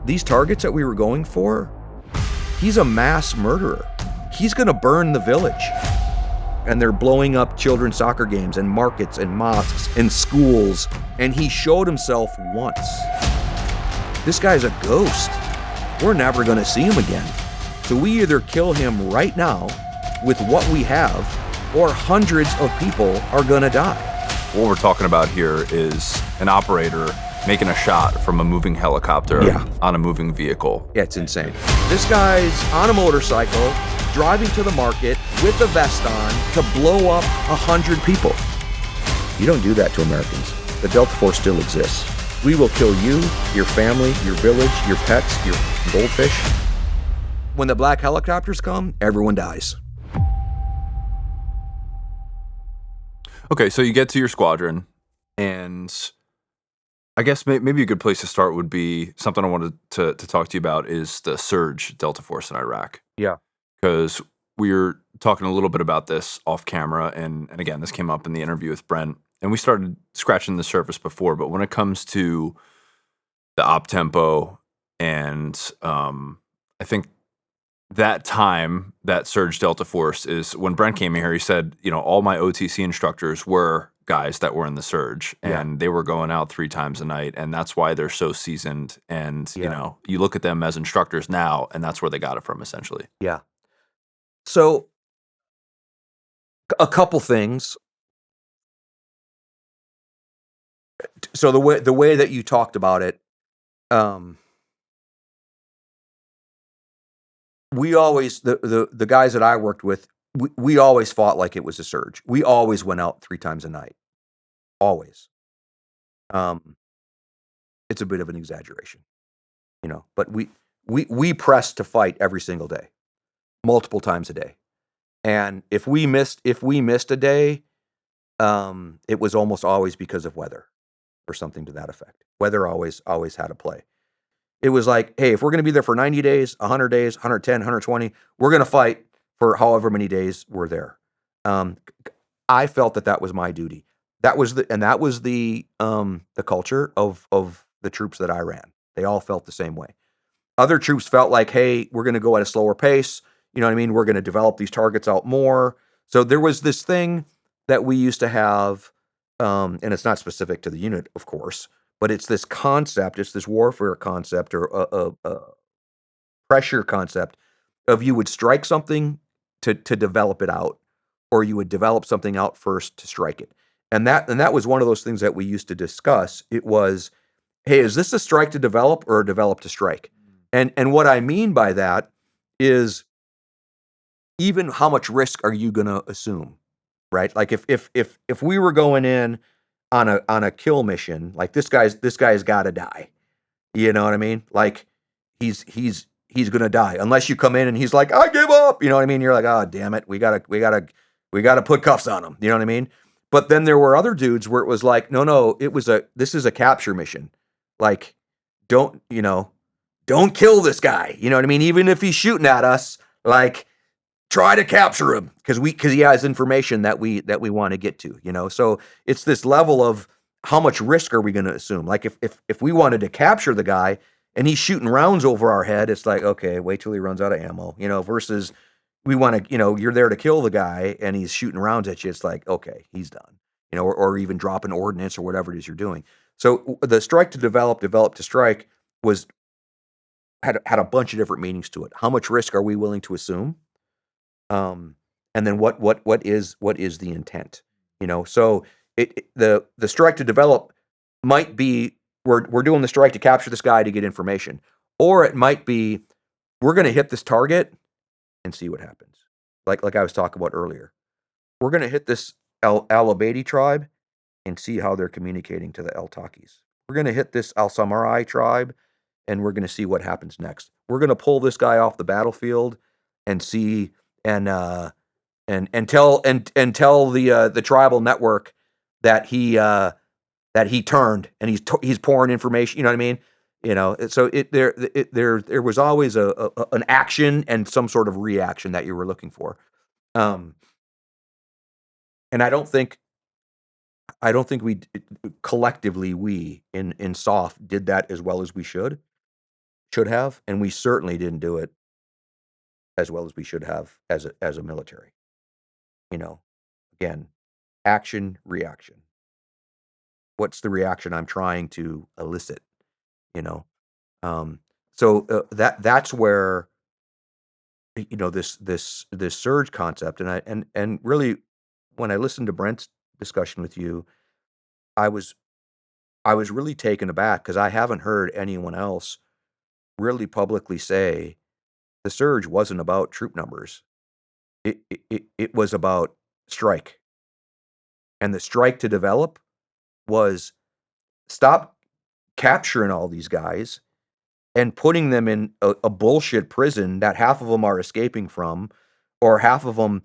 these targets that we were going for, he's a mass murderer. He's going to burn the village. And they're blowing up children's soccer games and markets and mosques and schools. And he showed himself once. This guy's a ghost. We're never going to see him again. So we either kill him right now with what we have, or hundreds of people are going to die. What we're talking about here is an operator making a shot from a moving helicopter on a moving vehicle. Yeah, it's insane. This guy's on a motorcycle, driving to the market with a vest on to blow up 100 people. You don't do that to Americans. The Delta Force still exists. We will kill you, your family, your village, your pets, your goldfish. When the black helicopters come, everyone dies. Okay, so you get to your squadron, and I guess maybe a good place to start would be something I wanted to talk to you about is the surge Delta Force in Iraq. Yeah. Because we were talking a little bit about this off camera, and again, this came up in the interview with Brent, and we started scratching the surface before, but when it comes to the op tempo and I think that time, that surge Delta Force is when Brent came here, he said, all my OTC instructors were guys that were in the surge and they were going out 3 times a night. And that's why they're so seasoned. And, you look at them as instructors now, and that's where they got it from, essentially. Yeah. So a couple things. So the way that you talked about it, we always, the guys that I worked with, we always fought like it was a surge. We always went out 3 times a night. Always. It's a bit of an exaggeration, but we pressed to fight every single day, multiple times a day. And if we missed a day, it was almost always because of weather or something to that effect. Weather always had a play. It was like, hey, if we're going to be there for 90 days, 100 days, 110, 120, we're going to fight for however many days we're there. I felt that was my duty. That was the culture of the troops that I ran. They all felt the same way. Other troops felt like, hey, we're going to go at a slower pace. You know what I mean? We're going to develop these targets out more. So there was this thing that we used to have, and it's not specific to the unit, of course, but it's this concept, it's this warfare concept or a pressure concept of you would strike something to develop it out, or you would develop something out first to strike it. And that was one of those things that we used to discuss. It was, hey, is this a strike to develop or a develop to strike? And what I mean by that is even how much risk are you going to assume, right? Like if we were going in on a kill mission, like this guy's got to die. You know what I mean? Like he's going to die unless you come in and he's like, I give up. You know what I mean? You're like, oh, damn it. We got to put cuffs on him. You know what I mean? But then there were other dudes where it was like, no, this is a capture mission. Like, don't kill this guy. You know what I mean? Even if he's shooting at us, like, try to capture him because he has information that we want to get to, So it's this level of how much risk are we going to assume? Like if we wanted to capture the guy and he's shooting rounds over our head, it's like, okay, wait till he runs out of ammo, versus we want to, you're there to kill the guy and he's shooting rounds at you. It's like, okay, he's done, or even dropping ordnance or whatever it is you're doing. So the strike to develop to strike had a bunch of different meanings to it. How much risk are we willing to assume? And then what is the intent? So the strike to develop might be we're doing the strike to capture this guy to get information, or it might be we're going to hit this target and see what happens. Like I was talking about earlier, we're going to hit this Al Abaidi tribe and see how they're communicating to the El Takis. We're going to hit this Al Samurai tribe and we're going to see what happens next. We're going to pull this guy off the battlefield and see and tell the tribal network that he turned and he's pouring information. You know what I mean? So there was always an action and some sort of reaction that you were looking for. And I don't think we collectively in SOF did that as well as we should. should have, and we certainly didn't do it as well as we should have as a military. You know, again, action, reaction. What's the reaction I'm trying to elicit? You know, um, so that's where this surge concept, and really when I listened to Brent's discussion with you, I was I was really taken aback because I haven't heard anyone else really publicly say the surge wasn't about troop numbers. It was about strike, and the strike to develop was stop capturing all these guys and putting them in a bullshit prison that half of them are escaping from, or half of them,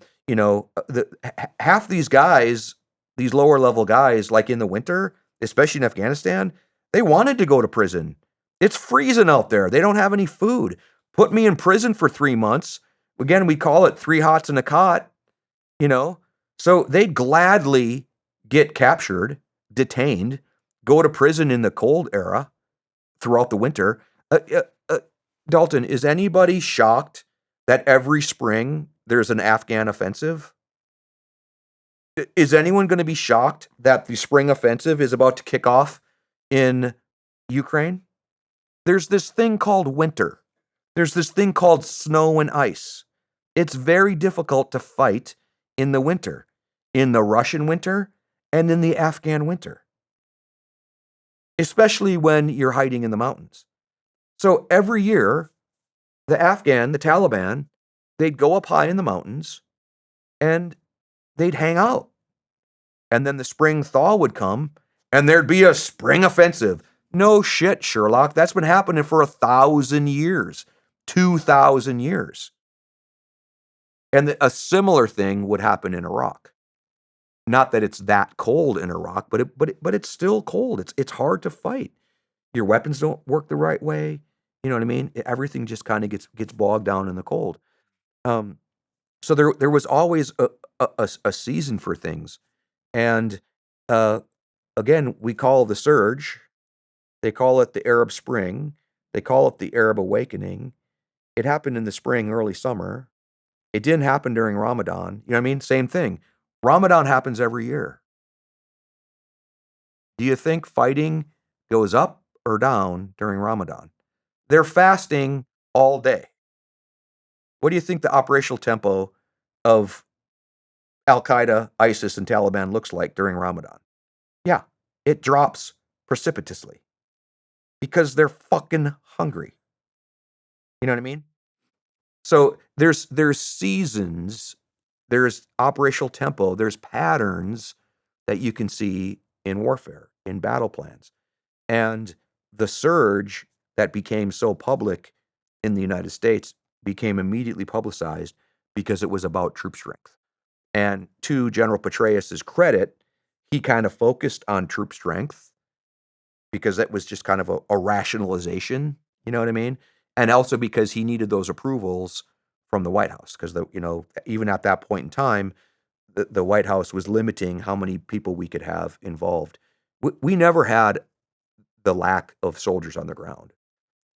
half these guys, these lower level guys, like in the winter, especially in Afghanistan, they wanted to go to prison. It's freezing out there. They don't have any food. Put me in prison for 3 months. Again, we call it 3 hots and a cot, you know? So they'd gladly get captured, detained, go to prison in the cold era throughout the winter. Uh, uh, uh, Dalton, is anybody shocked that every spring there's an Afghan offensive? Is anyone going to be shocked that the spring offensive is about to kick off in Ukraine? There's this thing called winter. There's this thing called snow and ice. It's very difficult to fight in the winter, in the Russian winter and in the Afghan winter, especially when you're hiding in the mountains. So every year, the Taliban, they'd go up high in the mountains and they'd hang out. And then the spring thaw would come and there'd be a spring offensive. No shit, Sherlock. That's been happening for 1,000 years, 2,000 years. And a similar thing would happen in Iraq. Not that it's that cold in Iraq, but it's still cold. It's hard to fight. Your weapons don't work the right way. You know what I mean? Everything just kind of gets bogged down in the cold. Um, so there was always a season for things, and uh, again, we call the surge. They call it the Arab Spring. They call it the Arab Awakening. It happened in the spring, early summer. It didn't happen during Ramadan. You know what I mean? Same thing. Ramadan happens every year. Do you think fighting goes up or down during Ramadan? They're fasting all day. What do you think the operational tempo of Al Qaeda, ISIS, and Taliban looks like during Ramadan? Yeah, it drops precipitously because they're fucking hungry. You know what I mean? So there's seasons, there's operational tempo, there's patterns that you can see in warfare, in battle plans. And the surge that became so public in the United States became immediately publicized because it was about troop strength. And to General Petraeus's credit, he kind of focused on troop strength because that was just kind of a rationalization, you know what I mean? And also because he needed those approvals from the White House because even at that point in time, the White House was limiting how many people we could have involved. We never had the lack of soldiers on the ground.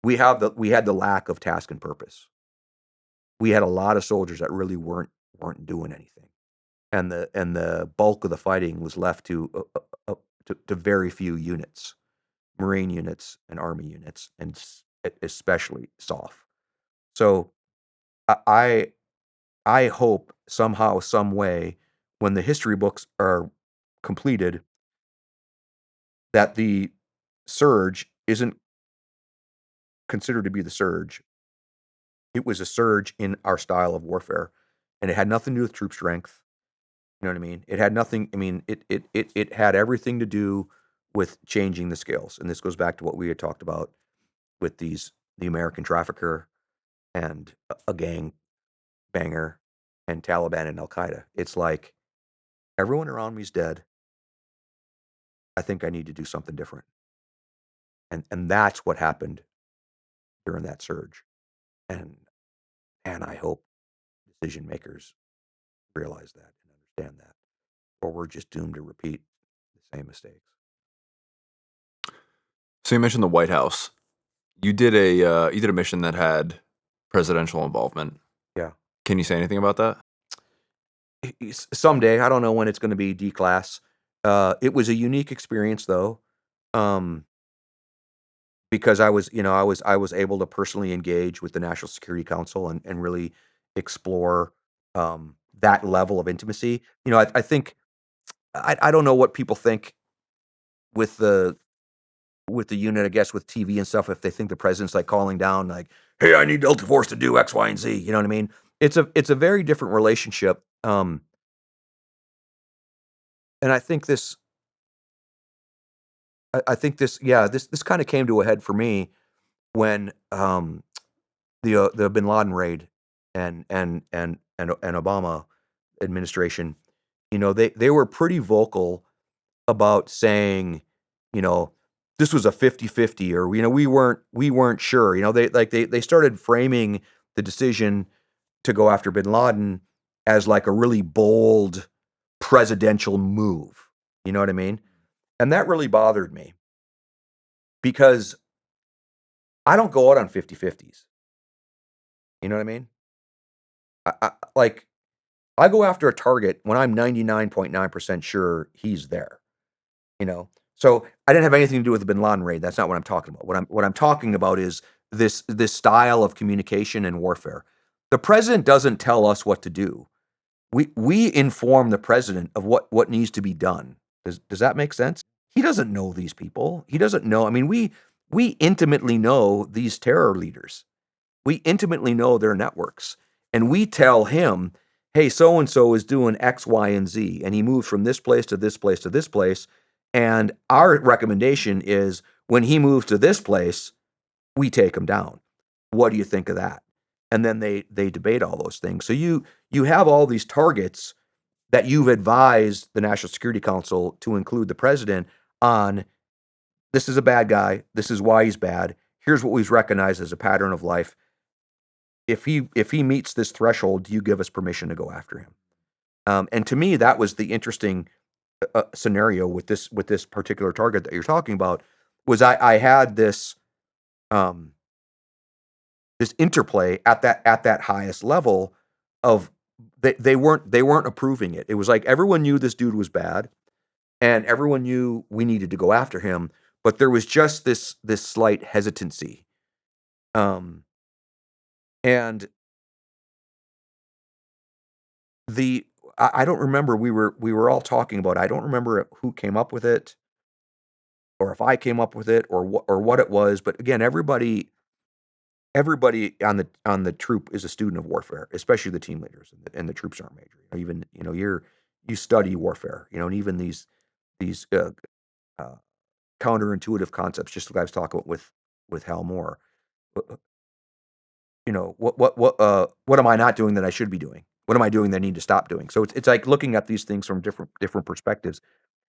We had the lack of task and purpose. We had a lot of soldiers that really weren't doing anything, and the bulk of the fighting was left to very few units, Marine units and Army units, and especially SOF. So I I hope somehow, some way, when the history books are completed, that the surge isn't considered to be the surge. It was a surge in our style of warfare, and it had nothing to do with troop strength. You know what I mean? It had nothing. I mean, it had everything to do with changing the scales. And this goes back to what we had talked about with the American trafficker and a gang banger and Taliban and Al Qaeda. It's like everyone around me's dead. I think I need to do something different. And that's what happened during that surge. And I hope decision makers realize that and understand that, or we're just doomed to repeat the same mistakes. So you mentioned the White House. You did a mission that had presidential involvement. Yeah. Can you say anything about that? Someday, I don't know when it's going to be D-class. It was a unique experience though. Um, because I was able to personally engage with the National Security Council and really explore that level of intimacy. I think I don't know what people think with the unit, I guess with TV and stuff, if they think the president's like calling down like, "Hey, I need Delta Force to do X, Y, and Z." You know what I mean? It's a very different relationship. And I think this kind of came to a head for me when the Bin Laden raid and Obama administration, they were pretty vocal about saying, you know, this was a 50-50, or we weren't sure. They started framing the decision to go after Bin Laden as like a really bold presidential move. You know what I mean? And that really bothered me because I don't go out on 50-50s. You know what I mean? Like I go after a target when I'm 99.9% sure he's there, you know? So I didn't have anything to do with the Bin Laden raid. That's not what I'm talking about. What I'm talking about is this style of communication and warfare. The president doesn't tell us what to do. We inform the president of what needs to be done. Does that make sense? He doesn't know these people. He doesn't know. I mean, we intimately know these terror leaders. We intimately know their networks. And we tell him, hey, so and so is doing X, Y, and Z. And he moves from this place to this place to this place. And our recommendation is when he moves to this place, we take him down. What do you think of that? And then they debate all those things. So you have all these targets that you've advised the National Security Council to include the president on. This is a bad guy. This is why he's bad. Here's what we've recognized as a pattern of life. If he meets this threshold, do you give us permission to go after him? And to me, that was the interesting scenario with this particular target that you're talking about. Was I had um, this interplay at that highest level of they weren't approving it. It was like everyone knew this dude was bad, and everyone knew we needed to go after him, but there was just this slight hesitancy. And the I don't remember, we were all talking about it. I don't remember who came up with it or if I came up with it or what it was, but again, everybody on the troop is a student of warfare, especially the team leaders and the troop sergeant major. Even, you study warfare, and even these uh, counterintuitive concepts, just like I was talking about with Hal Moore. uh, what am I not doing that I should be doing? What am I doing that I need to stop doing? So it's like looking at these things from different perspectives.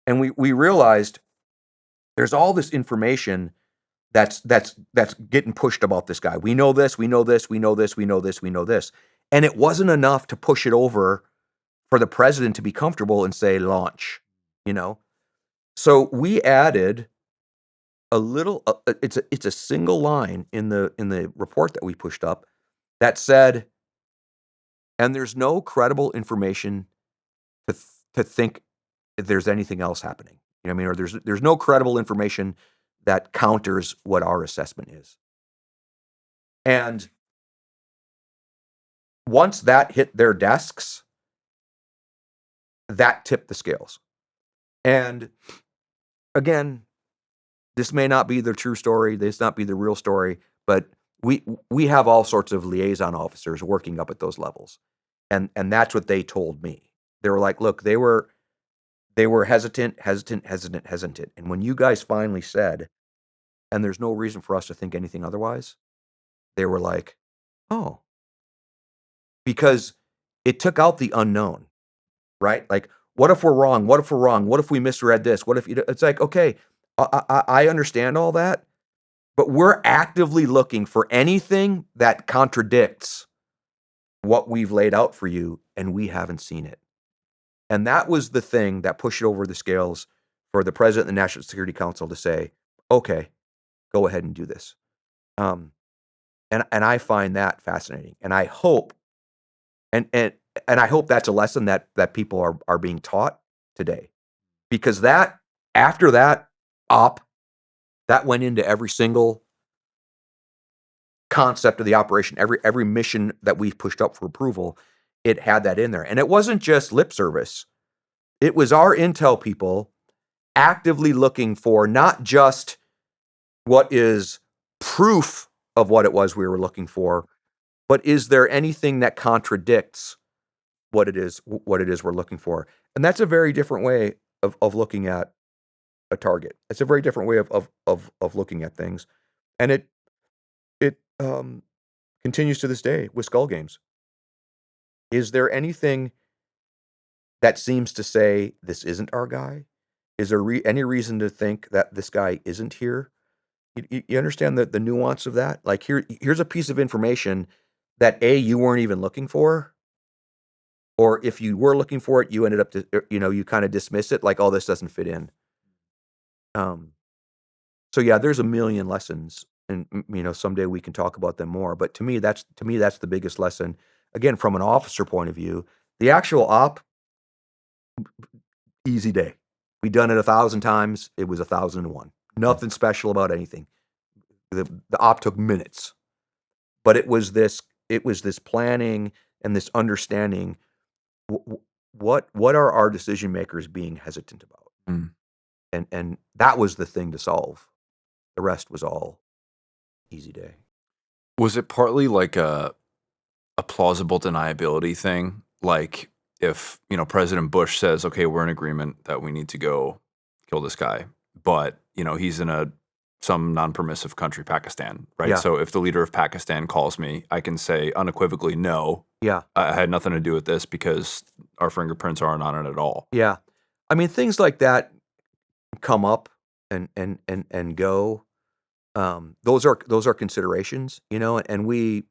And we realized there's all this information that's getting pushed about this guy. We know this, we know this, we know this, we know this, we know this. And it wasn't enough to push it over for the president to be comfortable and say launch, you know? So we added a little it's a single line in the report that we pushed up that said, and there's no credible information to think if there's anything else happening. You know what I mean? Or there's no credible information that counters what our assessment is. And once that hit their desks, that tipped the scales. And again, this may not be the true story, this not be the real story, but we have all sorts of liaison officers working up at those levels. And that's what they told me. They were like, look, they were hesitant. And when you guys finally said, and there's no reason for us to think anything otherwise, they were like, oh, because it took out the unknown, right? Like, what if we're wrong? What if we're wrong? What if we misread this? What if it's like, okay, I understand all that, but we're actively looking for anything that contradicts what we've laid out for you, and we haven't seen it. And that was the thing that pushed it over the scales for the president and the National Security Council to say, okay, go ahead and do this. Um, and I find that fascinating, and I hope and and and I hope that's a lesson that people are being taught today, because that after that op that went into every single concept of the operation, every mission that we pushed up for approval, it had that in there, and it wasn't just lip service. It was our intel people actively looking for not just what is proof of what it was we were looking for, but is there anything that contradicts what it is we're looking for? And that's a very different way of looking at a target. It's a very different way of looking at things, and it continues to this day with skull games. Is there anything that seems to say this isn't our guy? Is there any reason to think that this guy isn't here? You understand the nuance of that? Like here's a piece of information that you weren't even looking for, or if you were looking for it, you ended up you kind of dismiss it like, oh, this doesn't fit in. Um, so yeah, there's a million lessons, and someday we can talk about them more. But to me that's the biggest lesson. Again, from an officer point of view, the actual op, easy day. We done it 1,000 times. It was 1,001. Nothing special about anything. The op took minutes, but it was this planning and this understanding. What are our decision makers being hesitant about? Mm. And that was the thing to solve. The rest was all easy day. Was it partly like a plausible deniability thing? Like if, President Bush says, okay, we're in agreement that we need to go kill this guy, but, he's in some non-permissive country, Pakistan, right? Yeah. So if the leader of Pakistan calls me, I can say unequivocally, no, Yeah. I had nothing to do with this because our fingerprints aren't on it at all. Yeah. I mean, things like that come up and go. Those are considerations, and we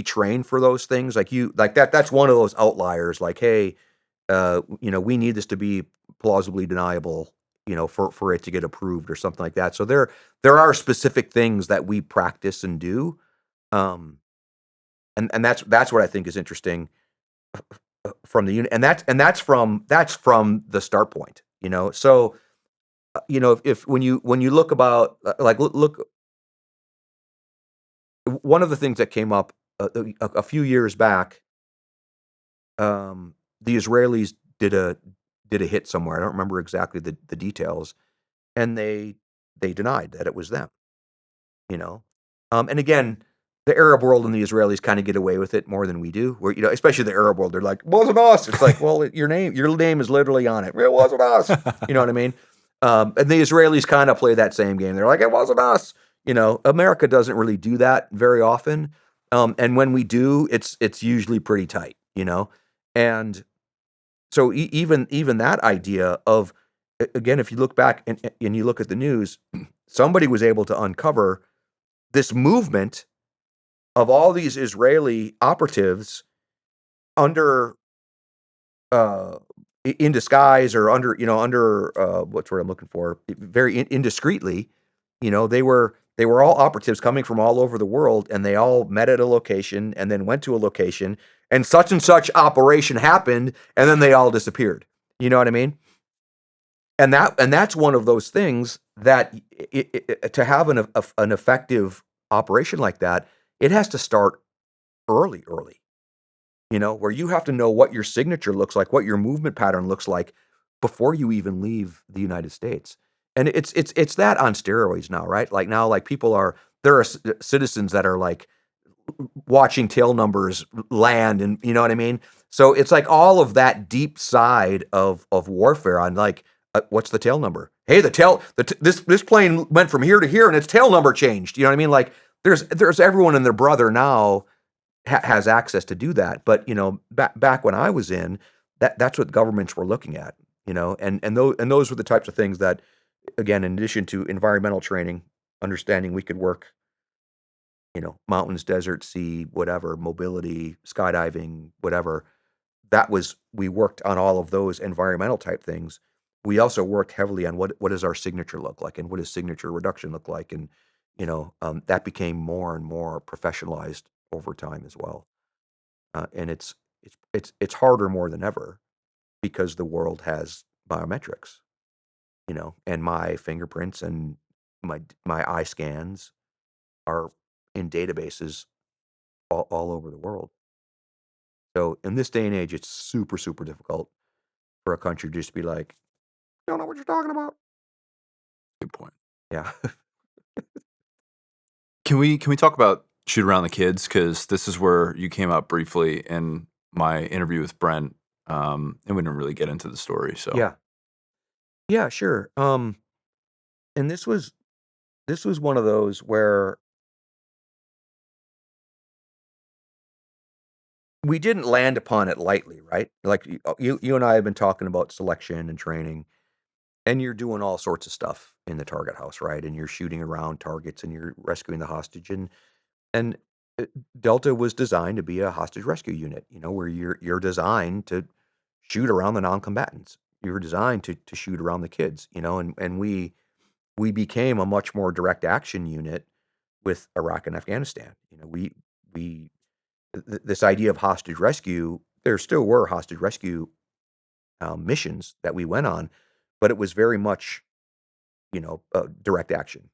train for those things. Like that's one of those outliers. Like, hey, we need this to be plausibly deniable, for it to get approved or something like that. So there are specific things that we practice and do, and that's what I think is interesting from the unit, and that's from the start point. So if when you look about like look, one of the things that came up a few years back, the Israelis did a hit somewhere. I don't remember exactly the details, and they denied that it was them. And again, the Arab world and the Israelis kind of get away with it more than we do. Where especially the Arab world, they're like, "Wasn't us." It's like, well, your name is literally on it. It wasn't us. You know what I mean? And the Israelis kind of play that same game. They're like, "It wasn't us." America doesn't really do that very often. And when we do, it's usually pretty tight. And so even that idea of, again, if you look back and you look at the news, somebody was able to uncover this movement of all these Israeli operatives under in disguise, or under what's what I'm looking for, very indiscreetly. They were all operatives coming from all over the world, and they all met at a location and then went to a location, and such operation happened, and then they all disappeared. You know what I mean? And that's one of those things that to have an effective operation like that, it has to start early, where you have to know what your signature looks like, what your movement pattern looks like before you even leave the United States. And it's that on steroids now, right? Like now, like there are citizens that are like watching tail numbers land, and you know what I mean? So it's like all of that deep side of warfare on like, what's the tail number? Hey, this plane went from here to here and its tail number changed. You know what I mean? Like there's everyone and their brother now has access to do that. But back when I was in, that's what governments were looking at. And those were the types of things that, again, in addition to environmental training, understanding we could work, mountains, desert, sea, whatever, mobility, skydiving, whatever. We worked on all of those environmental type things. We also worked heavily on what does our signature look like, and what does signature reduction look like, and that became more and more professionalized over time as well. And it's harder more than ever because the world has biometrics, and my fingerprints and my eye scans are in databases all over the world. So in this day and age, it's super, super difficult for a country to just be like, "Don't know what you're talking about." Good point. Yeah. Can we talk about shoot around the kids? Because this is where you came up briefly in my interview with Brent, and we didn't really get into the story. So Yeah. Yeah, sure. And this was one of those where we didn't land upon it lightly, right? Like you and I have been talking about selection and training, and you're doing all sorts of stuff in the target house, right? And you're shooting around targets and you're rescuing the hostage, and uh, Delta was designed to be a hostage rescue unit, where you're designed to shoot around the non-combatants. You're designed to shoot around the kids, and we became a much more direct action unit with Iraq and Afghanistan. We this idea of hostage rescue, there still were hostage rescue missions that we went on, but it was very much, direct action,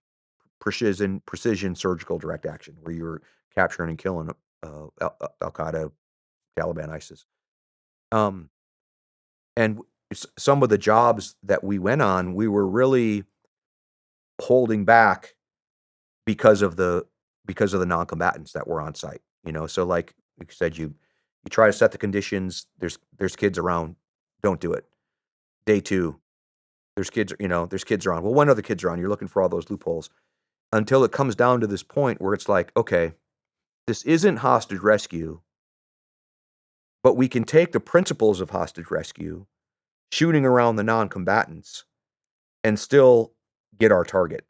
precision surgical direct action, where you're capturing and killing Al Qaeda, Taliban, ISIS. Um, and some of the jobs that we went on, we were really holding back because of the non-combatants that were on site. So like you said, you try to set the conditions. There's kids around. Don't do it. Day two, there's kids around. Well, when other kids around, you're looking for all those loopholes until it comes down to this point where it's like, okay, this isn't hostage rescue, but we can take the principles of hostage rescue, shooting around the non-combatants, and still get our target.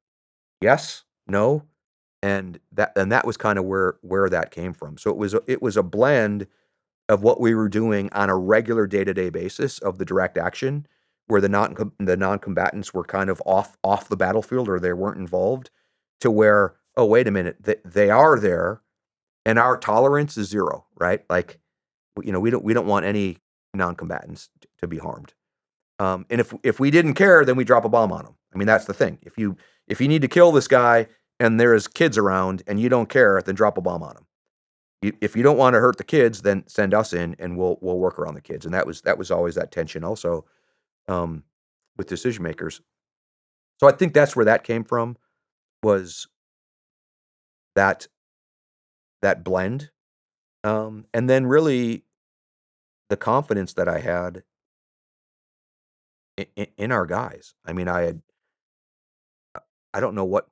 Yes, no, and that was kind of where that came from. So it was a blend of what we were doing on a regular day-to-day basis of the direct action, where the non-combatants were kind of off the battlefield or they weren't involved, to where, oh, wait a minute, they are there, and our tolerance is zero, right? Like, we don't want any non-combatants to be harmed. And if we didn't care, then we drop a bomb on them. I mean, that's the thing. If you need to kill this guy and there's kids around and you don't care, then drop a bomb on him. If you don't want to hurt the kids, then send us in and we'll work around the kids. And that was always that tension also, um, with decision makers. So I think that's where that came from, was that that blend, and then really the confidence that I had in our guys. I mean, I don't know what.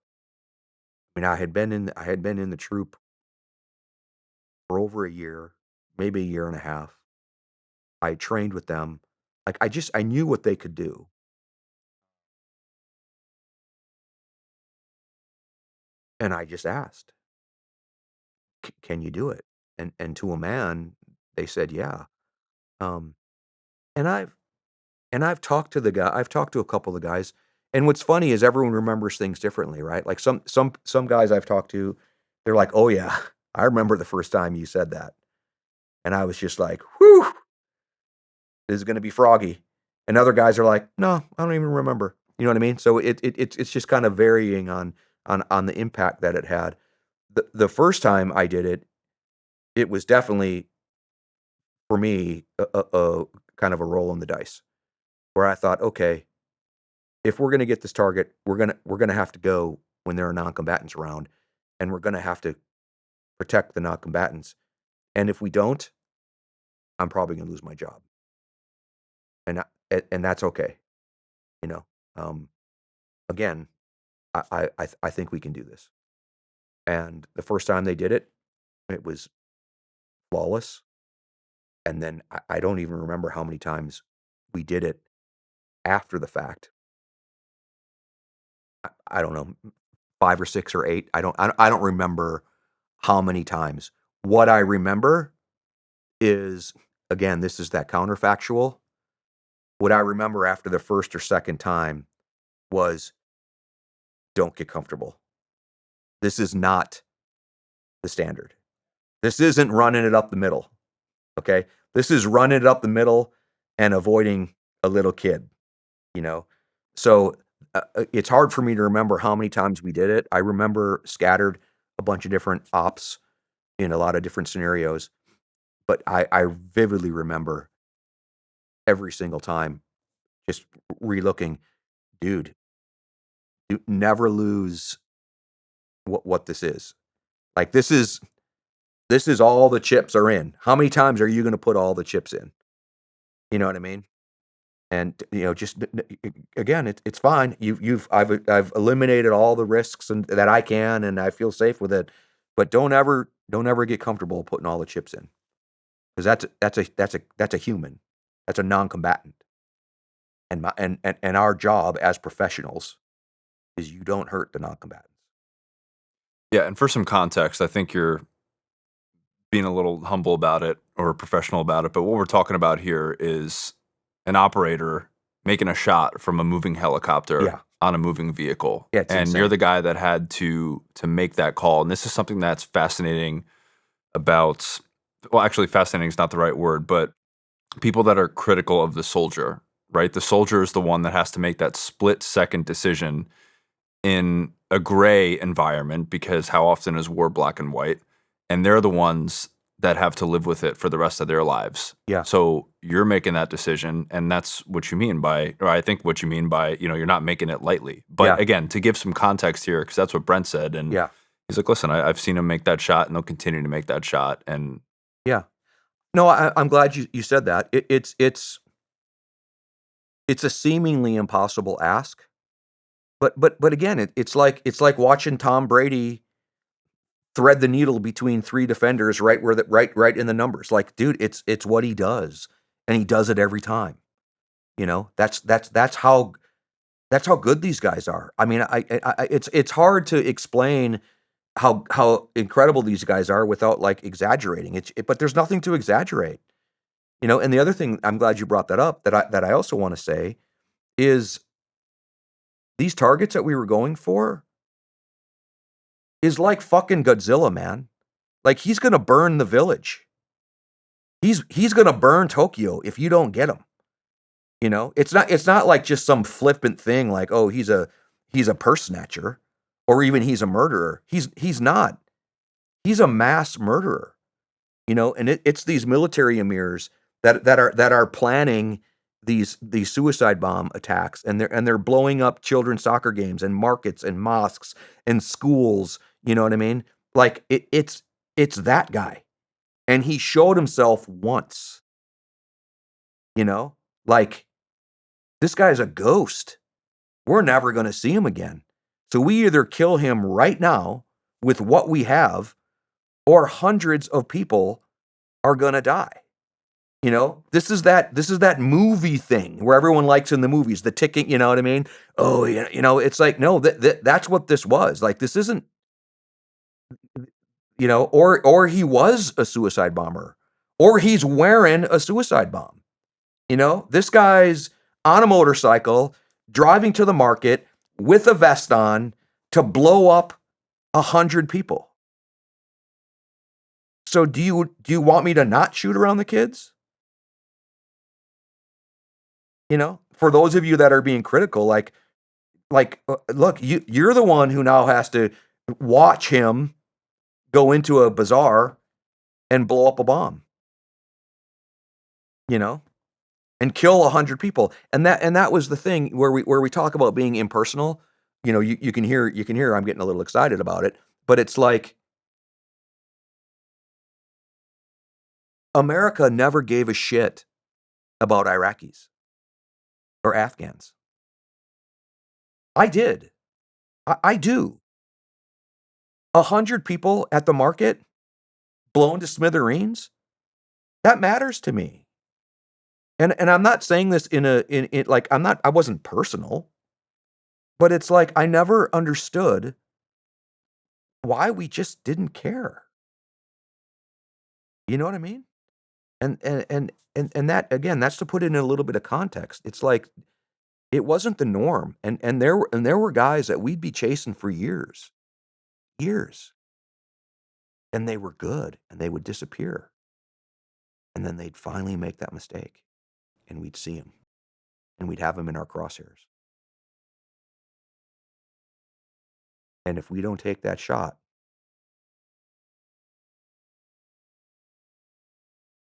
I mean, I had been in the troop for over a year, maybe a year and a half. I trained with them. Like, I knew what they could do, and I just asked, Can you do it?" And to a man, they said, "Yeah." Um, and I've talked to the guy. I've talked to a couple of the guys, and what's funny is everyone remembers things differently, right? Like some guys I've talked to, they're like, "Oh yeah, I remember the first time you said that," and I was just like, "Whew, this is going to be froggy." And other guys are like, "No, I don't even remember." You know what I mean? So it's just kind of varying on the impact that it had. The first time I did it, it was definitely for me a kind of a roll in the dice, where I thought, okay, if we're going to get this target, we're gonna have to go when there are non-combatants around, and we're gonna have to protect the non-combatants. And if we don't, I'm probably gonna lose my job, and that's okay. You know, um, again, I think we can do this. And the first time they did it, it was flawless. And then I don't even remember how many times we did it after the fact. I don't know, 5 or 6 or 8. I don't remember how many times. What I remember is, again, this is that counterfactual. What I remember after the first or second time was, "Don't get comfortable. This is not the standard. This isn't running it up the middle. Okay. This is running it up the middle and avoiding a little kid, you know? So it's hard for me to remember how many times we did it. I remember scattered a bunch of different ops in a lot of different scenarios, but I vividly remember every single time just relooking, dude, never lose what this is. Like this is all the chips are in. How many times are you going to put all the chips in? You know what I mean? And just again, it's fine. I've eliminated all the risks and that I can, and I feel safe with it. But don't ever get comfortable putting all the chips in, because that's a human, that's a non-combatant, and our job as professionals is you don't hurt the non-combatants. Yeah, and for some context, I think you're being a little humble about it or professional about it, but what we're talking about here is an operator making a shot from a moving helicopter on a moving vehicle. Yeah, it's and insane. You're the guy that had to make that call. And this is something that's fascinating about, well, actually fascinating is not the right word, but people that are critical of the soldier, right? The soldier is the one that has to make that split-second decision in a gray environment, because how often is war black and white? And they're the ones that have to live with it for the rest of their lives. Yeah. So you're making that decision, and that's what you mean by, or I think what you mean by, you're not making it lightly. But again, to give some context here, because that's what Brent said, and he's like, listen, I've seen him make that shot, and they'll continue to make that shot. And no, I'm glad you said that. It's a seemingly impossible ask, but again, it's like watching Tom Brady thread the needle between three defenders right in the numbers. Like, dude, it's what he does, and he does it every time. That's how good these guys are. I mean, it's hard to explain how incredible these guys are without like exaggerating. But there's nothing to exaggerate. And the other thing, I'm glad you brought that up, that I also want to say is these targets that we were going for is like fucking Godzilla, man. Like, he's going to burn the village. He's going to burn Tokyo if you don't get him. It's not like just some flippant thing like, oh, he's a purse snatcher, or even he's a murderer. He's not. He's a mass murderer. And it's these military emirs that are planning these suicide bomb attacks, and they're blowing up children's soccer games and markets and mosques and schools. You know what I mean? Like, it's that guy, and he showed himself once. Like, this guy's a ghost. We're never going to see him again. So we either kill him right now with what we have, or hundreds of people are going to die. This is that movie thing where everyone likes in the movies, the ticking, you know what I mean? Oh, it's like, no, that's what this was. Like, this isn't, or he was a suicide bomber, or he's wearing a suicide bomb. This guy's on a motorcycle driving to the market with a vest on to blow up 100 people. So do you want me to not shoot around the kids? For those of you that are being critical, like, look, you're the one who now has to watch him go into a bazaar and blow up a bomb, and kill 100 people. And that was the thing where we talk about being impersonal. You can hear I'm getting a little excited about it, but it's like, America never gave a shit about Iraqis or Afghans. I did. I do. 100 people at the market blown to smithereens, that matters to me. And I'm not saying this in like, I wasn't personal, but it's like, I never understood why we just didn't care. You know what I mean? And that, again, that's to put it in a little bit of context. It's like, it wasn't the norm. And there were guys that we'd be chasing for years. years. And they were good, and they would disappear. And then they'd finally make that mistake, and we'd see them, and we'd have them in our crosshairs. And if we don't take that shot,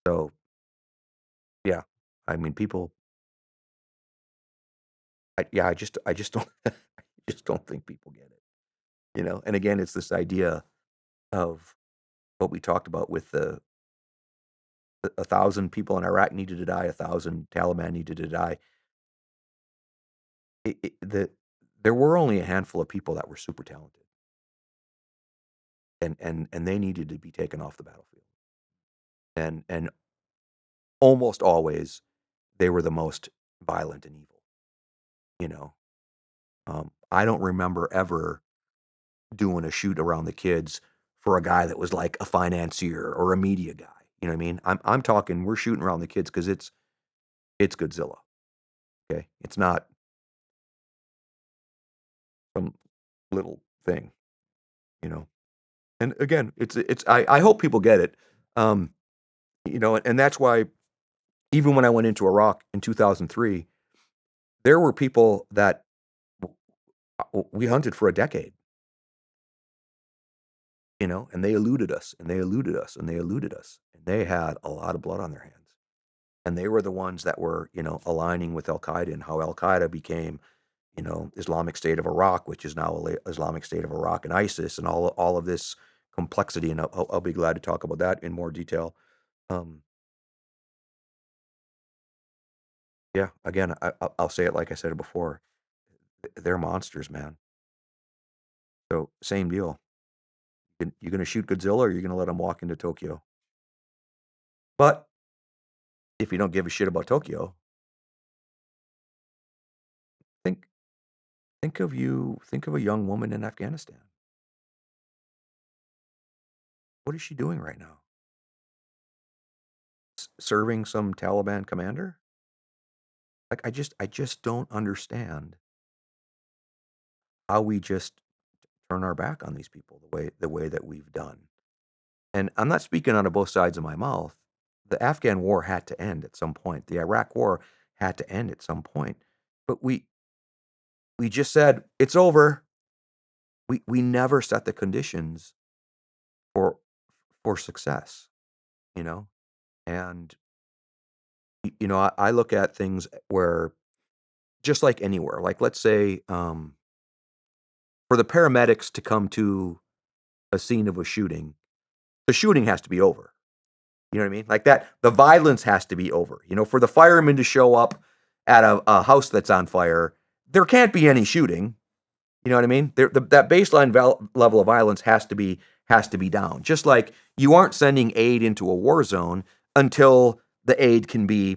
so yeah, I mean, people, I just don't, I just don't think people get it, you know. And again, it's this idea of what we talked about with the 1,000 people in Iraq needed to die, 1,000 Taliban needed to die. There were only a handful of people that were super talented, and they needed to be taken off the battlefield. And almost always, they were the most violent and evil. You know, I don't remember ever doing a shoot around the kids for a guy that was like a financier or a media guy. You know what I mean? I'm talking. We're shooting around the kids because it's Godzilla. Okay, it's not some little thing. You know. And again, it's I hope people get it. Um, you know, and that's why even when I went into Iraq in 2003, there were people that we hunted for a decade, you know, and they eluded us and they eluded us and they eluded us. And they had a lot of blood on their hands. And they were the ones that were, you know, aligning with Al Qaeda and how Al Qaeda became, you know, Islamic State of Iraq, which is now Islamic State of Iraq and ISIS and all of this complexity. And I'll be glad to talk about that in more detail. Um, yeah, again, I'll say it like I said it before. They're monsters, man. So same deal. You're gonna shoot Godzilla, or you're gonna let him walk into Tokyo. But if you don't give a shit about Tokyo, think think of a young woman in Afghanistan. What is she doing right now? Serving some Taliban commander? Like I just don't understand how we just turn our back on these people the way that we've done. And I'm not speaking out of both sides of my mouth. The Afghan war had to end at some point. The Iraq war had to end at some point. But we just said it's over. We never set the conditions for success, you know? And you know, I look at things where just like anywhere, like let's say for the paramedics to come to a scene of a shooting, the shooting has to be over. You know what I mean? Like that, the violence has to be over. You know, for the firemen to show up at a house that's on fire, there can't be any shooting. You know what I mean? That baseline level of violence has to be down. Just like you aren't sending aid into a war zone until the aid can be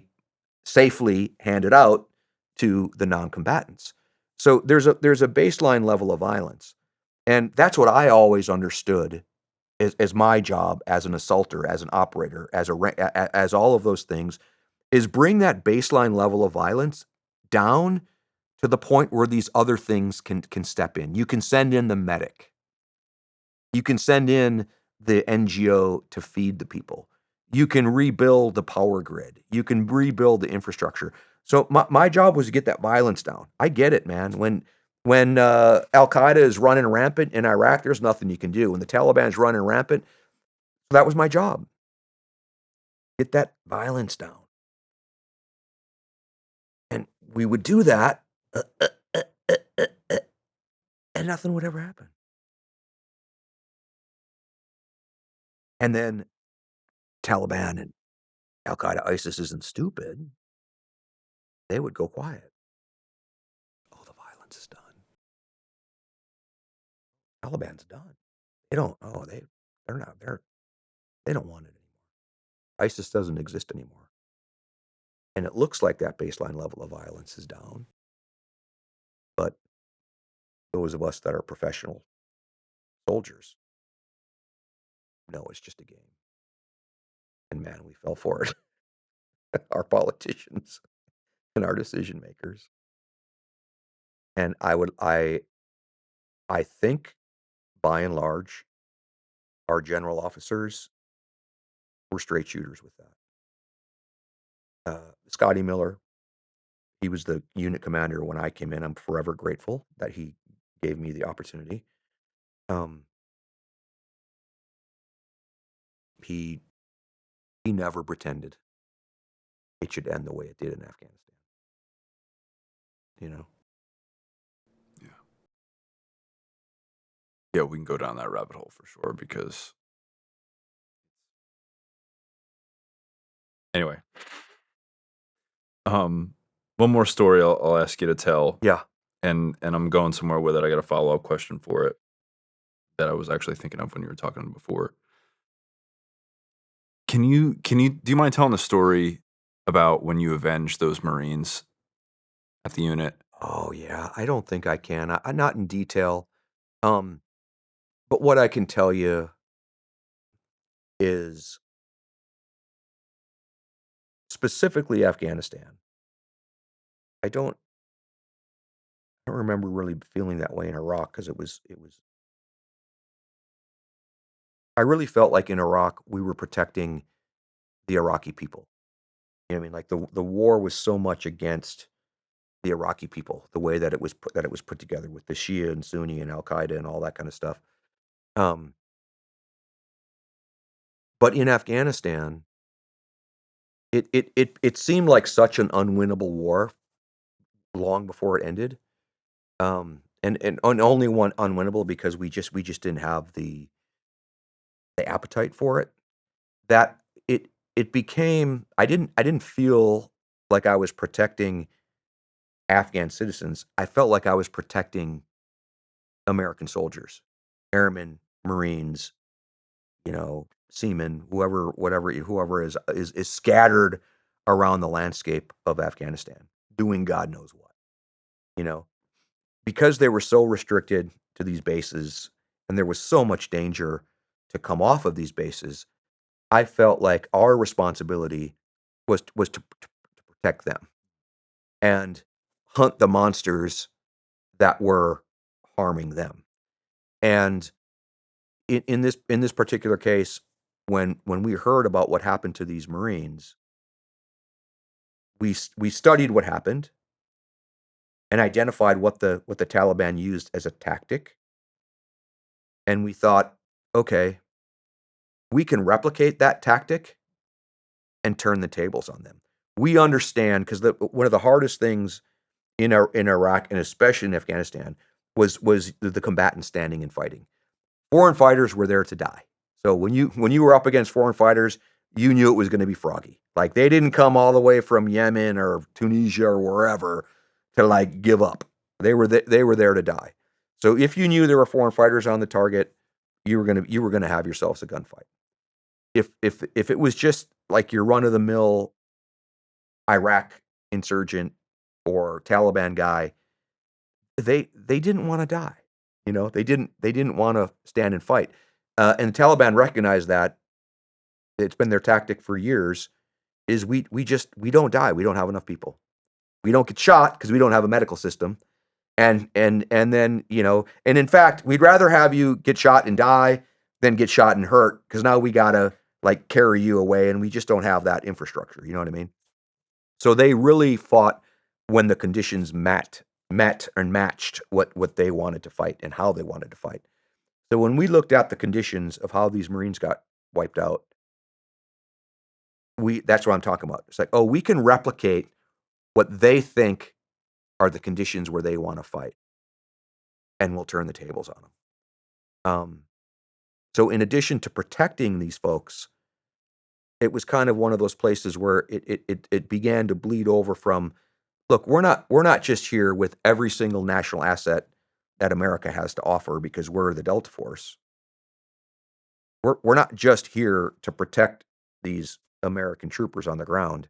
safely handed out to the non-combatants. So there's a baseline level of violence, and that's what I always understood as my job as an assaulter, as an operator, as all of those things, is bring that baseline level of violence down to the point where these other things can step in. You can send in the medic. You can send in the NGO to feed the people. You can rebuild the power grid. You can rebuild the infrastructure. So my job was to get that violence down. I get it, man. When Al Qaeda is running rampant in Iraq, there's nothing you can do. When the Taliban's running rampant, that was my job. Get that violence down. And we would do that, and nothing would ever happen. And then Taliban and Al Qaeda, ISIS isn't stupid. They would go quiet. Oh, the violence is done. Taliban's done. They don't. Oh, they're not. They don't want it anymore. ISIS doesn't exist anymore. And it looks like that baseline level of violence is down. But those of us that are professional soldiers know it's just a game. And man, we fell for it. Our politicians and our decision makers. And I think by and large, our general officers were straight shooters with that. Scotty Miller, he was the unit commander when I came in. I'm forever grateful that he gave me the opportunity. Um, he he never pretended it should end the way it did in Afghanistan. You know, Yeah. Yeah, we can go down that rabbit hole for sure because anyway. One more story I'll ask you to tell. yeah. And I'm going somewhere with it. I got a follow-up question for it that I was actually thinking of when you were talking before. Do you mind telling a story about when you avenged those Marines at the unit? Oh yeah. I don't think I can. I not in detail. Um, but what I can tell you is specifically Afghanistan. I don't remember really feeling that way in Iraq because it was I really felt like in Iraq we were protecting the Iraqi people. You know what I mean? Like the war was so much against the Iraqi people, the way that it was put together with the Shia and Sunni and Al Qaeda and all that kind of stuff. Um, but in Afghanistan, it seemed like such an unwinnable war long before it ended. And only one unwinnable because we just didn't have the appetite for it. That it became I didn't feel like I was protecting Afghan citizens. I felt like I was protecting American soldiers, airmen, Marines, seamen, whoever is scattered around the landscape of Afghanistan, doing God knows what, you know, because they were so restricted to these bases and there was so much danger to come off of these bases. I felt like our responsibility was to protect them and hunt the monsters that were harming them. And in this particular case, when we heard about what happened to these Marines, we studied what happened and identified what the Taliban used as a tactic, and we thought, okay, we can replicate that tactic and turn the tables on them. We understand because one of the hardest things in Iraq and especially in Afghanistan was the combatants standing and fighting. Foreign fighters were there to die. So when you were up against foreign fighters, you knew it was going to be froggy. Like they didn't come all the way from Yemen or Tunisia or wherever to like give up. They were there to die. So if you knew there were foreign fighters on the target, you were gonna have yourselves a gunfight. If it was just like your run of the mill Iraq insurgent or Taliban guy, they didn't want to die. They didn't want to stand and fight. And the Taliban recognized that it's been their tactic for years. Is we don't die. We don't have enough people. We don't get shot because we don't have a medical system. And then and in fact, we'd rather have you get shot and die than get shot and hurt because now we gotta like carry you away, and we just don't have that infrastructure. You know what I mean? So they really fought when the conditions met and matched what they wanted to fight and how they wanted to fight. So when we looked at the conditions of how these Marines got wiped out, that's what I'm talking about. It's like, oh, we can replicate what they think are the conditions where they want to fight, and we'll turn the tables on them. So in addition to protecting these folks, it was kind of one of those places where it began to bleed over from, look, we're not just here with every single national asset that America has to offer because we're the Delta Force. We're not just here to protect these American troopers on the ground.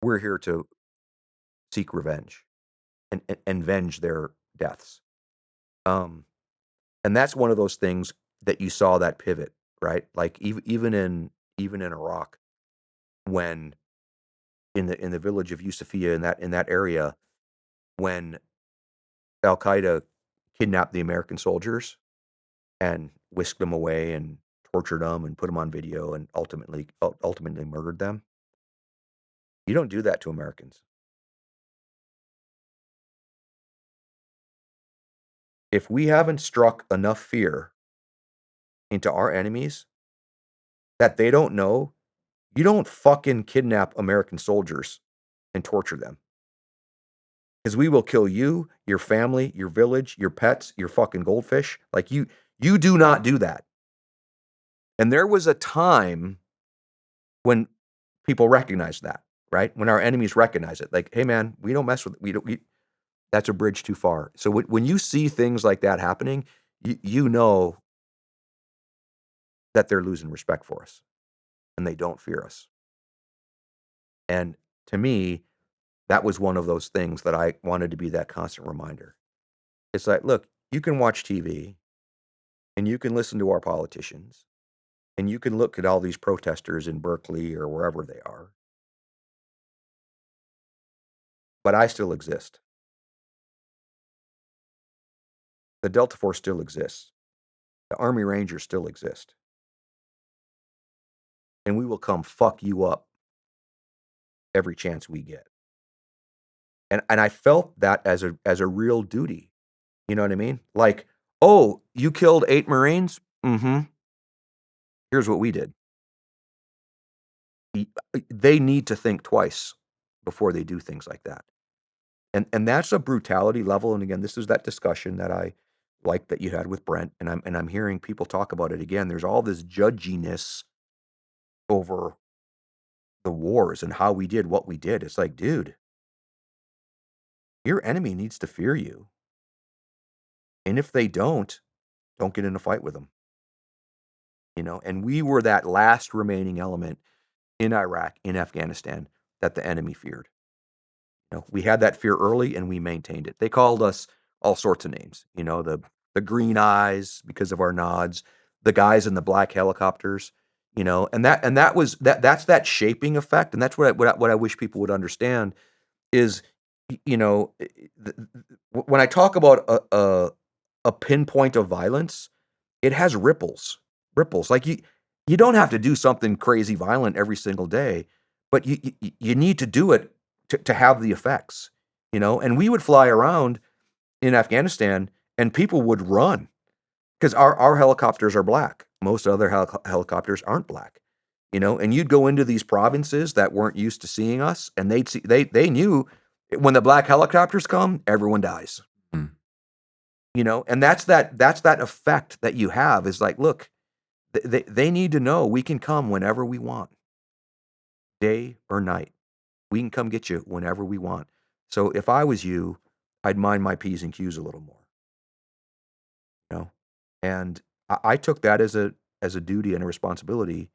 We're here to seek revenge and venge their deaths. Um, and that's one of those things that you saw that pivot, right? Like even in Iraq, when in the village of Yusufia in that area, when Al Qaeda kidnapped the American soldiers, and whisked them away and tortured them and put them on video and ultimately murdered them. You don't do that to Americans. If we haven't struck enough fear into our enemies that they don't know, you don't fucking kidnap American soldiers and torture them. Because we will kill you, your family, your village, your pets, your fucking goldfish. Like you do not do that. And there was a time when people recognized that, right? When our enemies recognize it, like, hey man, we don't mess with that's a bridge too far. So when you see things like that happening, you know that they're losing respect for us and they don't fear us. And to me, that was one of those things that I wanted to be that constant reminder. It's like, look, you can watch TV and you can listen to our politicians and you can look at all these protesters in Berkeley or wherever they are, but I still exist. The Delta Force still exists. The Army Rangers still exist. And we will come fuck you up every chance we get. And I felt that as a real duty. You know what I mean? Like, oh, you killed 8 Marines? Mm-hmm. Here's what we did. They need to think twice before they do things like that. And that's a brutality level. And again, this is that discussion that I like that you had with Brent, and I'm hearing people talk about it again. There's all this judginess over the wars and how we did what we did. It's like, dude, your enemy needs to fear you. And if they don't get in a fight with them. And we were that last remaining element in Iraq, in Afghanistan, that the enemy feared. We had that fear early and we maintained it. They called us all sorts of names, the green eyes because of our nods, the guys in the black helicopters, and that's that shaping effect. And that's what I wish people would understand is, when I talk about a pinpoint of violence, it has ripples. Like you don't have to do something crazy violent every single day, but you need to do it to have the effects, And we would fly around in Afghanistan and people would run because our helicopters are black. Most other helicopters aren't black, And you'd go into these provinces that weren't used to seeing us, and they knew when the black helicopters come, everyone dies. Mm. And that's that effect that you have is like, look, they need to know we can come whenever we want, day or night. We can come get you whenever we want. So if I was you, I'd mind my P's and Q's a little more, you know? And I took that as a duty and a responsibility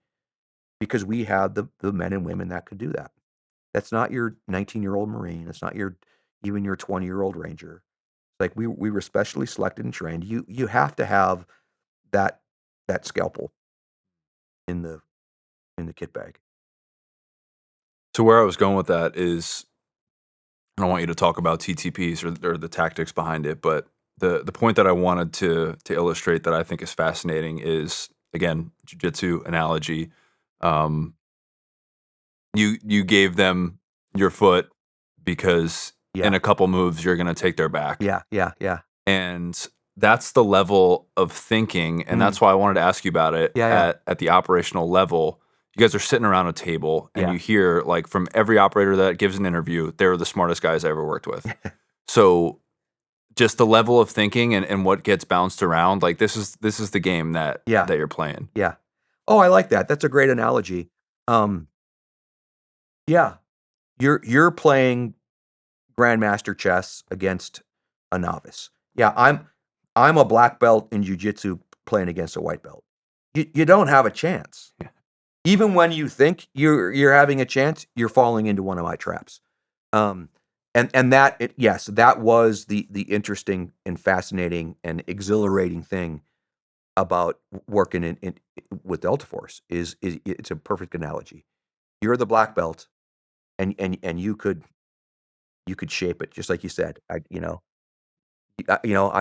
because we had the men and women that could do that. That's not your 19-year-old Marine. It's not even your 20-year-old Ranger. Like we were specially selected and trained. You have to have that scalpel in the kit bag. So where I was going with that is, I don't want you to talk about TTPs or the tactics behind it, but the point that I wanted to illustrate that I think is fascinating is, again, jiu-jitsu analogy. You gave them your foot because Yeah. in a couple moves you're going to take their back. Yeah. And that's the level of thinking, and that's why I wanted to ask you about it. Yeah. At the operational level. You guys are sitting around a table and Yeah. you hear, like, from every operator that gives an interview, they're the smartest guys I ever worked with. So just the level of thinking and what gets bounced around, like this is the game that you're playing. Yeah. Oh, I like that. That's a great analogy. Yeah. You're playing grandmaster chess against a novice. Yeah, I'm a black belt in jiu-jitsu playing against a white belt. You don't have a chance. Yeah. Even when you think you're having a chance, you're falling into one of my traps. And that was the interesting and fascinating and exhilarating thing about working in with Delta Force is it's a perfect analogy. You're the black belt, and you could shape it just like you said. I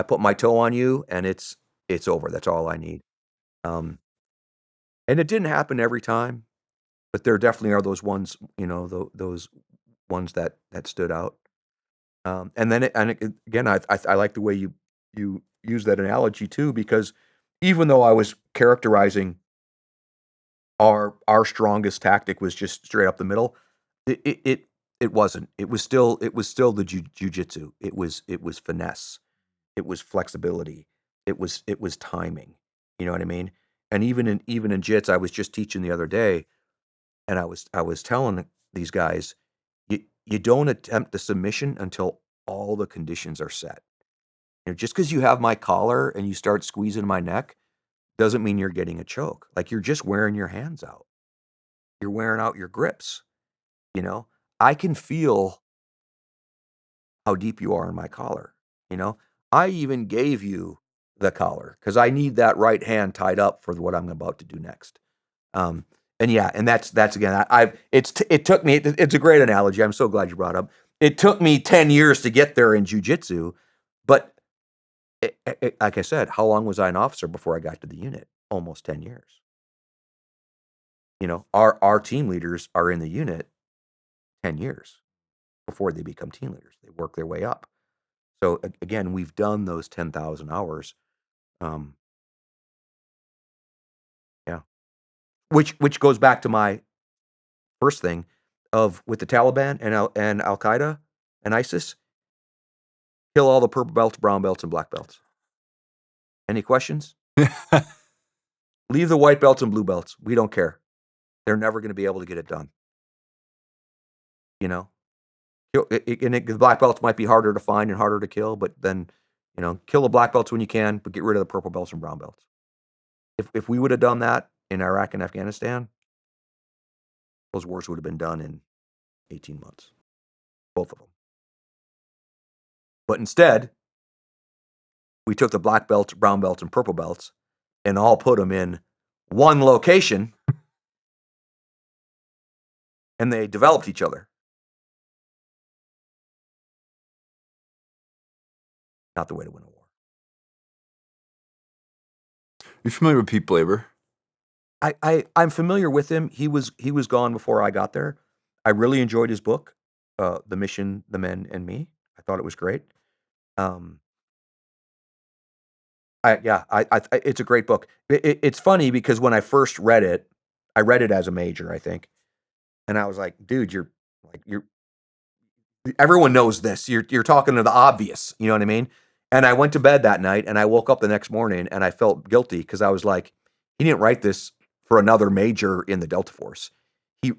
put my toe on you, and it's it's over. That's all I need. Um, and it didn't happen every time, but there definitely are those ones, those ones that stood out. And then again, I like the way you use that analogy too, because even though I was characterizing our strongest tactic was just straight up the middle, it wasn't. It was still the jujitsu. It was finesse. It was flexibility. It was timing. You know what I mean? And even in jits, I was just teaching the other day, and I was telling these guys, you don't attempt the submission until all the conditions are set. Just because you have my collar and you start squeezing my neck doesn't mean you're getting a choke. Like, you're just wearing your hands out. You're wearing out your grips. You know, I can feel how deep you are in my collar. You know, I even gave you the collar because I need that right hand tied up for what I'm about to do next. Um, and yeah, and that's again, it took me. It's a great analogy. I'm so glad you brought it up. It took me 10 years to get there in jujitsu, but like I said, how long was I an officer before I got to the unit? Almost 10 years. Our team leaders are in the unit 10 years before they become team leaders. They work their way up. So again, we've done those 10,000 hours. Um, yeah, which goes back to my first thing of with the Taliban and Al Qaeda and ISIS, kill all the purple belts, brown belts, and black belts. Any questions? Leave the white belts and blue belts. We don't care. They're never going to be able to get it done. The black belts might be harder to find and harder to kill, but then, kill the black belts when you can, but get rid of the purple belts and brown belts. If we would have done that in Iraq and Afghanistan, those wars would have been done in 18 months, both of them. But instead, we took the black belts, brown belts, and purple belts and all put them in one location, and they developed each other. Not the way to win a war. You familiar with Pete Blaber? I'm familiar with him. He was gone before I got there. I really enjoyed his book, The Mission, the Men, and Me. I thought it was great. It's a great book. It's funny because when I first read it, I read it as a major, I think, and I was like, dude, you're everyone knows this. You're talking to the obvious, you know what I mean? And I went to bed that night, and I woke up the next morning, and I felt guilty because I was like, he didn't write this for another major in the Delta Force.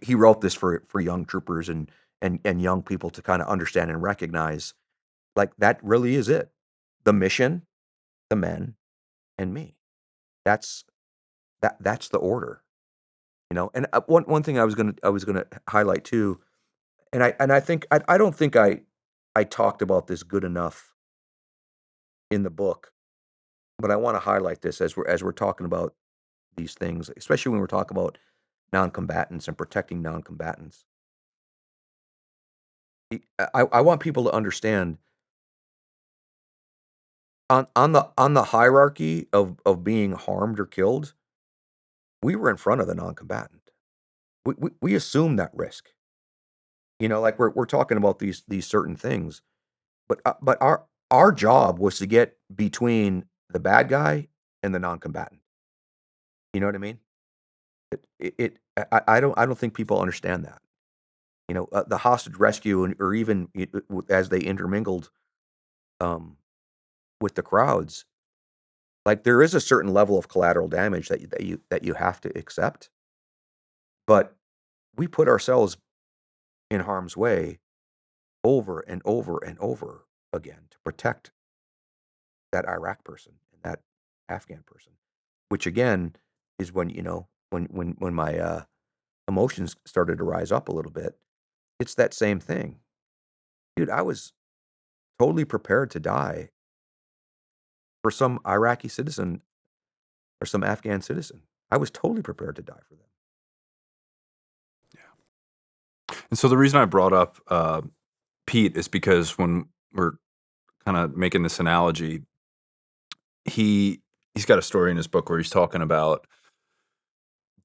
He wrote this for young troopers and young people to kind of understand and recognize, like, that really is it. The mission, the men, and me. That's that's the order, And one thing I was gonna highlight too, and I think I don't think I talked about this good enough in the book, but I want to highlight this as we're talking about these things, especially when we're talking about non-combatants and protecting non-combatants. I want people to understand on the hierarchy of being harmed or killed, we were in front of the non-combatant. We assume that risk. Like we're talking about these certain things, but our job was to get between the bad guy and the non-combatant. You know what I mean? I don't think people understand that. The hostage rescue or even as they intermingled um, with the crowds, like there is a certain level of collateral damage that you have to accept, but we put ourselves in harm's way over and over and over again to protect that Iraq person and that Afghan person, which again is when my emotions started to rise up a little bit. It's that same thing, dude. I was totally prepared to die for some Iraqi citizen or some Afghan citizen. I was totally prepared to die for them. And so the reason I brought up Pete is because when we're kind of making this analogy, he he's got a story in his book where he's talking about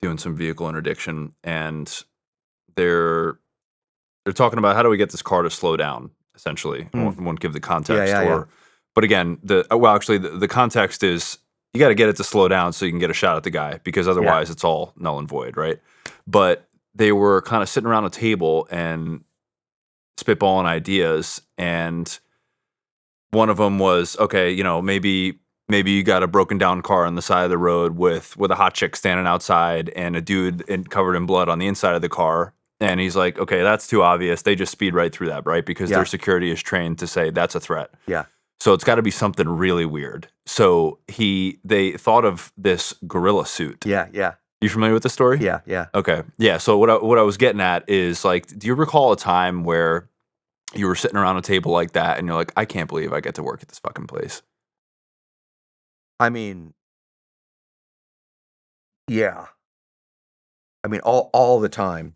doing some vehicle interdiction, and they're talking about how do we get this car to slow down. Essentially, I Mm. won't give the Yeah, context, yeah, yeah. but again, the context is you got to get it to slow down so you can get a shot at the guy, because Yeah. otherwise it's all null and void, right? But they were kind of sitting around a table and spitballing ideas, and one of them was, okay, maybe you got a broken down car on the side of the road with a hot chick standing outside and a dude covered in blood on the inside of the car. And he's like, okay, that's too obvious. They just speed right through that, right? Because their Yeah. security is trained to say that's a threat. Yeah. So it's got to be something really weird. So they thought of this gorilla suit. Yeah. Yeah. You familiar with the story? Yeah. Yeah. Okay. Yeah. So what I was getting at is, like, do you recall a time where you were sitting around a table like that and you're like, I can't believe I get to work at this fucking place? I mean, yeah. I mean, all the time.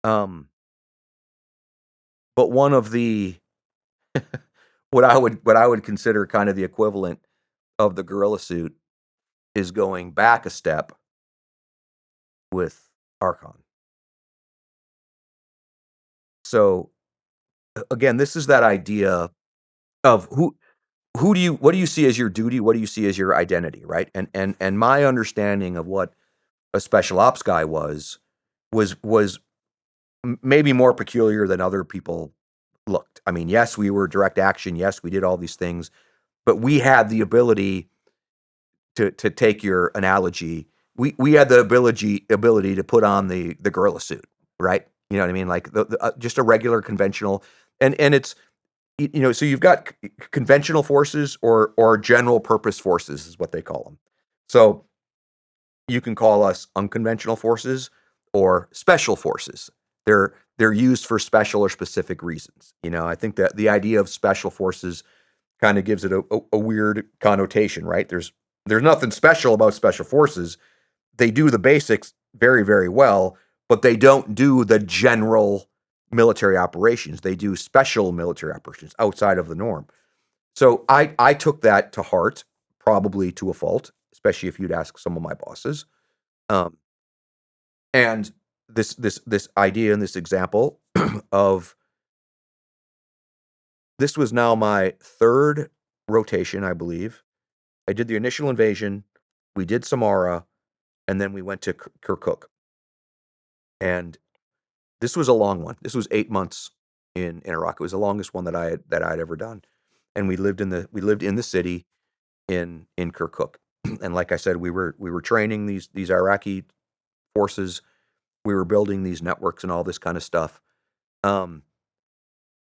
Um, but one of the what I would consider kind of the equivalent of the gorilla suit is going back a step with Archon. So again, this is that idea of who do you what do you see as your duty? What do you see as your identity, right? And my understanding of what a special ops guy was maybe more peculiar than other people looked. I mean, yes, we were direct action. Yes, we did all these things, but we had the ability to take your analogy. We had the ability to put on the gorilla suit, right? You know what I mean? Like just a regular conventional, and it's so you've got conventional forces or general purpose forces is what they call them. So you can call us unconventional forces or special forces. They're used for special or specific reasons. I think that the idea of special forces kind of gives it a weird connotation, right? There's nothing special about special forces. They do the basics very, very well, but they don't do the general military operations. They do special military operations outside of the norm. So I took that to heart, probably to a fault, especially if you'd ask some of my bosses. Um, and this idea and this example of this was now my third rotation, I believe. I did the initial invasion, we did Samara, and then we went to Kirkuk. And this was a long one. This was 8 months in Iraq. It was the longest one that I'd ever done. And we lived in the city in Kirkuk. And like I said, we were training these Iraqi forces. We were building these networks and all this kind of stuff. And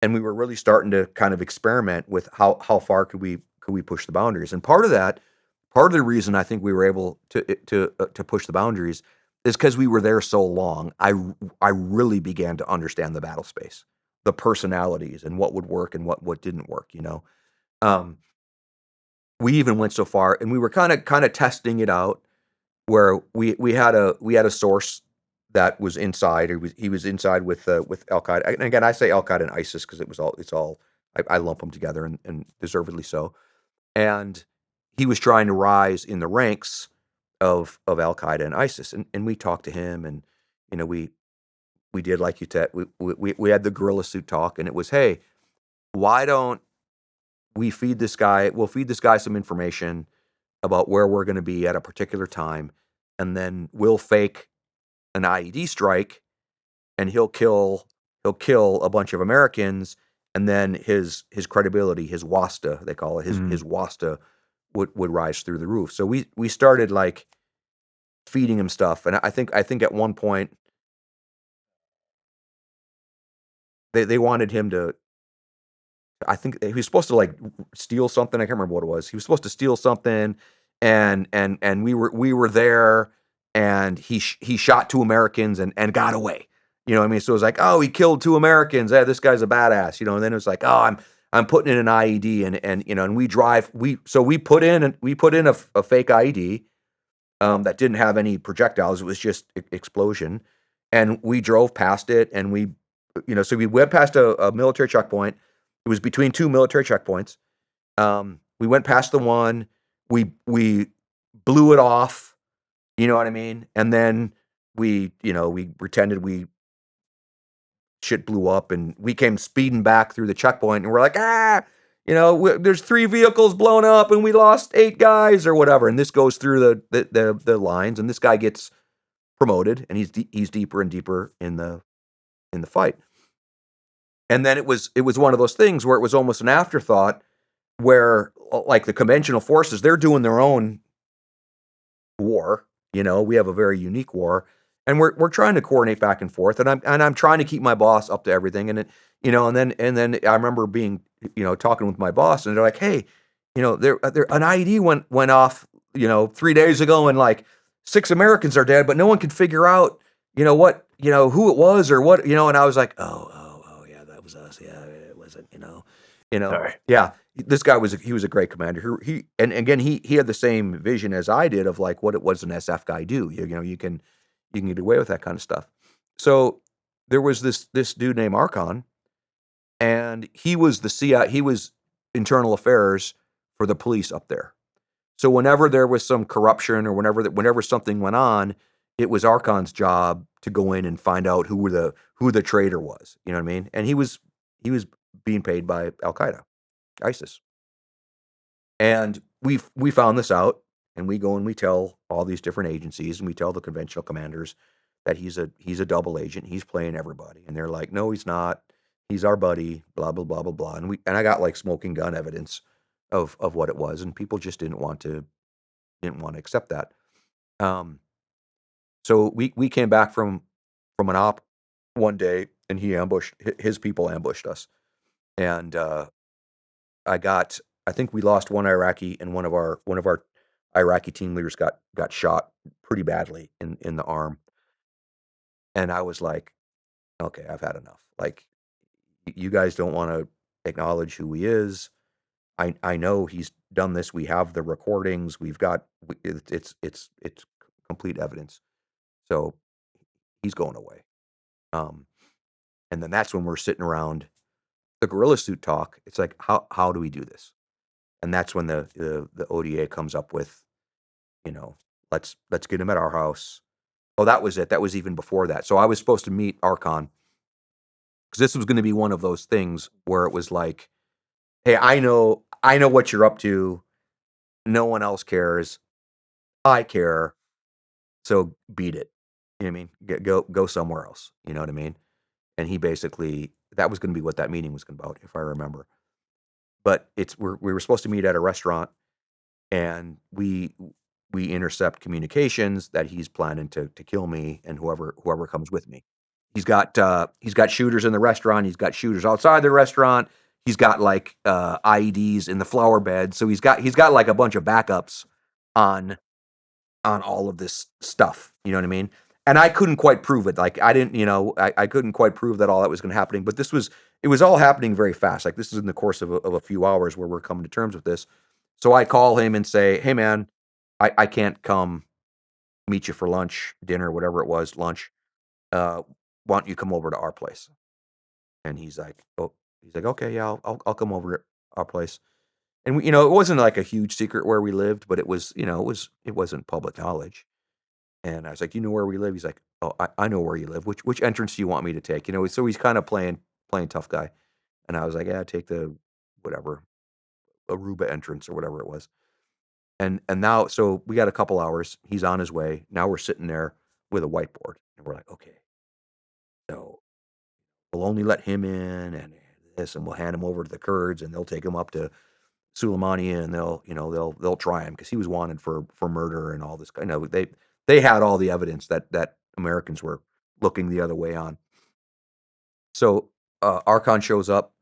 we were really starting to kind of experiment with how far could we push the boundaries. And part of the reason I think we were able to push the boundaries is because we were there so long. I really began to understand the battle space, the personalities, and what would work and what didn't work. Um, we even went so far, and we were kind of testing it out, where we had a source that was inside. He was inside with Al Qaeda. And again, I say Al Qaeda and ISIS because it's all I lump them together, and deservedly so. And he was trying to rise in the ranks of Al Qaeda and ISIS, and we talked to him, and we did like you said, we had the gorilla suit talk, and it was, hey, why don't we feed this guy? We'll feed this guy some information about where we're going to be at a particular time, and then we'll fake an IED strike, and he'll kill a bunch of Americans, and then his credibility, his wasta, they call it, his wasta would rise through the roof. So we started like feeding him stuff, and I think at one point they wanted him to. I think he was supposed to like steal something. I can't remember what it was. He was supposed to steal something, and we were there, and he shot 2 Americans and got away. You know what I mean? So it was like, oh, he killed 2 Americans. Yeah, this guy's a badass. And then it was like, oh, I'm putting in an IED, and we put in a fake IED that didn't have any projectiles. It was just explosion, and we drove past it, and so we went past a military checkpoint. It was between two military checkpoints. We went past the one. We blew it off, you know what I mean? And then we pretended shit blew up, and we came speeding back through the checkpoint, and we're like, there's 3 vehicles blown up, and we lost 8 guys or whatever. And this goes through the lines, and this guy gets promoted, and he's deeper and deeper in the fight. And then it was one of those things where it was almost an afterthought, where like the conventional forces, they're doing their own war. We have a very unique war, and we're trying to coordinate back and forth, and I'm trying to keep my boss up to everything. And and then I remember being, talking with my boss, and they're like, hey, there an IED went off, 3 days ago, and like 6 Americans are dead, but no one can figure out, who it was or what, and I was like, oh yeah, that was us. Yeah, it wasn't, Sorry. yeah. This guy was a great commander. He had the same vision as I did of like what it was an SF guy do. You can get away with that kind of stuff. So there was this dude named Archon, and he was the CIA. He was internal affairs for the police up there. So whenever there was some corruption, or whenever something went on, it was Archon's job to go in and find out who the traitor was. You know what I mean? And he was being paid by Al Qaeda, ISIS. And we found this out, and we go and we tell all these different agencies, and we tell the conventional commanders that he's a double agent. He's playing everybody. And they're like, no, he's not. He's our buddy, blah, blah, blah, blah, blah. And I got like smoking gun evidence of what it was, and people just didn't want to accept that. So we came back from an op one day, and his people ambushed us. And I think we lost one Iraqi, and one of our Iraqi team leaders got shot pretty badly in the arm. And I was like, okay, I've had enough. Like, you guys don't want to acknowledge who he is. I know he's done this. We have the recordings. It's complete evidence. So he's going away. And then that's when we're sitting around the gorilla suit talk. It's like, how do we do this? And that's when the ODA comes up with, let's get him at our house. Oh, that was it. That was even before that. So I was supposed to meet Archon, because this was going to be one of those things where it was like, hey, I know what you're up to. No one else cares. I care. So beat it. You know what I mean? Go somewhere else. You know what I mean? And he basically, that was going to be what that meeting was about, if I remember. But we were supposed to meet at a restaurant, and we intercept communications that he's planning to kill me and whoever comes with me. He's got shooters in the restaurant. He's got shooters outside the restaurant. He's got like IEDs in the flower bed. So he's got like a bunch of backups on all of this stuff. You know what I mean? And I couldn't quite prove it. Like, I didn't, I couldn't quite prove that all that was going to happen. But it was all happening very fast. Like, this is in the course of a few hours where we're coming to terms with this. So I call him and say, hey man, I can't come meet you for lunch, dinner, whatever it was, lunch. Why don't you come over to our place? And he's like, okay, yeah, I'll come over to our place. And we, it wasn't like a huge secret where we lived, but it was, it wasn't public knowledge. And I was like, you know where we live? He's like, oh, I know where you live. Which entrance do you want me to take? So he's kind of playing tough guy. And I was like, yeah, take the whatever, Aruba entrance or whatever it was. And now, so we got a couple hours. He's on his way. Now we're sitting there with a whiteboard, and we're like, okay, so we'll only let him in, and this, and we'll hand him over to the Kurds, and they'll take him up to Suleimania, and they'll try him because he was wanted for murder and all this. They had all the evidence that Americans were looking the other way on. So Archon shows up,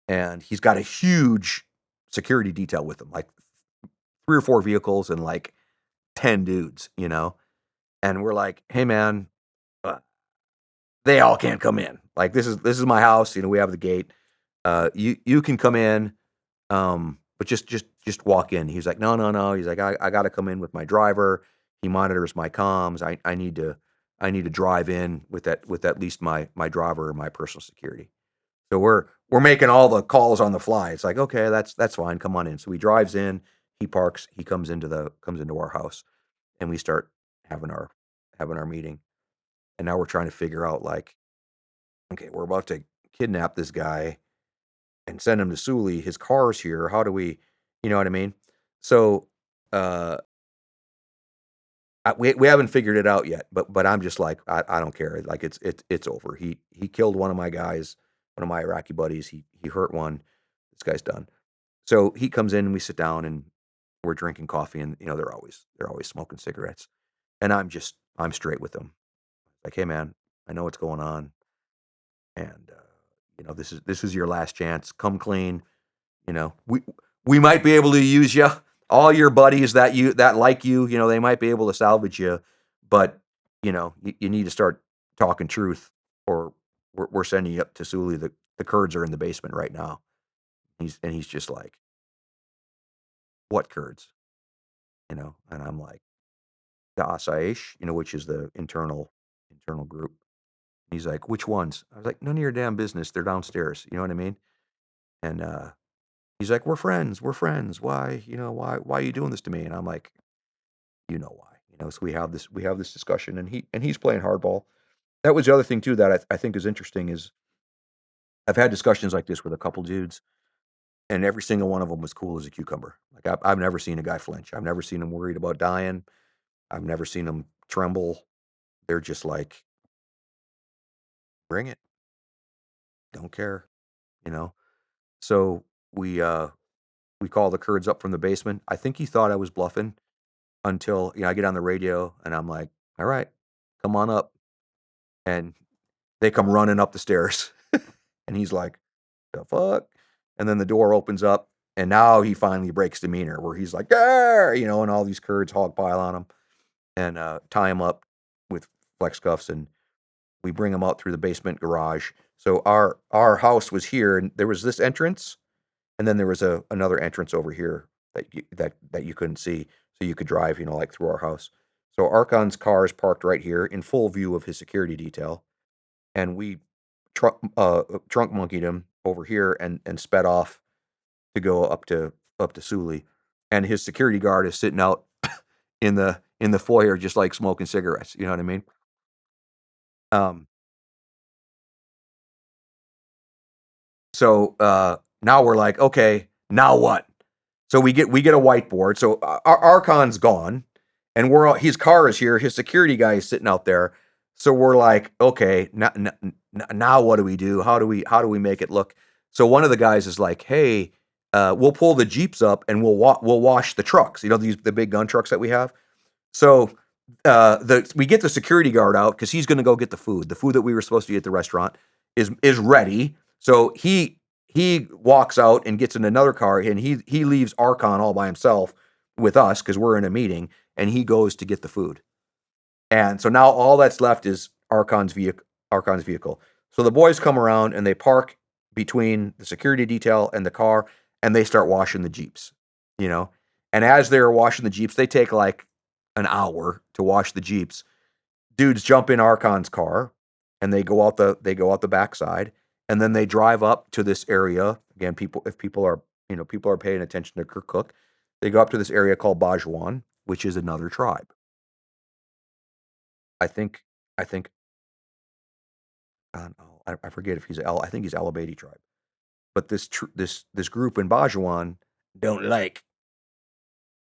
and he's got a huge security detail with him, like 3 or 4 vehicles and like 10 dudes, and we're like, hey man, they all can't come in. Like, this is my house. We have the gate. You can come in, but just walk in. He's like, no. He's like, I got to come in with my driver. He monitors my comms. I need to drive in with at least my driver and my personal security. So we're making all the calls on the fly. It's like, okay, that's fine. Come on in. So he drives in. he parks, he comes into our house, and we start having our meeting. And now we're trying to figure out, like, okay, we're about to kidnap this guy and send him to Sully. His car's here. How do we, you know what I mean? So uh, we haven't figured it out yet. But I'm just like, I don't care. Like, it's over. He killed one of my guys, one of my Iraqi buddies. He hurt one. This guy's done. So he comes in and we sit down and we're drinking coffee, and they're always smoking cigarettes, and I'm straight with them. Like, hey man, I know what's going on, and this is your last chance. Come clean. We might be able to use you. All your buddies that like they might be able to salvage you, but you need to start talking truth, or we're sending you up to Sully. The Kurds are in the basement right now. He's just like, what Kurds? And I'm like, the Asaish, which is the internal group. He's like, which ones? I was like, none of your damn business. They're downstairs. You know what I mean? And he's like, we're friends. We're friends. Why? Why are you doing this to me? And I'm like, you know why? So we have this discussion, and he's playing hardball. That was the other thing too that I think is interesting is I've had discussions like this with a couple dudes, and every single one of them was cool as a cucumber. Like, I've never seen a guy flinch. I've never seen him worried about dying. I've never seen them tremble. They're just like, bring it. Don't care, you know. So we call the Kurds up from the basement. I think he thought I was bluffing until I get on the radio and I'm like, all right, come on up. And they come running up the stairs. And he's like, the fuck? And then the door opens up, and now he finally breaks demeanor where he's like, "Arr!" And all these Kurds hog pile on him and tie him up with flex cuffs, and we bring him out through the basement garage. So our house was here, and there was this entrance, and then there was another entrance over here that you couldn't see, so you could drive, like through our house. So Archon's car is parked right here in full view of his security detail, and we trunk monkeyed him over here and sped off to go up to Sully, and his security guard is sitting out in the foyer just like smoking cigarettes. You know what I mean? Um, So now we're like, okay, now what? So we get a whiteboard. So Archon's gone, and his car is here. His security guy is sitting out there. So we're like, okay, now what do we do? How do we make it look? So one of the guys is like, hey, we'll pull the Jeeps up and we'll wash the trucks. The big gun trucks that we have. So we get the security guard out because he's going to go get the food. The food that we were supposed to eat at the restaurant is ready. So he walks out and gets in another car, and he leaves Archon all by himself with us because we're in a meeting, and he goes to get the food. And so now all that's left is Archon's vehicle. So the boys come around and they park between the security detail and the car, and they start washing the Jeeps. You know, and as they're washing the Jeeps, they take like an hour to wash the Jeeps. Dudes jump in Archon's car, and they go out the backside, and then they drive up to this area. Again, if people are paying attention to Kirkuk, they go up to this area called Bajuan, which is another tribe. I think I forget if he's I think he's Al Abeidi tribe. But this group in Bajuan don't like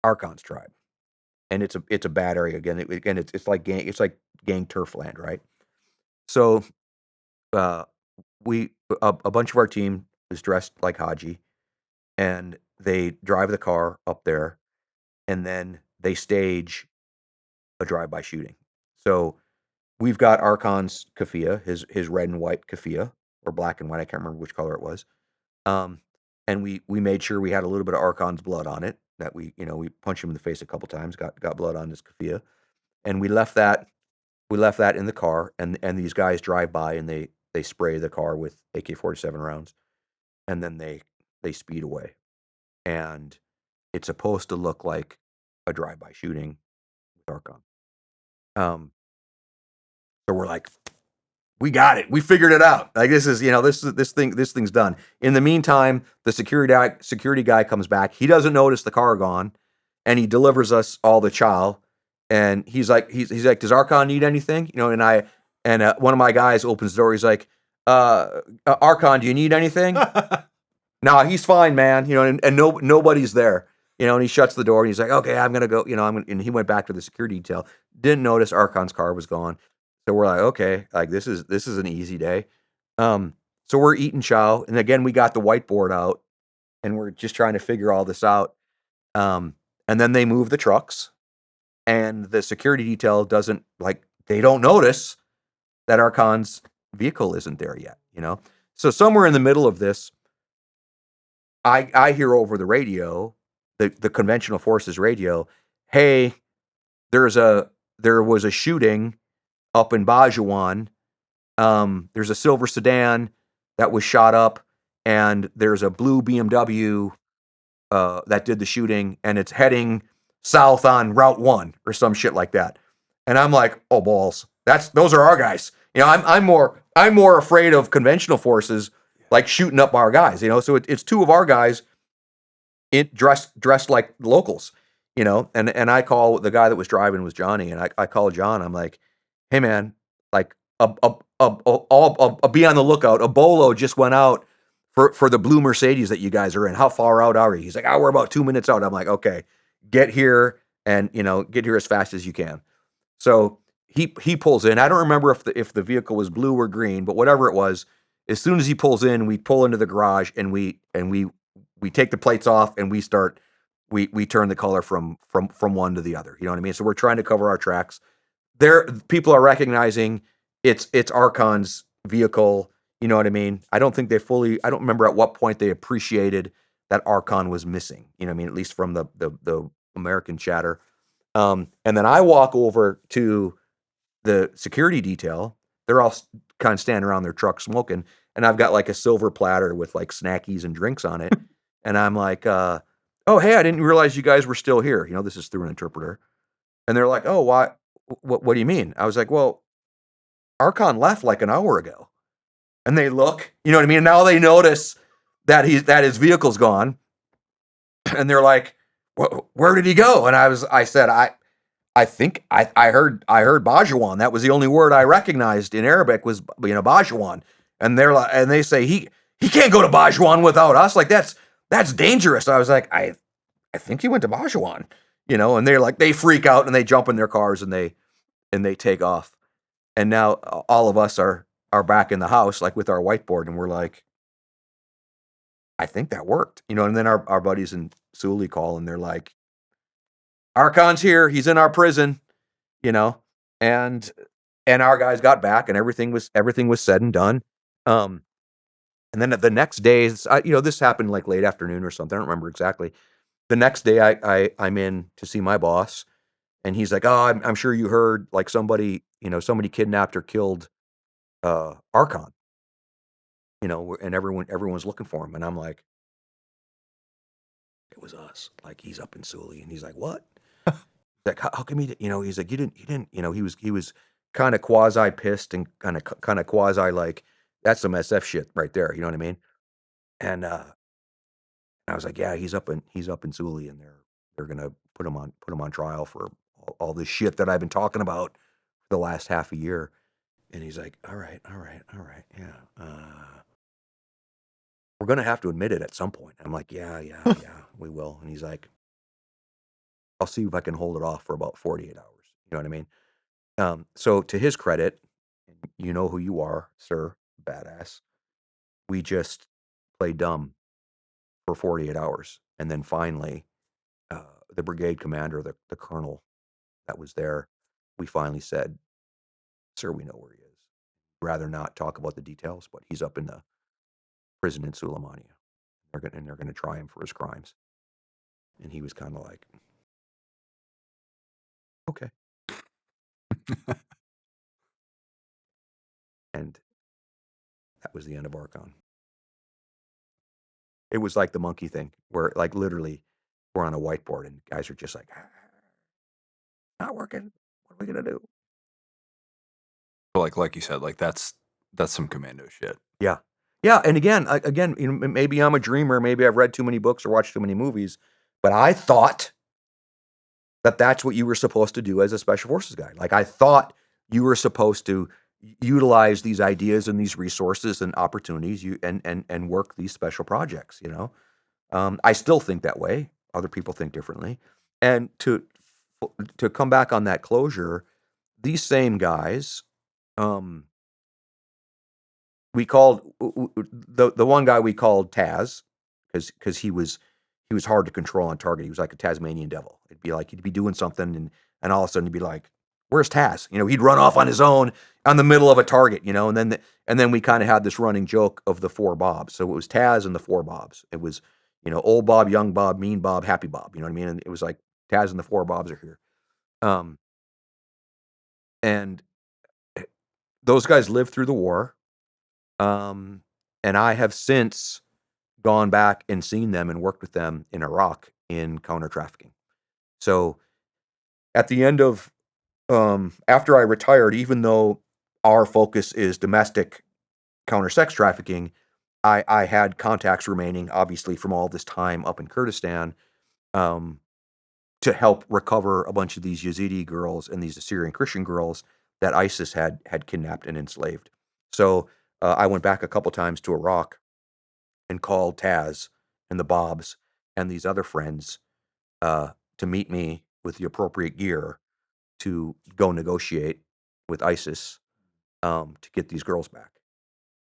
Archon's tribe, and it's a bad area. Again, it's like gang turf land, right? So uh, a bunch of our team is dressed like Haji, and they drive the car up there, and then they stage a drive-by shooting. So we've got Archon's keffiyeh, his red and white keffiyeh, or black and white. I can't remember which color it was. Um, and we made sure we had a little bit of Archon's blood on it. That we punched him in the face a couple times, got blood on his keffiyeh, and we left that in the car. And these guys drive by and they spray the car with AK-47 rounds, and then they speed away. And it's supposed to look like a drive-by shooting with Archon. Um, so we're like, we got it. We figured it out. Like this is, this thing's done. In the meantime, the security guy comes back. He doesn't notice the car gone, and he delivers us all the chow. And he's like, does Archon need anything? And one of my guys opens the door. He's like, Archon, do you need anything? No, he's fine, man. And nobody's there. And he shuts the door and he's like, okay, I'm gonna go. And he went back to the security detail. Didn't notice Archon's car was gone. So we're like, okay, like this is an easy day. So we're eating chow, and again we got the whiteboard out, and we're just trying to figure all this out. And then they move the trucks, and the security detail they don't notice that Archon's vehicle isn't there yet. So somewhere in the middle of this, I hear over the radio, the conventional forces radio, hey, there was a shooting up in Bajuan. There's a silver sedan that was shot up, and there's a blue BMW that did the shooting, and it's heading south on Route 1 or some shit like that. And I'm like, oh balls, those are our guys. I'm more afraid of conventional forces like shooting up our guys. So it's two of our guys dressed like locals. And I call the guy that was driving was Johnny, and I call John. I'm like, hey man, like I'll be on the lookout. A bolo just went out for the blue Mercedes that you guys are in. How far out are you? He's like, we're about 2 minutes out. I'm like, okay, get here and get here as fast as you can. So he pulls in. I don't remember if the vehicle was blue or green, but whatever it was, as soon as he pulls in, we pull into the garage and we take the plates off and we turn the color from one to the other. You know what I mean? So we're trying to cover our tracks. People are recognizing it's Archon's vehicle. You know what I mean? I don't remember at what point they appreciated that Archon was missing. You know what I mean? At least from the American chatter. And then I walk over to the security detail. They're all kind of standing around their truck smoking, and I've got like a silver platter with like snackies and drinks on it. And I'm like, oh, hey, I didn't realize you guys were still here. This is through an interpreter. And they're like, oh, why? What do you mean? I was like, well, Archon left like an hour ago. And they look, you know what I mean? And now they notice that his vehicle's gone. And they're like, where did he go? And I said, I think I heard Bajuan. That was the only word I recognized in Arabic was, Bajuan. And they're like, and they say, he can't go to Bajuan without us. Like that's dangerous. I was like, I think he went to Bajuan, and they're like, they freak out and they jump in their cars and they take off. And now all of us are back in the house, like with our whiteboard, and we're like, I think that worked, and then our buddies in Sully call and they're like, Archon's here, he's in our prison, and our guys got back and everything was said and done. And then the next day, this happened like late afternoon or something. I don't remember exactly. The next day I'm in to see my boss, and he's like, oh, I'm sure you heard like somebody kidnapped or killed Archon, and everyone's looking for him. And I'm like, it was us. Like, he's up in Sully. And he's like, what? Like, how come he's like, you didn't, he was kind of quasi pissed and kind of quasi like, that's some SF shit right there. You know what I mean? And I was like, yeah, he's up in Sully, and they're going to put him on trial for all this shit that I've been talking about for the last half a year. And he's like, all right. Yeah. We're going to have to admit it at some point. I'm like, yeah, we will. And he's like, I'll see if I can hold it off for about 48 hours. You know what I mean? So to his credit, you know who you are, sir, badass. We just played dumb for 48 hours. And then finally, the brigade commander, the colonel that was there, we finally said, sir, we know where he is. Rather not talk about the details, but he's up in the prison in Suleimania. They're going to try him for his crimes. And he was kind of like, okay. And that was the end of Archon. It was like the monkey thing, where like literally we're on a whiteboard and guys are just like, not working. What are we gonna do? Like you said, like that's That's some commando shit. Yeah. Yeah, and again, maybe I'm a dreamer, maybe I've read too many books or watched too many movies, but I thought that that's what you were supposed to do as a special forces guy. Like, I thought you were supposed to utilize these ideas and these resources and opportunities and work these special projects, you know? I still think that way. Other people think differently. And to come back on that closure, these same guys, um, we called the one guy we called Taz because he was hard to control on target. He was like a Tasmanian devil. It'd be like he'd be doing something and all of a sudden he'd be like, "Where's Taz?" You know, he'd run off on his own on the middle of a target. You know, and then we kind of had this running joke of the four Bobs. So it was Taz and the four Bobs. It was, you know, old Bob, young Bob, mean Bob, happy Bob. You know what I mean? And it was like Taz and the four Bobs are here. Um, and those guys lived through the war. Um, and I have since gone back and seen them and worked with them in Iraq in counter trafficking. So at the end of after I retired, even though our focus is domestic counter sex trafficking, I had contacts remaining, obviously, from all this time up in Kurdistan, um, to help recover a bunch of these Yazidi girls and these Assyrian Christian girls that ISIS had kidnapped and enslaved. So I went back a couple times to Iraq and called Taz and the Bobs and these other friends to meet me with the appropriate gear to go negotiate with ISIS to get these girls back.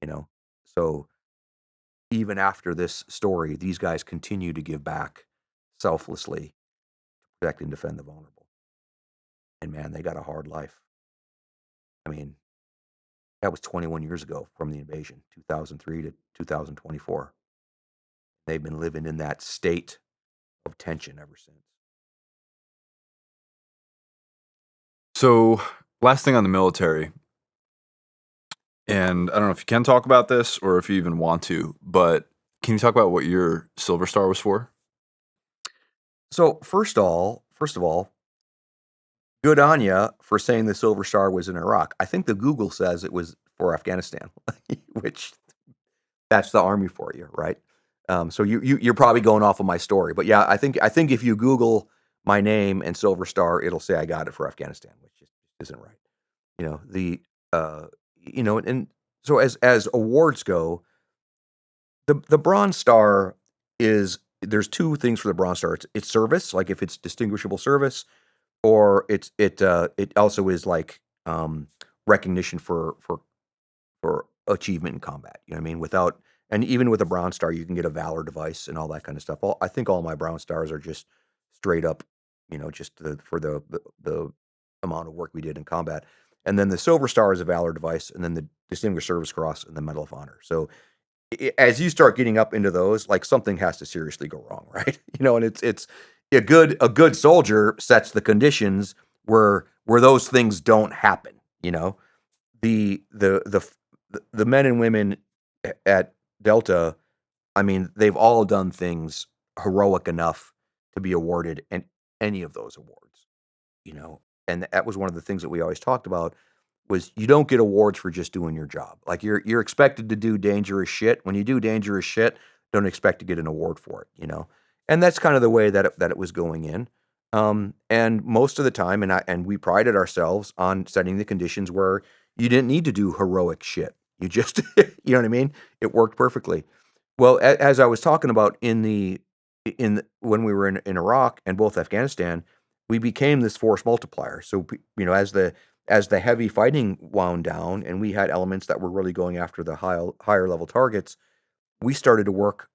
You know, so even after this story, these guys continue to give back selflessly to protect and defend the vulnerable. And man, they got a hard life. I mean, that was 21 years ago from the invasion, 2003 to 2024. They've been living in that state of tension ever since. So, last thing on the military, and I don't know if you can talk about this or if you even want to, but can you talk about what your Silver Star was for? So first of all, good on you for saying the Silver Star was in Iraq. I think the Google says it was for Afghanistan, which that's the army for you, right? So you're probably going off of my story, but yeah, I think if you Google my name and Silver Star, it'll say I got it for Afghanistan, which just isn't right. You know uh, and so as awards go, the Bronze Star is there's two things for the Bronze Star. It's service, like if it's distinguishable service, or it also is like recognition for achievement in combat. You know what I mean? Without and even with a Bronze Star, you can get a Valor device and all that kind of stuff. I think all my Bronze Stars are just straight up, just for the amount of work we did in combat. And then the Silver Star is a Valor device, and then the Distinguished Service Cross and the Medal of Honor. So as you start getting up into those, like something has to seriously go wrong, right? And it's a good soldier sets the conditions where those things don't happen. The the the f- the men and women at Delta, I mean, they've all done things heroic enough to be awarded any of those awards, you know. And that was one of the things that we always talked about was you don't get awards for just doing your job. Like you're expected to do dangerous shit. When you do dangerous shit, don't expect to get an award for it. And that's kind of the way that it was going in. And most of the time, and we prided ourselves on setting the conditions where you didn't need to do heroic shit. You just, you know what I mean? It worked perfectly. Well, as I was talking about when we were in Iraq and both Afghanistan, we became this force multiplier. So as the heavy fighting wound down, and we had elements that were really going after the higher level targets, we started to work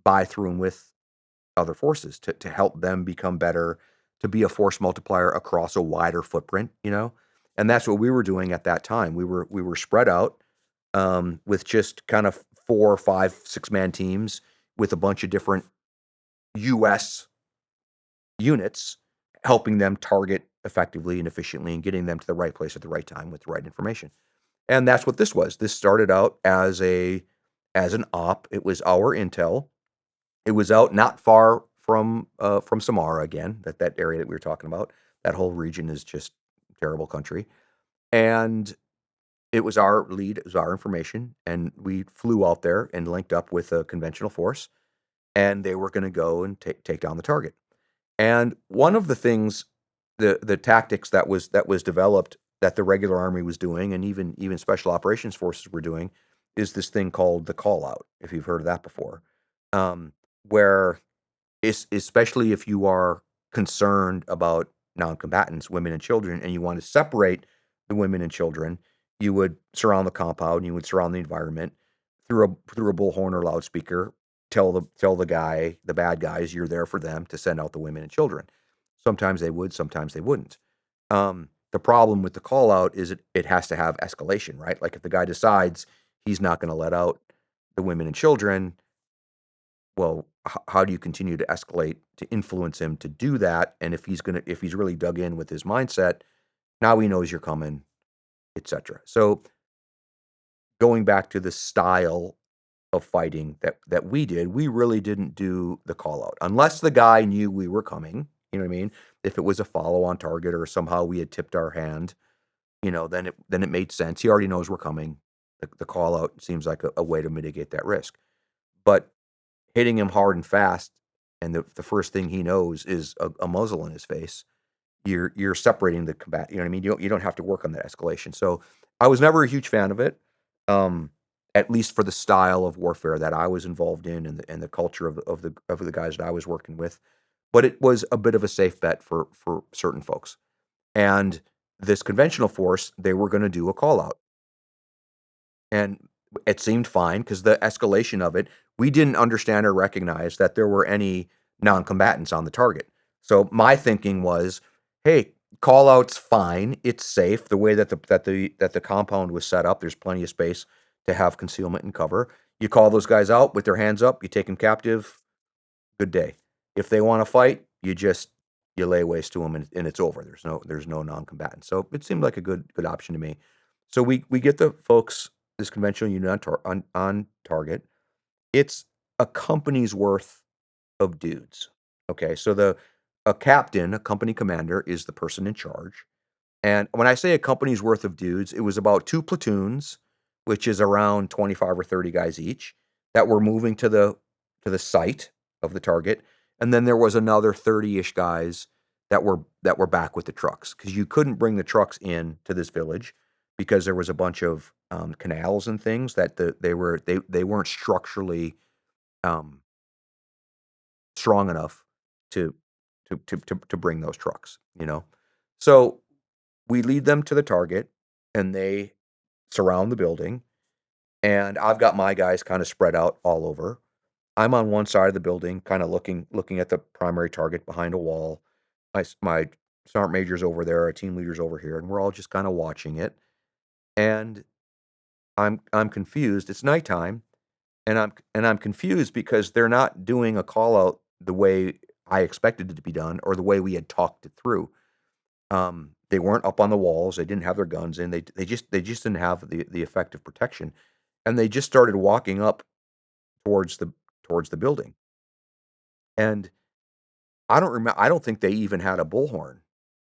by, through, and with other forces to help them become better, to be a force multiplier across a wider footprint. And that's what we were doing at that time. We were spread out with just kind of 4, 5, 6-man teams with a bunch of different U.S. units, helping them target effectively and efficiently and getting them to the right place at the right time with the right information. And that's what this was. This started out as an op. It was our intel. It was out not far from Samara again, that area that we were talking about. That whole region is just terrible country. And It was our lead, it was our information, and we flew out there and linked up with a conventional force, and they were going to go and take down the target. And one of the things, the tactics that was developed that the regular army was doing, and even special operations forces were doing, is this thing called the call out. If you've heard of that before, where especially if you are concerned about non-combatants, women and children, and you want to separate the women and children, you would surround the compound, you would surround the environment through a bullhorn or loudspeaker. Tell the bad guys, you're there for them to send out the women and children. Sometimes they would, sometimes they wouldn't. The problem with the call out is it has to have escalation, right? Like if the guy decides he's not going to let out the women and children, well, how do you continue to escalate to influence him to do that? And if he's really dug in with his mindset, now he knows you're coming, etc. So going back to the style of fighting that we did, we really didn't do the call out unless the guy knew we were coming. You know what I mean? If it was a follow on target or somehow we had tipped our hand, then it made sense. He already knows we're coming. The call out seems like a way to mitigate that risk. But hitting him hard and fast, and the first thing he knows is a muzzle in his face, you're separating the combat. You know what I mean? You don't have to work on that escalation. So I was never a huge fan of it, at least for the style of warfare that I was involved in, and the culture of the guys that I was working with. But it was a bit of a safe bet for certain folks. And this conventional force, they were going to do a call out. And it seemed fine because the escalation of it, we didn't understand or recognize that there were any non-combatants on the target. So my thinking was, hey, call out's fine. It's safe. The way that the compound was set up, there's plenty of space to have concealment and cover. You call those guys out with their hands up, you take them captive, good day. If they want to fight, you lay waste to them, and it's over. There's no non-combatant. So it seemed like a good option to me. So we get the folks, this conventional unit on target. It's a company's worth of dudes. Okay, so a captain, a company commander, is the person in charge. And when I say a company's worth of dudes, it was about 2 platoons, which is around 25 or 30 guys each, that were moving to the site of the target. And then there was another 30-ish guys that were back with the trucks, because you couldn't bring the trucks in to this village because there was a bunch of canals and things that they weren't structurally um, strong enough to bring those trucks. So we lead them to the target, and they surround the building. And I've got my guys kind of spread out all over. I'm on one side of the building, kind of looking at the primary target behind a wall. My sergeant major's over there, our team leader's over here, and we're all just kind of watching it. And I'm confused. It's nighttime, and I'm confused because they're not doing a call out the way I expected it to be done, or the way we had talked it through. They weren't up on the walls. They didn't have their guns in. They just didn't have the effective protection, and they just started walking up towards the building. And I don't think they even had a bullhorn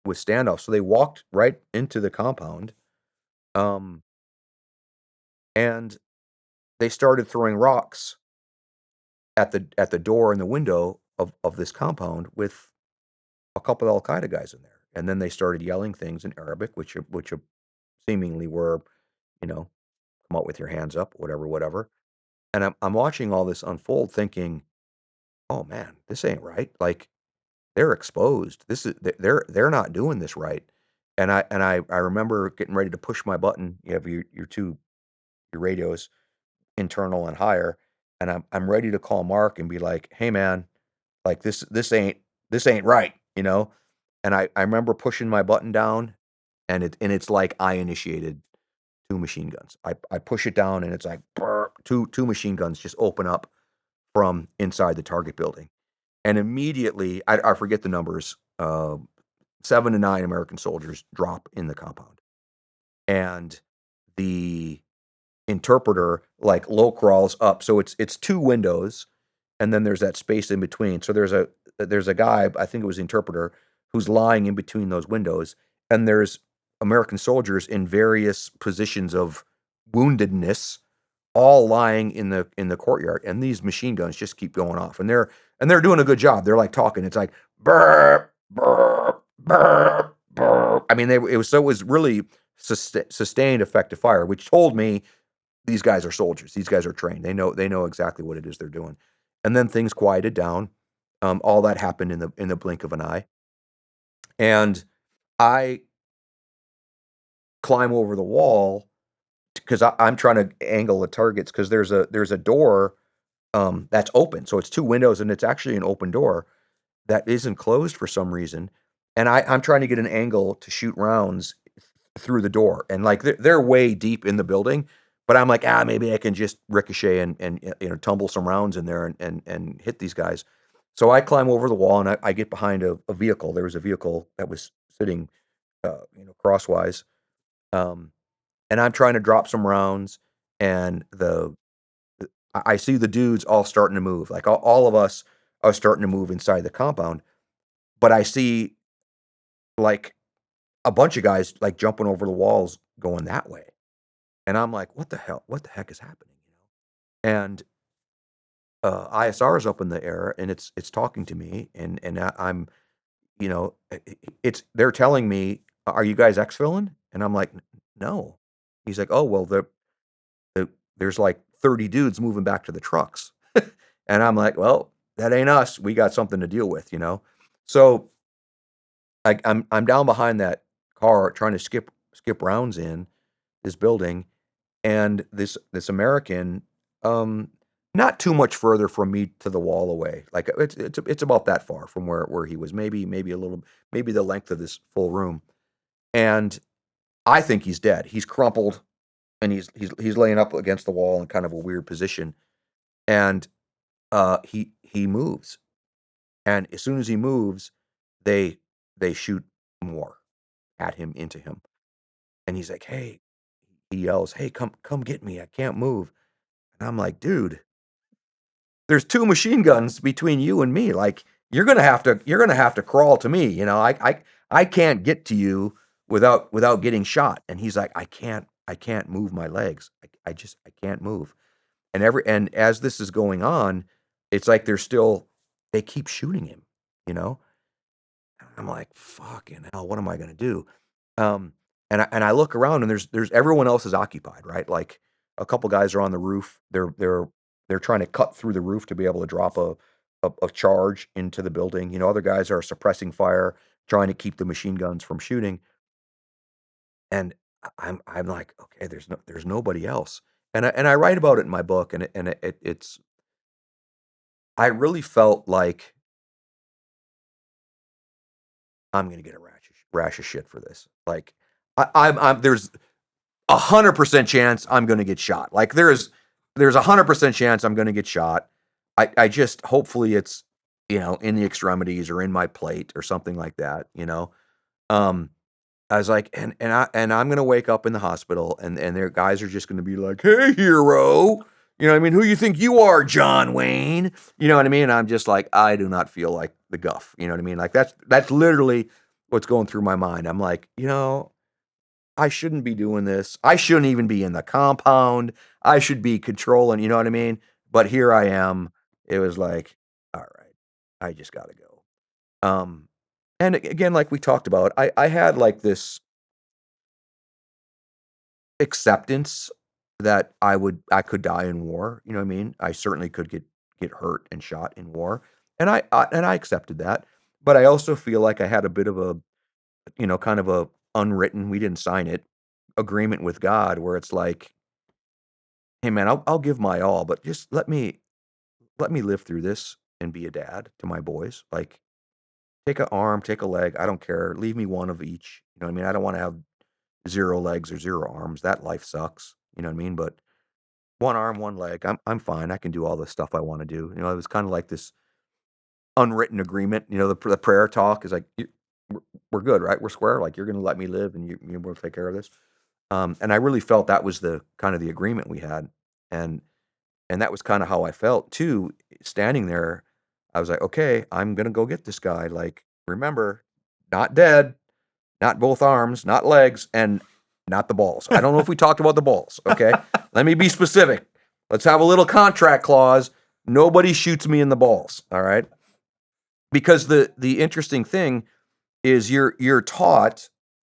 with standoff. So they walked right into the compound, um, and they started throwing rocks at the door and the window of this compound with a couple of Al Qaeda guys in there. And then they started yelling things in Arabic, which seemingly were, come out with your hands up, whatever, whatever. And I'm watching all this unfold, thinking, oh man, this ain't right. Like, they're exposed. This is they're not doing this right. And I remember getting ready to push my button. You have your radios, internal and higher, and I'm ready to call Mark and be like, "Hey man, like this ain't right," you know? And I remember pushing my button down, and it's like I initiated 2 machine guns. I push it down, and it's like two machine guns just open up from inside the target building. And immediately, I forget the numbers, 7 to 9 American soldiers drop in the compound. And the interpreter, like, low crawls up. So it's 2 windows, and then there's that space in between. So there's a guy, I think it was the interpreter, who's lying in between those windows, and there's American soldiers in various positions of woundedness, all lying in the courtyard, and these machine guns just keep going off, and they're doing a good job. They're like talking. It's like burp, burp, burp, burp. I mean, it was really sustained effective fire, which told me these guys are soldiers. These guys are trained. They know exactly what it is they're doing. And then things quieted down. All that happened in the blink of an eye, and I climb over the wall because I'm trying to angle the targets because there's a door that's open. So it's two windows and it's actually an open door that isn't closed for some reason. And I'm trying to get an angle to shoot rounds through the door. And like they're way deep in the building, but I'm like, maybe I can just ricochet and tumble some rounds in there and hit these guys. So I climb over the wall and I get behind a vehicle. There was a vehicle that was sitting crosswise. Um, and I'm trying to drop some rounds, and I see the dudes all starting to move. Like all of us are starting to move inside the compound, but I see like a bunch of guys like jumping over the walls going that way. And I'm like, what the hell? What the heck is happening? And ISR is up in the air and it's talking to me and I'm it's they're telling me, are you guys exfilling? And I'm like, no. He's like, oh well, there's like 30 dudes moving back to the trucks. And I'm like, well, that ain't us. We got something to deal with. So I'm down behind that car trying to skip rounds in this building, and this American, um, not too much further from me to the wall away. Like it's about that far from where he was. Maybe a little, maybe the length of this full room. And I think he's dead. He's crumpled and he's laying up against the wall in kind of a weird position. And he moves. And as soon as he moves, they they shoot more at him, into him. And he's like, "Hey," he yells, "Hey, come get me. I can't move." And I'm like, "Dude, there's two machine guns between you and me. Like you're gonna have to crawl to me. I can't get to you without getting shot." And he's like, "I can't move my legs. I can't move." And as this is going on, it's like they keep shooting him, you know? I'm like, "Fucking hell, what am I gonna do?" Um, and I look around and there's everyone else is occupied, right? Like a couple guys are on the roof. They're trying to cut through the roof to be able to drop a charge into the building. Other guys are suppressing fire, trying to keep the machine guns from shooting. And I'm like, okay, there's nobody else. And I write about it in my book, and it's I really felt like I'm gonna get a rash of shit for this. Like I'm there's 100% chance I'm gonna get shot. Like there's 100% chance I'm gonna get shot. I just hopefully it's in the extremities or in my plate or something like that. Um I was like, and I'm gonna wake up in the hospital and their guys are just gonna be like, "Hey hero. You know what I mean? Who you think you are, John Wayne?" You know what I mean? And I'm just like, I do not feel like the guff. You know what I mean? Like that's literally what's going through my mind. I'm like, I shouldn't be doing this. I shouldn't even be in the compound. I should be controlling, you know what I mean? But here I am. It was like, all right, I just gotta go. Um, and again, like we talked about, I had like this acceptance that I could die in war. You know what I mean? I certainly could get hurt and shot in war, and I accepted that. But I also feel like I had a bit of a kind of a unwritten, we didn't sign it, agreement with God where it's like, hey man, I'll give my all, but just let me live through this and be a dad to my boys. Like take a arm, take a leg, I don't care. Leave me one of each. You know what I mean? I don't want to have zero legs or zero arms. That life sucks. You know what I mean? But one arm, one leg, I'm fine. I can do all the stuff I want to do. It was kind of like this unwritten agreement. The prayer talk is like, we're good, right? We're square. Like you're going to let me live, and you will take care of this. And I really felt that was the kind of the agreement we had, and and that was kind of how I felt too. Standing there, I was like, okay, I'm gonna go get this guy. Like, remember, not dead, not both arms, not legs, and not the balls. I don't know if we talked about the balls. Okay, let me be specific. Let's have a little contract clause. Nobody shoots me in the balls. All right, because the interesting thing is you're taught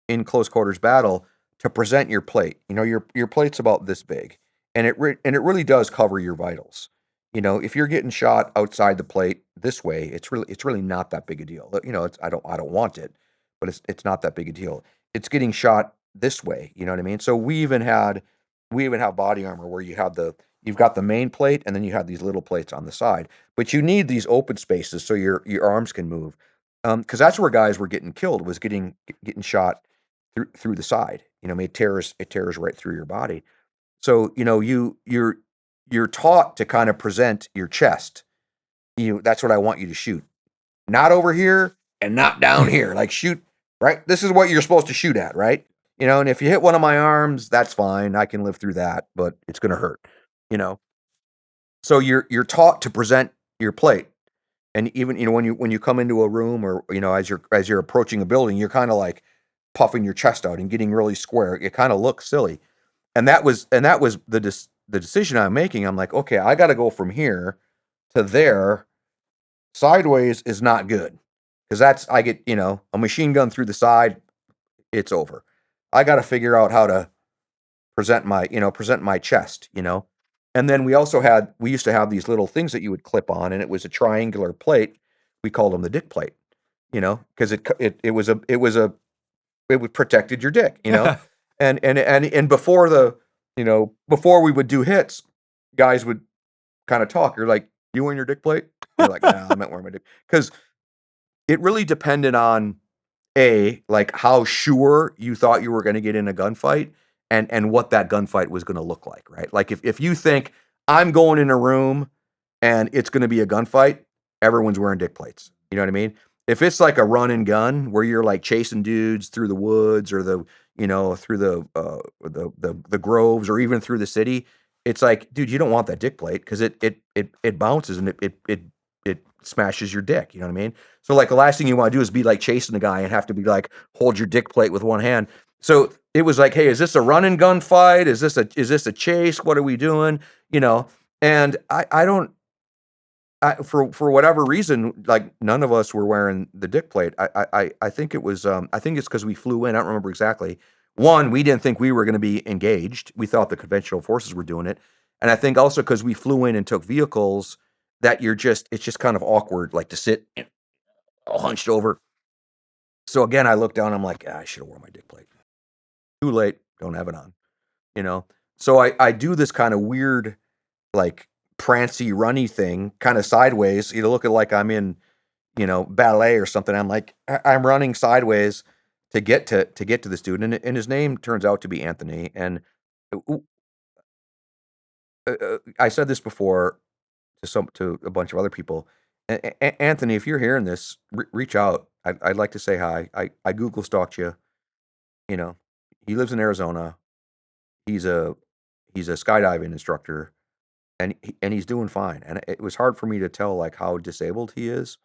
in close quarters battle to present your plate. You know, your plate's about this big, and it really does cover your vitals. You know, if you're getting shot outside the plate this way, it's really not that big a deal. You know, I don't want it, but it's not that big a deal. It's getting shot this way. You know what I mean? So we even have body armor where you've got the main plate and then you have these little plates on the side, but you need these open spaces so your arms can move. Because that's where guys were getting killed, was getting shot through the side. You know, it tears right through your body. So you know you're taught to kind of present your chest. That's what I want you to shoot, not over here and not down here. Like shoot right. This is what you're supposed to shoot at, right? You know, and if you hit one of my arms, that's fine. I can live through that, but it's gonna hurt. You know, so you're taught to present your plate. And even when you come into a room, or as you're approaching a building, you're kind of like puffing your chest out and getting really square. It kind of looks silly, and that was the decision I'm making. I'm like, okay, I got to go from here to there. Sideways is not good, because I get a machine gun through the side. It's over. I got to figure out how to present my chest. And then we used to have these little things that you would clip on, and it was a triangular plate. We called them the dick plate, because it protected your dick, and before we would do hits, guys would kind of talk. You're like, you wearing your dick plate? You're like, nah, I'm not wearing my dick, because it really depended on like how sure you thought you were going to get in a gunfight, and what that gunfight was going to look like, right? Like if you think I'm going in a room and it's going to be a gunfight, everyone's wearing dick plates. You know what I mean? If it's like a run and gun where you're like chasing dudes through the woods, or through the groves, or even through the city, it's like, dude, you don't want that dick plate, because it bounces and it smashes your dick. You know what I mean? So like the last thing you want to do is be like chasing a guy and have to be like, hold your dick plate with one hand. So it was like, hey, is this a run and gun fight? Is this a chase? What are we doing? And I don't, for whatever reason, like none of us were wearing the dick plate. I think it was, I think it's because we flew in. I don't remember exactly. One, we didn't think we were going to be engaged. We thought the conventional forces were doing it. And I think also because we flew in and took vehicles, that it's just kind of awkward, like to sit all hunched over. So again, I looked down, I'm like, I should have worn my dick plate. Too late, don't have it on. So I do this kind of weird, like prancy runny thing, kind of sideways, looking like I'm in ballet or something. I'm like, I'm running sideways to get to this dude, and his name turns out to be Anthony. And I said this before to a bunch of other people. Anthony, if you're hearing this, reach out. I'd like to say hi. I Google stalked you. He lives in Arizona. He's a skydiving instructor, and he's doing fine. And it was hard for me to tell like how disabled he is.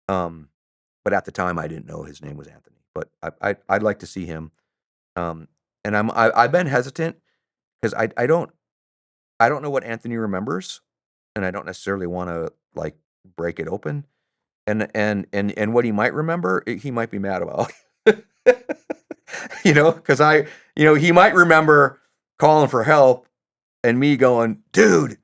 But at the time I didn't know his name was Anthony. But I'd like to see him. And I've been hesitant because I don't know what Anthony remembers, and I don't necessarily want to like break it open. And what he might remember, he might be mad about. Because he might remember calling for help and me going, dude,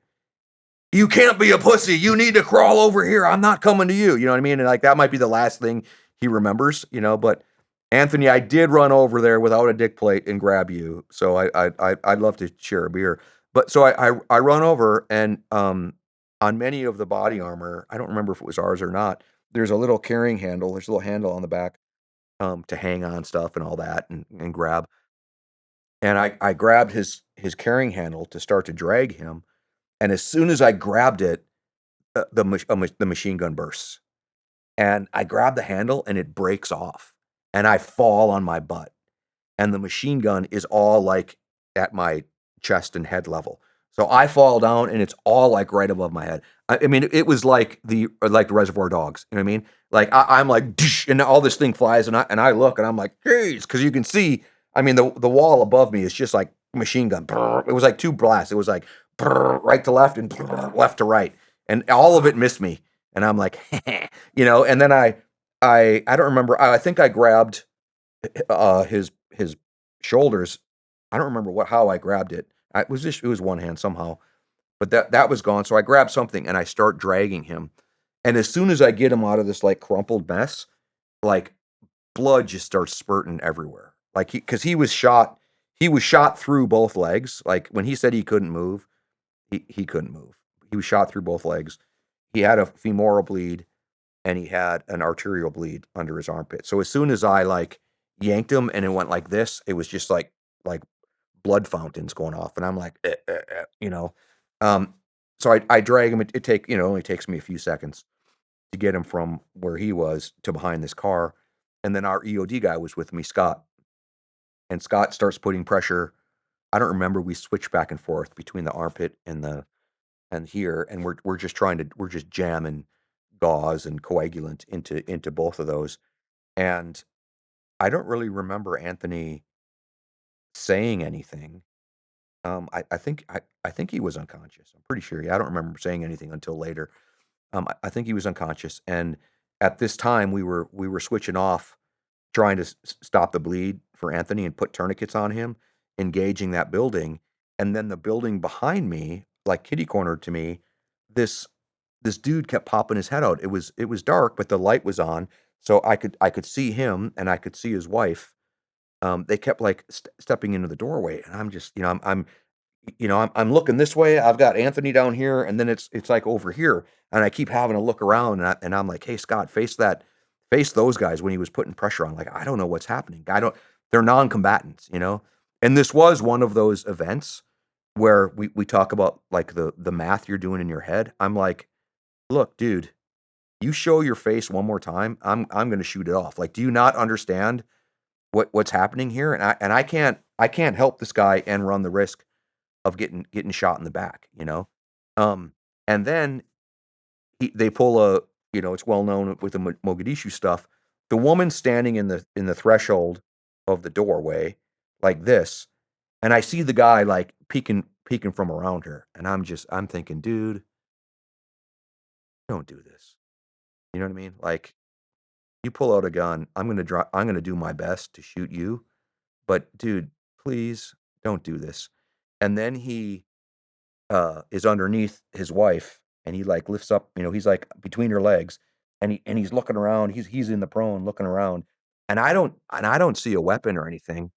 you can't be a pussy. You need to crawl over here. I'm not coming to you. You know what I mean? And like that might be the last thing he remembers. But Anthony, I did run over there without a dick plate and grab you. So I'd love to share a beer. But so I run over, and on many of the body armor, I don't remember if it was ours or not, there's a little carrying handle. There's a little handle on the back to hang on stuff and all that, and grab. And I grabbed his carrying handle to start to drag him. And as soon as I grabbed it, the machine gun bursts. And I grab the handle and it breaks off. And I fall on my butt. And the machine gun is all like at my chest and head level. So I fall down and it's all like right above my head. I mean, it was like the Reservoir Dogs. You know what I mean? Like I'm like, and all this thing flies, and I look and I'm like, jeez, because you can see. I mean, the wall above me is just like machine gun. It was like two blasts. It was like right to left and left to right, and all of it missed me. And I'm like, And then I don't remember. I think I grabbed his shoulders. I don't remember how I grabbed it. It was one hand somehow, but that was gone. So I grabbed something and I start dragging him. And as soon as I get him out of this like crumpled mess, like blood just starts spurting everywhere. Like because he was shot through both legs. Like when he said he couldn't move, he couldn't move. He was shot through both legs. He had a femoral bleed and he had an arterial bleed under his armpit. So as soon as I like yanked him and it went like this, it was just like blood fountains going off, and I'm like, you know. Um, so I drag him. It only takes me a few seconds to get him from where he was to behind this car, and then our EOD guy was with me, Scott, and Scott starts putting pressure. I don't remember. We switch back and forth between the armpit and here, and we're just jamming gauze and coagulant into both of those, and I don't really remember Anthony saying anything. I think he was unconscious. I'm pretty sure. I don't remember saying anything until later. I think he was unconscious, and at this time we were switching off, trying to stop the bleed for Anthony and put tourniquets on him, engaging that building, and then the building behind me, like kitty corner to me, this this dude kept popping his head out. It was dark, but the light was on, so I could see him and I could see his wife. They kept like stepping into the doorway, and I'm just, I'm looking this way. I've got Anthony down here, and then it's like over here, and I keep having to look around, and I'm like, hey Scott, face those guys when he was putting pressure on. Like I don't know what's happening. I don't. They're non-combatants. And this was one of those events where we talk about like the math you're doing in your head. I'm like, look, dude, you show your face one more time, I'm gonna shoot it off. Like, do you not understand what's happening here? And I can't help this guy and run the risk of getting shot in the back. Um, and then they pull it's well known with the Mogadishu stuff. The woman standing in the threshold of the doorway like this, and I see the guy like peeking from around her, and I'm thinking, dude, don't do this. You know what I mean? Like you pull out a gun, I'm gonna do my best to shoot you, but dude, please don't do this. And then he is underneath his wife, and he like lifts up, he's like between her legs, and he's looking around. He's in the prone looking around, and I don't see a weapon or anything.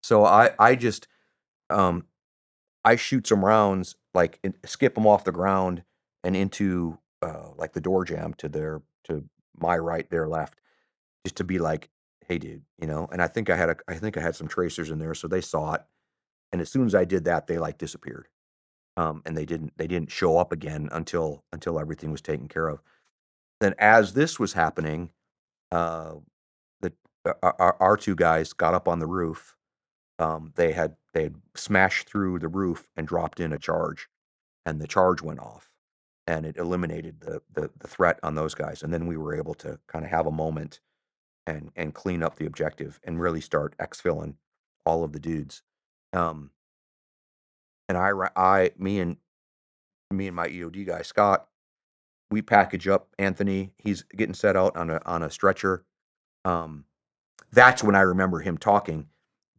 So I just um I shoot some rounds like skip them off the ground and into like the door jamb to my right, their left, just to be like, hey dude. And I think I had some tracers in there, so they saw it, and as soon as I did that, they like disappeared. And they didn't show up again until everything was taken care of. Then as this was happening, uh, the our two guys got up on the roof. They had smashed through the roof and dropped in a charge, and the charge went off, and it eliminated the threat on those guys. And then we were able to kind of have a moment and clean up the objective and really start exfilling all of the dudes. Um, and me and my EOD guy Scott, we package up Anthony. He's getting set out on a stretcher. Um, that's when I remember him talking,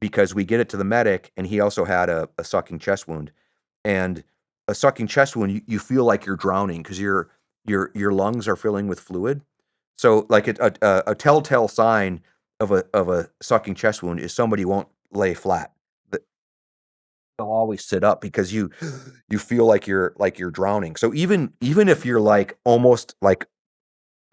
because we get it to the medic, and he also had a sucking chest wound. And a sucking chest wound, you feel like you're drowning because your lungs are filling with fluid. So like a telltale sign of a sucking chest wound is somebody won't lay flat. They'll always sit up because you feel like you're drowning. So even if you're like almost like,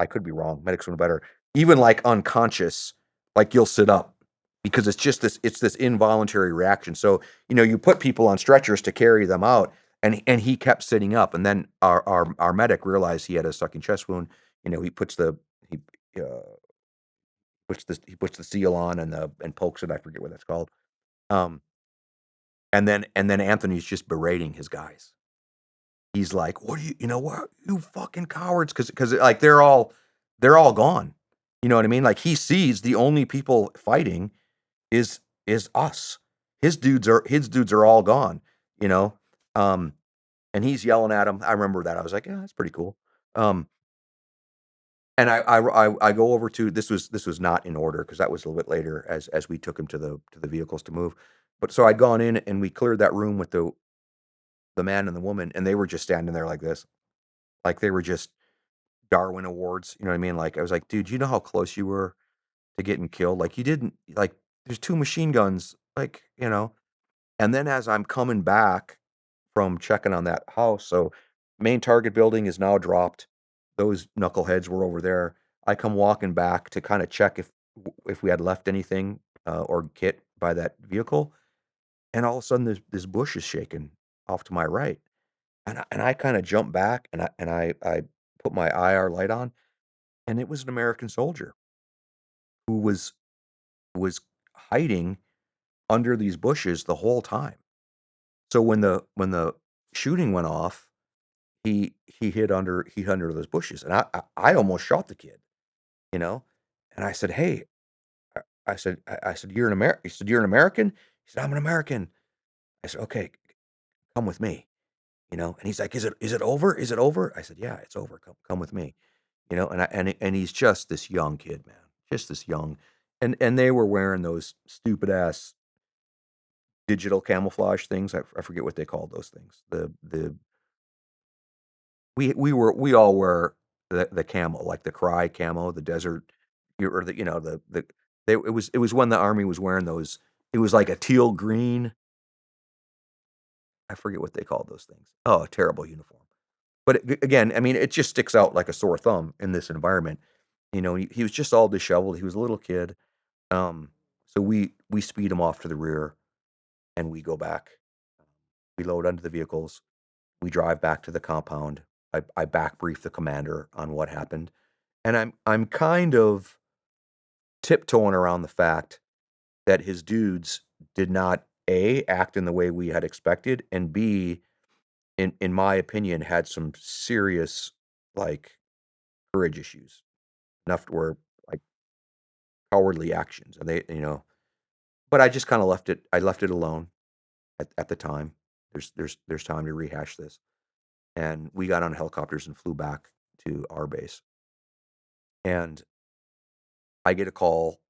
I could be wrong, medics would know better, even like unconscious, like you'll sit up because it's this involuntary reaction. So, you put people on stretchers to carry them out, and he kept sitting up, and then our medic realized he had a sucking chest wound. He uh, puts the seal on and pokes it. I forget what that's called. Um, And then Anthony's just berating his guys. He's like, "What do you know what? You fucking cowards!" Because like they're all gone. You know what I mean? Like he sees the only people fighting is is us. His dudes are all gone. You know, um, and he's yelling at him. I remember that. I was like, "Yeah, that's pretty cool." Um, and I go over to this was not in order because that was a little bit later as we took him to the vehicles to move. But so I'd gone in and we cleared that room with the man and the woman, and they were just standing there like this, like they were just Darwin Awards. You know what I mean? Like I was like, dude, you know how close you were to getting killed? Like you didn't like. There's two machine guns, like you know. And then as I'm coming back from checking on that house, so main target building is now dropped. Those knuckleheads were over there. I come walking back to kind of check if we had left anything or kit by that vehicle, and all of a sudden this bush is shaking off to my right, and I kind of jump back and I put my IR light on, and it was an American soldier who was hiding under these bushes the whole time. So when the shooting went off, he hid under those bushes, and I almost shot the kid, you know, and I said, "Hey," I said, "You're an American." He said, "You're an American." He said, "I'm an American." I said, "Okay, come with me," you know, and he's like, "Is it over? Is it over?" I said, "Yeah, it's over. Come with me," you know, and he's just this young kid, man, just this young, and they were wearing those stupid ass digital camouflage things. I forget what they called those things. The we all wear the camo, like the cry camo, the desert, or the it was when the army was wearing those. It was like a teal green. I forget what they called those things. Oh, a terrible uniform. But again, I mean, it just sticks out like a sore thumb in this environment. You know, he was just all disheveled. He was a little kid. So we speed him off to the rear, and we go back. We load onto the vehicles. We drive back to the compound. I back brief the commander on what happened, and I'm kind of tiptoeing around the fact that his dudes did not A, act in the way we had expected, and B, in my opinion, had some serious like courage issues, enough to where like cowardly actions, and But I just kind of left it. I left it alone at the time. There's time to rehash this, and we got on helicopters and flew back to our base, and I get a call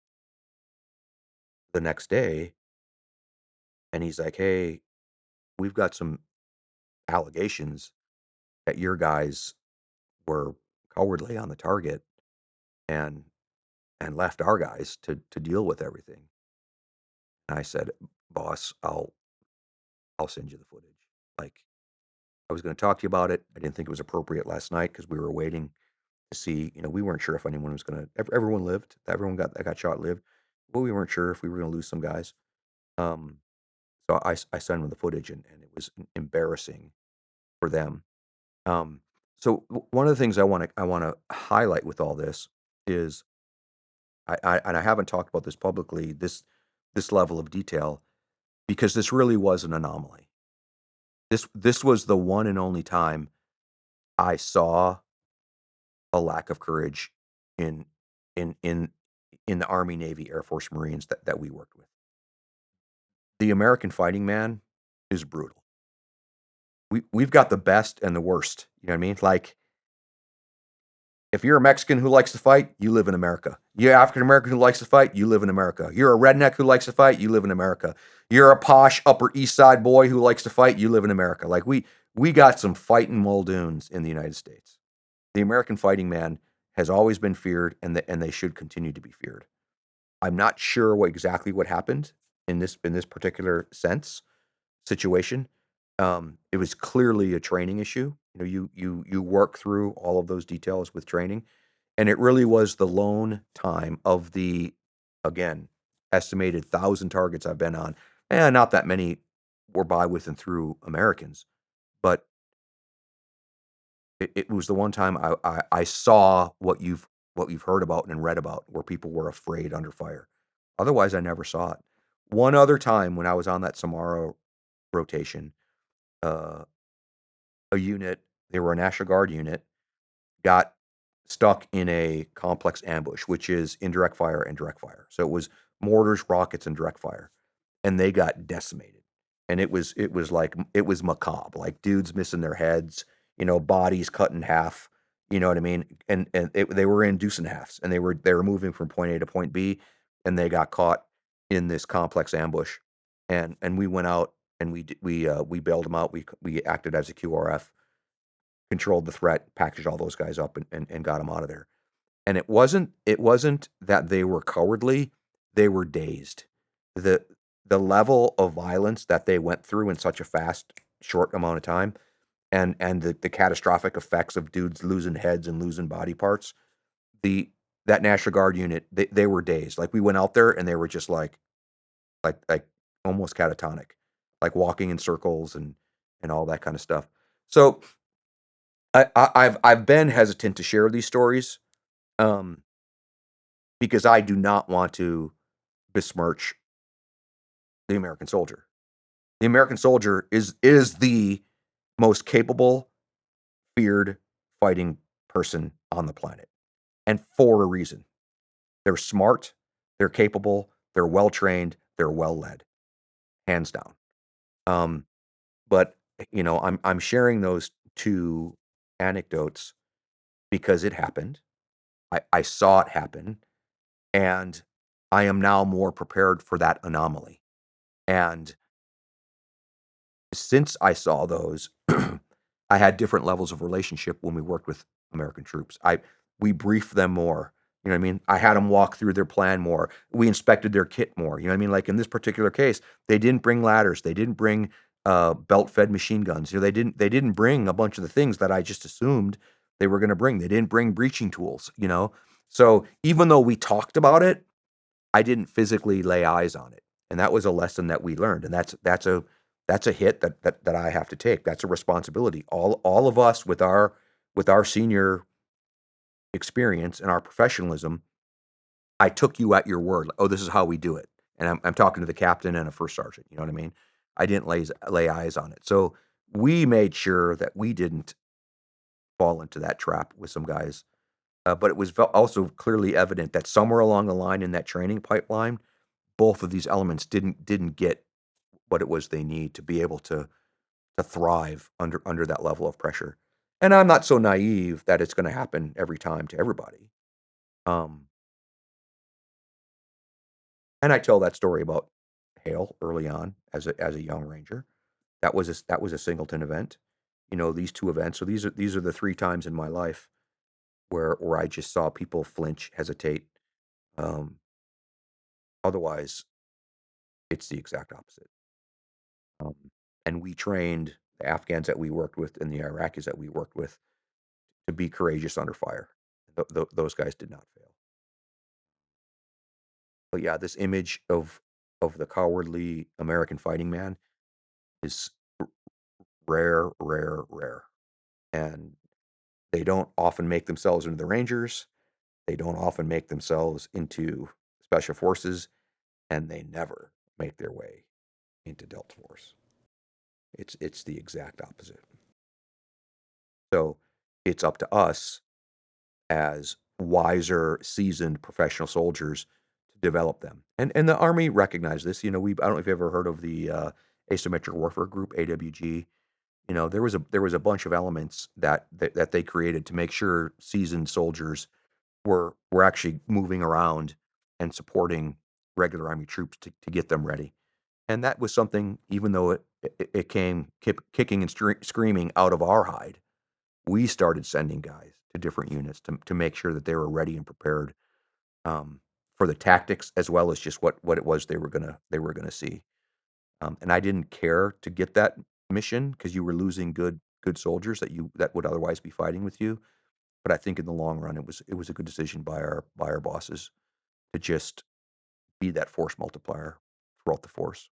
the next day, and he's like, "Hey, we've got some allegations that your guys were cowardly on the target and left our guys to deal with everything." And I said, "Boss, I'll send you the footage. Like, I was going to talk to you about it. I didn't think it was appropriate last night because we were waiting to see. We weren't sure if anyone was going to. Everyone lived. Everyone that got shot lived, but we weren't sure if we were going to lose some guys. Um, so I sent them the footage, and it was embarrassing for them. Um, so one of the things I want to highlight with all this is and I haven't talked about this publicly, this level of detail, because this really was an anomaly. This was the one and only time I saw a lack of courage in in in in the Army, Navy, Air Force, Marines that we worked with. The American fighting man is brutal. We've got the best and the worst. You know what I mean? Like, if you're a Mexican who likes to fight, you live in America. You're African American who likes to fight, you live in America. You're a redneck who likes to fight, you live in America. You're a posh Upper East Side boy who likes to fight, you live in America. Like, we got some fighting Muldoons in the United States. The American fighting man has always been feared, and they should continue to be feared. I'm not sure exactly what happened in this particular situation. It was clearly a training issue. You work through all of those details with training, and it really was the lone time of the, again, estimated 1,000 targets I've been on. And not that many were by, with, and through Americans, but it was the one time I saw what you've heard about and read about, where people were afraid under fire. Otherwise, I never saw it. One other time when I was on that Samara rotation, uh, a unit, they were a National Guard unit, got stuck in a complex ambush, which is indirect fire and direct fire. So it was mortars, rockets, and direct fire, and they got decimated. And it was like it was macabre, like dudes missing their heads, bodies cut in half. You know what I mean? And they were in deuce and halves, and they were moving from point A to point B, and they got caught in this complex ambush. And we went out and we bailed them out. We acted as a QRF, controlled the threat, packaged all those guys up, and got them out of there. And it wasn't that they were cowardly, they were dazed. The the level of violence that they went through in such a fast, short amount of time, and the catastrophic effects of dudes losing heads and losing body parts, the that National Guard unit, they were dazed. Like, we went out there and they were just like almost catatonic, like walking in circles and all that kind of stuff. So I've been hesitant to share these stories, um, because I do not want to besmirch the American soldier. The American soldier is the most capable, feared fighting person on the planet, and for a reason. They're smart, they're capable, they're well trained, they're well led, hands down. Um, but I'm sharing those two anecdotes because it happened. I saw it happen, and I am now more prepared for that anomaly. And since I saw those, I had different levels of relationship when we worked with American troops. We briefed them more. You know what I mean? I had them walk through their plan more. We inspected their kit more. You know what I mean? Like in this particular case, they didn't bring ladders. They didn't bring belt-fed machine guns. They didn't bring a bunch of the things that I just assumed they were going to bring. They didn't bring breaching tools. So even though we talked about it, I didn't physically lay eyes on it, and that was a lesson that we learned, and that's a hit that I have to take. That's a responsibility. All of us with our senior experience and our professionalism, I took you at your word. Oh, this is how we do it, and I'm talking to the captain and a first sergeant. You know what I mean? I didn't lay eyes on it, so we made sure that we didn't fall into that trap with some guys. But it was also clearly evident that somewhere along the line in that training pipeline, both of these elements didn't get what it was they need to be able to thrive under that level of pressure. And I'm not so naive that it's going to happen every time to everybody. Um, and I tell that story about Hale early on as a young ranger. That was a singleton event. These two events. So these are the three times in my life where I just saw people flinch, hesitate. Um, Otherwise, it's the exact opposite. Um, and we trained the Afghans that we worked with and the Iraqis that we worked with to be courageous under fire. Those guys did not fail. But yeah, this image of the cowardly American fighting man is rare, rare, rare. And they don't often make themselves into the Rangers. They don't often make themselves into special forces, and they never make their way into Delta Force. It's the exact opposite. So it's up to us as wiser, seasoned professional soldiers to develop them. And the Army recognized this. I don't know if you've ever heard of the Asymmetric Warfare Group, AWG. There was a bunch of elements that they created to make sure seasoned soldiers were actually moving around and supporting regular Army troops to get them ready. And that was something, even though it came kicking and screaming out of our hide, we started sending guys to different units to make sure that they were ready and prepared, for the tactics as well as just what it was they were gonna see. And I didn't care to get that mission because you were losing good soldiers that would otherwise be fighting with you. But I think in the long run, it was a good decision by our bosses to just be that force multiplier throughout the force.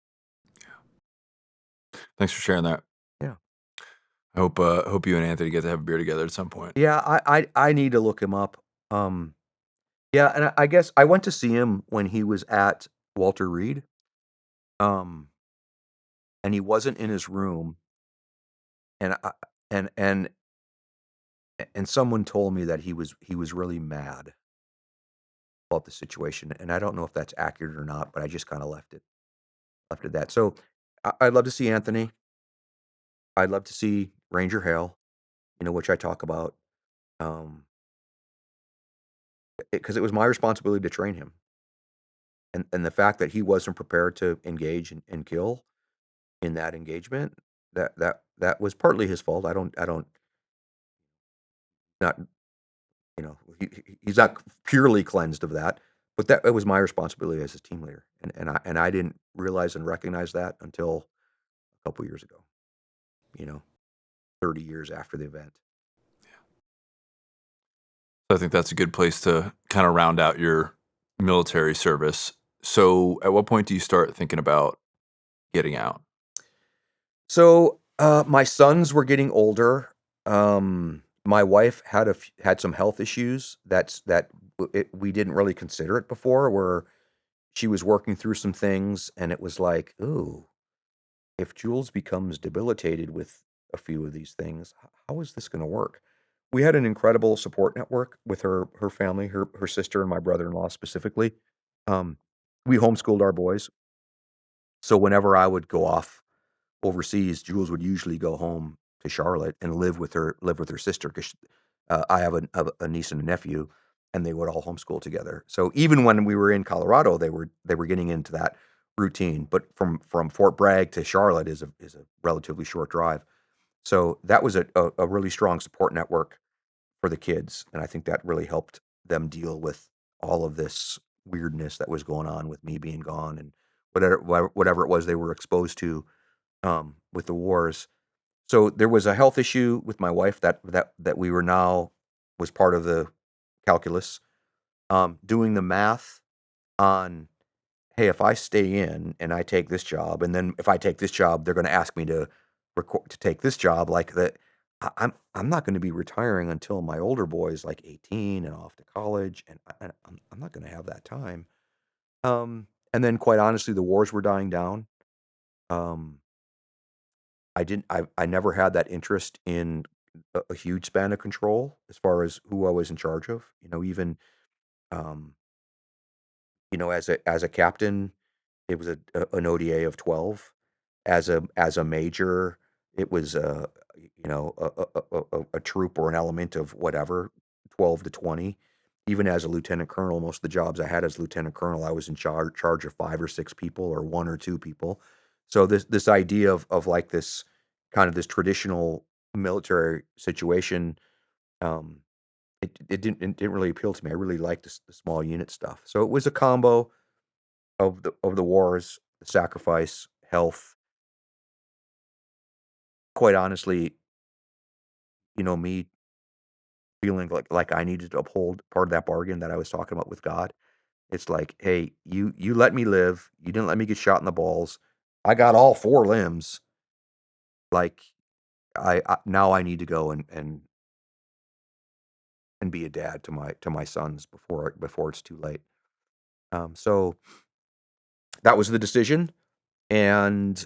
Thanks for sharing that. Yeah. I hope you and Anthony get to have a beer together at some point. Yeah, I need to look him up. Um, yeah, and I guess I went to see him when he was at Walter Reed. Um, and he wasn't in his room, and I and and and someone told me that he was really mad about the situation, and I don't know if that's accurate or not, but I just kinda left it that. So, I'd love to see Anthony. I'd love to see Ranger Hale, which I talk about, um, because it was my responsibility to train him, and the fact that he wasn't prepared to engage and kill in that engagement, that was partly his fault. I don't not he's not purely cleansed of that, but that it was my responsibility as his team leader, and I didn't realize and recognize that until a couple years ago, you know, 30 years after the event. So I think that's a good place to kind of round out your military service. So, at what point do you start thinking about getting out? So, my sons were getting older. My wife had some health issues we didn't really consider it before, where she was working through some things, and it was like, ooh, if Jules becomes debilitated with a few of these things, how is this going to work? We had an incredible support network with her family, her sister and my brother-in-law specifically. Um, we homeschooled our boys, so whenever I would go off overseas, Jules would usually go home to Charlotte and live with her sister because I have a niece and a nephew, and they would all homeschool together. So even when we were in Colorado, they were getting into that routine. But from Fort Bragg to Charlotte is a relatively short drive. So that was a really strong support network for the kids, and I think that really helped them deal with all of this weirdness that was going on with me being gone and whatever it was they were exposed to with the wars. So there was a health issue with my wife that we were now was part of the calculus. Doing the math on, hey, if I stay in and I take this job, and then if I take this job, they're going to ask me to take this job. Like that, I'm not going to be retiring until my older boy is like 18 and off to college, and I'm not going to have that time. And then, quite honestly, the wars were dying down. Um, I never had that interest in a huge span of control as far as who I was in charge of. Even um, as a captain, it was an ODA of 12. As a major, it was a troop or an element of whatever, 12 to 20. Even as a lieutenant colonel, most of the jobs I had as lieutenant colonel, I was in charge of 5 or 6 people or 1 or 2 people. So this idea of like this kind of this traditional military situation, um, it didn't really appeal to me. I really liked the small unit stuff. So it was a combo of the wars, the sacrifice, health. Quite honestly, me feeling like I needed to uphold part of that bargain that I was talking about with God. It's like, "Hey, you let me live. You didn't let me get shot in the balls. I got all 4 limbs. Like, I now I need to go and be a dad to my sons before it's too late." So that was the decision, and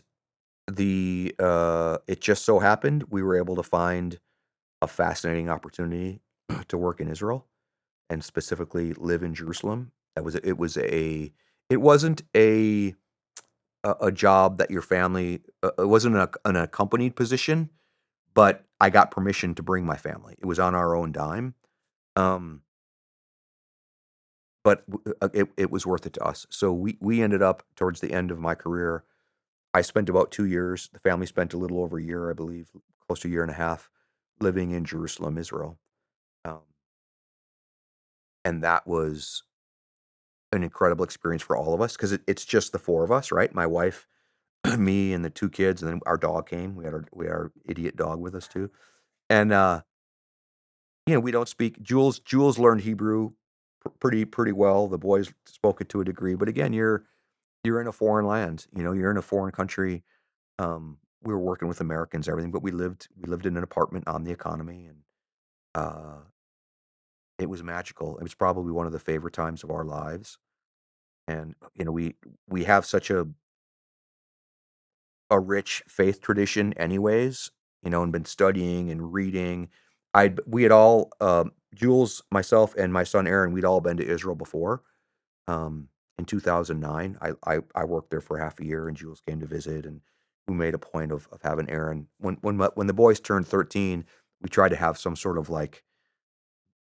it just so happened we were able to find a fascinating opportunity to work in Israel and specifically live in Jerusalem. It wasn't a job that your family it wasn't an accompanied position, but I got permission to bring my family. It was on our own dime. Um, but it was worth it to us. So we ended up towards the end of my career. I spent about 2 years. The family spent a little over a year, I believe, close to a year and a half, living in Jerusalem, Israel. Um, and that was an incredible experience for all of us because it's just the 4 of us, right? My wife, me, and the 2 kids, and then our dog came. We had our idiot dog with us too. And, we don't speak Jules learned Hebrew pretty well. The boys spoke it to a degree, but again, you're in a foreign land, you're in a foreign country. We were working with Americans, everything, but we lived in an apartment on the economy, and, uh, it was magical. It was probably one of the favorite times of our lives, and, we have such a a rich faith tradition anyways, and been studying and reading. We had all, Jules, myself, and my son Aaron, we'd all been to Israel before. In 2009, I worked there for half a year, and Jules came to visit, and we made a point of having Aaron when the boys turned 13. We tried to have some sort of like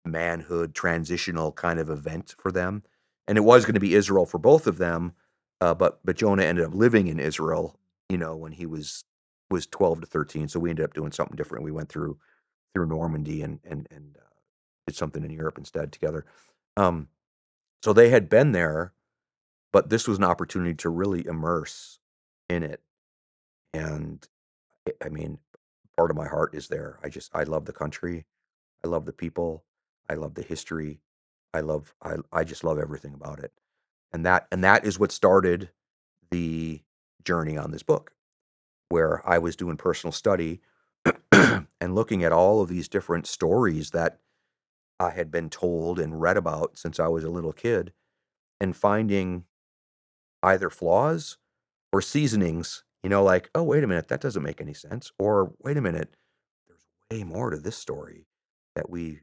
manhood transitional kind of event for them, and it was going to be Israel for both of them. But Jonah ended up living in Israel, when he was 12 to 13. So we ended up doing something different. We went through Normandy and did something in Europe instead together. Um, so they had been there, but this was an opportunity to really immerse in it. And I mean, part of my heart is there. I love the country. I love the people. I love the history. I just love everything about it. And that is what started the journey on this book, where I was doing personal study and looking at all of these different stories that I had been told and read about since I was a little kid, and finding either flaws or seasonings, like, oh, wait a minute, that doesn't make any sense. Or wait a minute, there's way more to this story that we've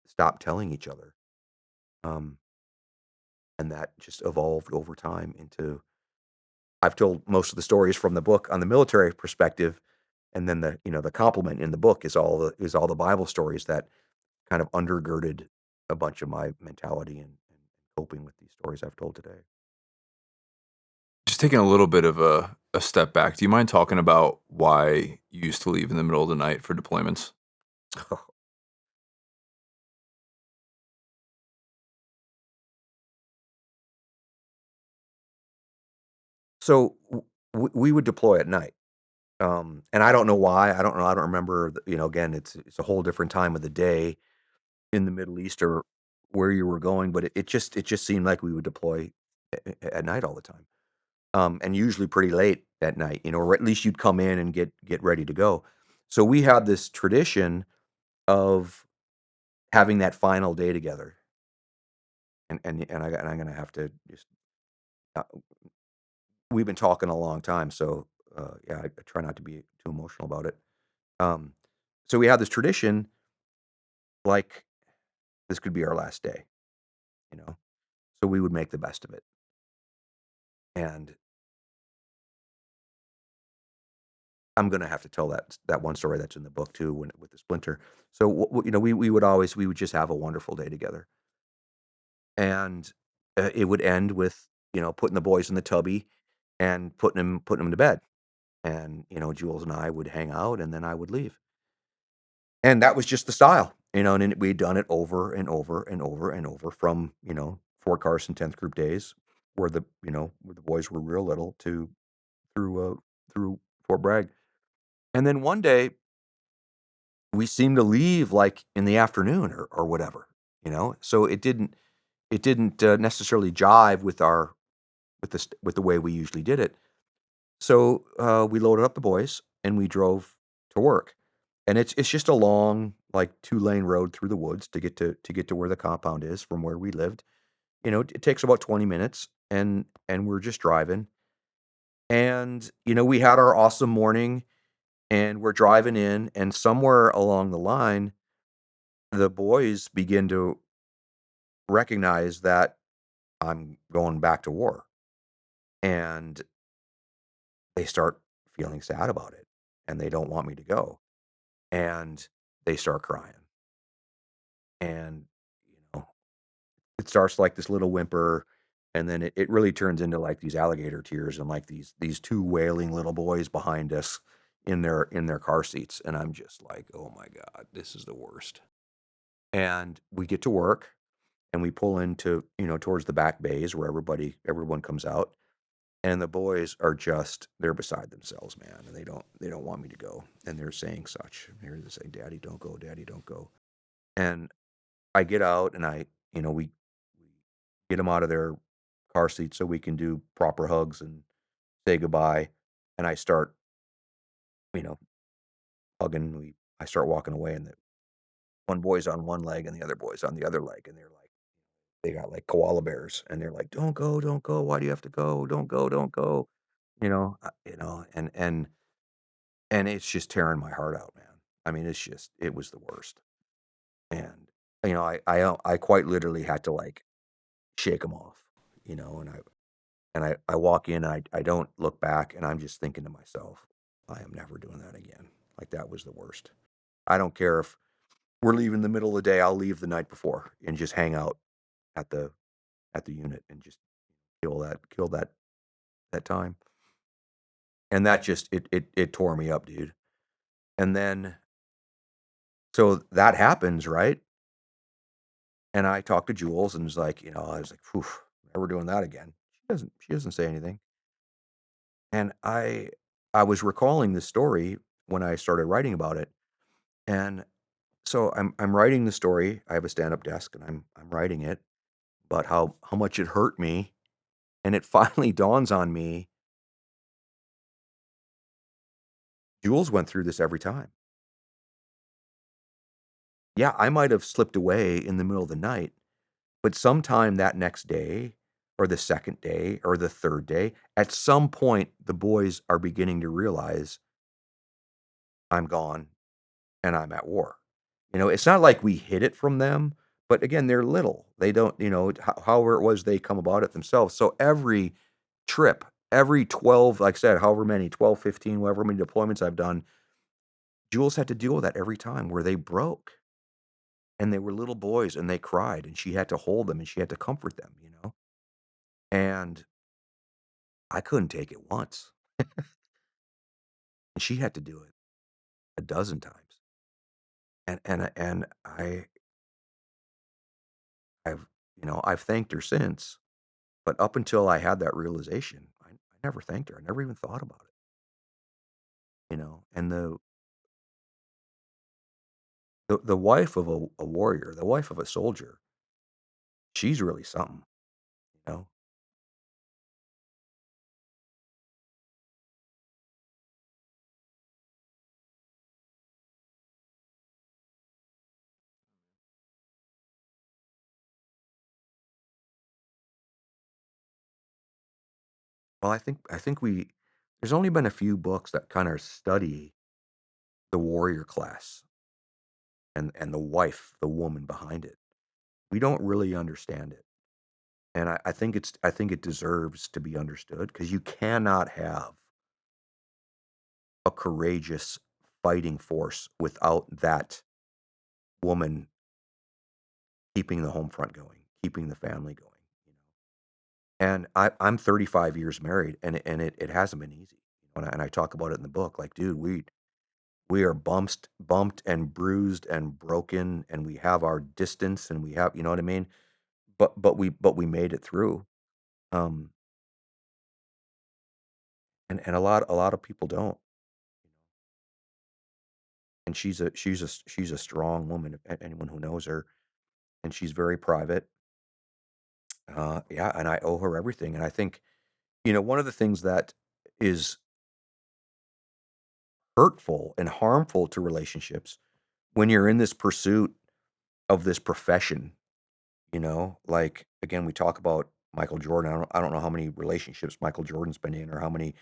stopped telling each other. Um, and that just evolved over time into I've told most of the stories from the book on the military perspective, and then the complement in the book is all the Bible stories that kind of undergirded a bunch of my mentality and coping with these stories I've told today. Just taking a little bit of a step back, do you mind talking about why you used to leave in the middle of the night for deployments? So we would deploy at night, and I don't know why. I don't know. I don't remember. Again, it's a whole different time of the day in the Middle East or where you were going, but it just seemed like we would deploy at night all the time, and usually pretty late at night. Or at least you'd come in and get ready to go. So we had this tradition of having that final day together, and I'm gonna have to just. Uh, we've been talking a long time, so yeah, I try not to be too emotional about it. Um, so we had this tradition, like this could be our last day, you know. So we would make the best of it, and I'm gonna have to tell that one story that's in the book too, when with the splinter. So we would just have a wonderful day together, and it would end with putting the boys in the tubby and putting them to bed, and Jules and I would hang out, and then I would leave. And that was just the style, and then we'd done it over and over and over and over from, Fort Carson 10th Group days where the boys were real little to through Fort Bragg. And then one day we seemed to leave like in the afternoon or whatever. So it didn't necessarily jive with the way we usually did it. So we loaded up the boys and we drove to work. And it's just a long, like 2-lane road through the woods to get to where the compound is from where we lived. It takes about 20 minutes, and we're just driving. And we had our awesome morning, and we're driving in, and somewhere along the line, the boys begin to recognize that I'm going back to war, and they start feeling sad about it, and they don't want me to go, and they start crying. And you know it starts like this little whimper, and then it really turns into like these alligator tears, and like these two wailing little boys behind us in their car seats, and I'm just like, oh my god, this is the worst. And we get to work, and we pull into towards the back bays where everyone comes out, and the boys are just they're beside themselves, man, and they don't want me to go, and they're saying such. They're saying, daddy, don't go, daddy, don't go. And I get out, and we get them out of their car seats so we can do proper hugs and say goodbye. And I start, you know, hugging. I start walking away, and the one boy's on one leg and the other boy's on the other leg, and they got like koala bears, and they're like, "Don't go, don't go. Why do you have to go? Don't go, don't go." and it's just tearing my heart out, man. I mean, it was the worst. And, I quite literally had to, like, shake them off, and I walk in, and I don't look back, and I'm just thinking to myself, "I am never doing that again." Like, that was the worst. I don't care if we're leaving the middle of the day, I'll leave the night before and just hang out at the unit and just kill that time. And that just it tore me up, dude. And then so that happens, right? And I talked to Jules and was like, I was like, "Phew, never doing that again." She doesn't say anything. And I was recalling this story when I started writing about it. And so I'm writing the story. I have a stand-up desk and I'm writing it, but how much it hurt me. And it finally dawns on me, Jules went through this every time. Yeah, I might have slipped away in the middle of the night, but sometime that next day or the second day or the third day, at some point, the boys are beginning to realize I'm gone and I'm at war. It's not like we hid it from them, but again, they're little. They don't, however it was they come about it themselves. So every trip, every 12, like I said, however many, 12, 15, however many deployments I've done, Jules had to deal with that every time where they broke and they were little boys and they cried and she had to hold them and she had to comfort them. And I couldn't take it once. And she had to do it a dozen times. And I've thanked her since, but up until I had that realization, I never thanked her. I never even thought about it. And the wife of a warrior, the wife of a soldier, she's really something, you know. Well, I think there's only been a few books that kind of study the warrior class and the wife, the woman behind it. We don't really understand it. And I think it deserves to be understood because you cannot have a courageous fighting force without that woman keeping the home front going, keeping the family going. And I'm 35 years married, and it hasn't been easy. And I talk about it in the book. Like, dude, we are bumped and bruised and broken, and we have our distance, and we have, you know what I mean. But we made it through. Um, and a lot of people don't. And she's a strong woman. Anyone who knows her, and she's very private. Yeah, and I owe her everything. And I think one of the things that is hurtful and harmful to relationships when you're in this pursuit of this profession, like again, we talk about Michael Jordan. I don't know how many relationships Michael Jordan's been in or how many,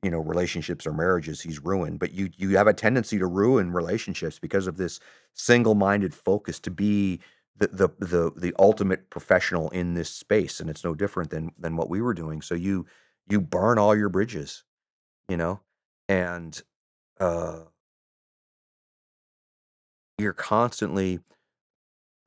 relationships or marriages he's ruined, but you have a tendency to ruin relationships because of this single-minded focus to be the ultimate professional in this space, and it's no different than what we were doing. So you burn all your bridges, you know, and uh, you're constantly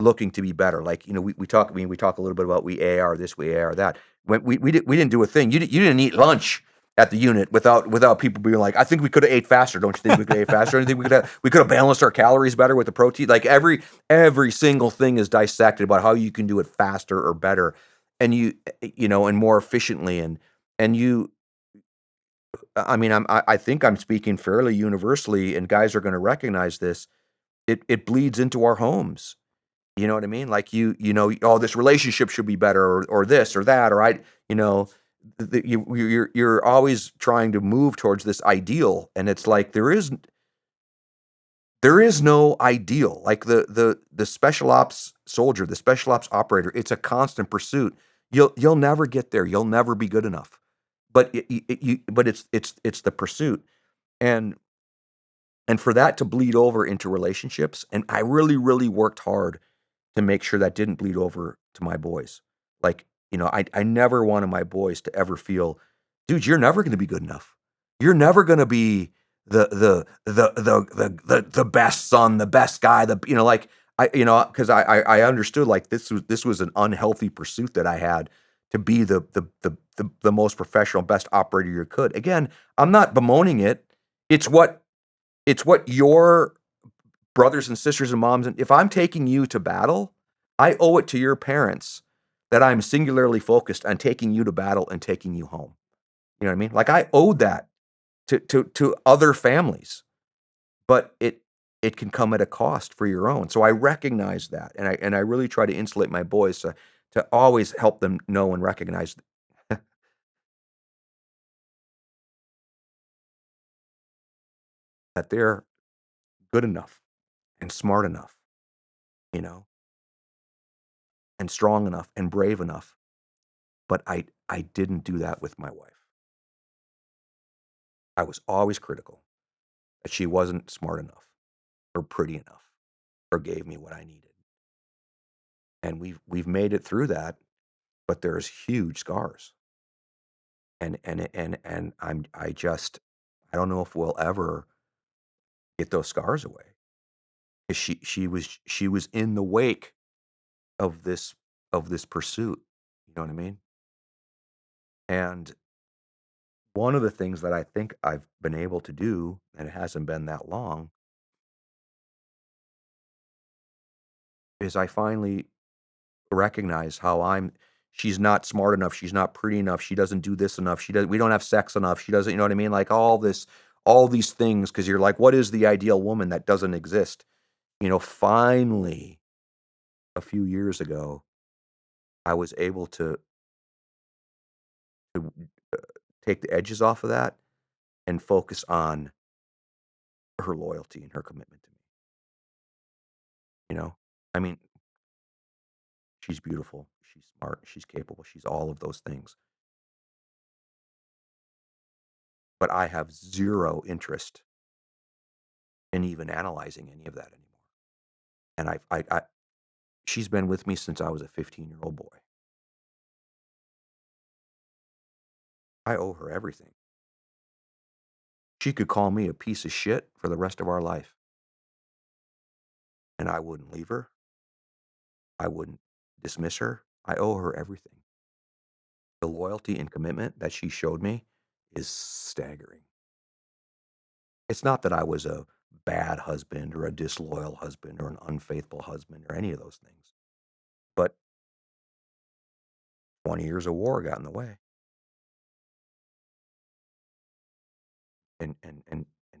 looking to be better. Like, we talk a little bit about we AR this, we AR that. When we didn't do a thing. You didn't eat lunch at the unit without people being like, I think we could have ate faster. Don't you think we could have ate faster? I think we could have balanced our calories better with the protein. Like every single thing is dissected about how you can do it faster or better, and and more efficiently, and you. I mean, I think I'm speaking fairly universally, and guys are going to recognize this. It bleeds into our homes. You know what I mean? Like oh, this relationship should be better, or this or that, or you know, you're always trying to move towards this ideal, and it's like there is no ideal. Like the special ops soldier, the special ops operator, it's a constant pursuit. You'll never get there. You'll never be good enough. but but it's the pursuit, and for that to bleed over into relationships, and I really, really worked hard to make sure that didn't bleed over to my boys. Like, I never wanted my boys to ever feel, dude, you're never gonna be good enough. You're never gonna be the best son, the best guy, like because I understood like this was an unhealthy pursuit that I had to be the most professional, best operator you could. Again, I'm not bemoaning it. It's what your brothers and sisters and moms, and if I'm taking you to battle, I owe it to your parents that I'm singularly focused on taking you to battle and taking you home. You know what I mean? Like I owed that to other families, but it can come at a cost for your own. So I recognize that, and I really try to insulate my boys to always help them know and recognize that they're good enough and smart enough, you know, and strong enough and brave enough. But I didn't do that with my wife. I was always critical that she wasn't smart enough or pretty enough or gave me what I needed. And we've made it through that, but there's huge scars. And I don't know if we'll ever get those scars away. 'Cause she was in the wake of this pursuit. You know what I mean? And one of the things that I think I've been able to do, and it hasn't been that long, is I finally recognize how she's not smart enough, she's not pretty enough, she doesn't do this enough, we don't have sex enough, she doesn't, you know what I mean? Like all these things, because you're like, what is the ideal woman that doesn't exist? Finally, a few years ago, I was able to take the edges off of that and focus on her loyalty and her commitment to me. You know, I mean, she's beautiful, she's smart, she's capable, she's all of those things. But I have zero interest in even analyzing any of that anymore. And she's been with me since I was a 15-year-old boy. I owe her everything. She could call me a piece of shit for the rest of our life, and I wouldn't leave her. I wouldn't dismiss her. I owe her everything. The loyalty and commitment that she showed me is staggering. It's not that I was a bad husband or a disloyal husband or an unfaithful husband or any of those things, but 20 years of war got in the way, and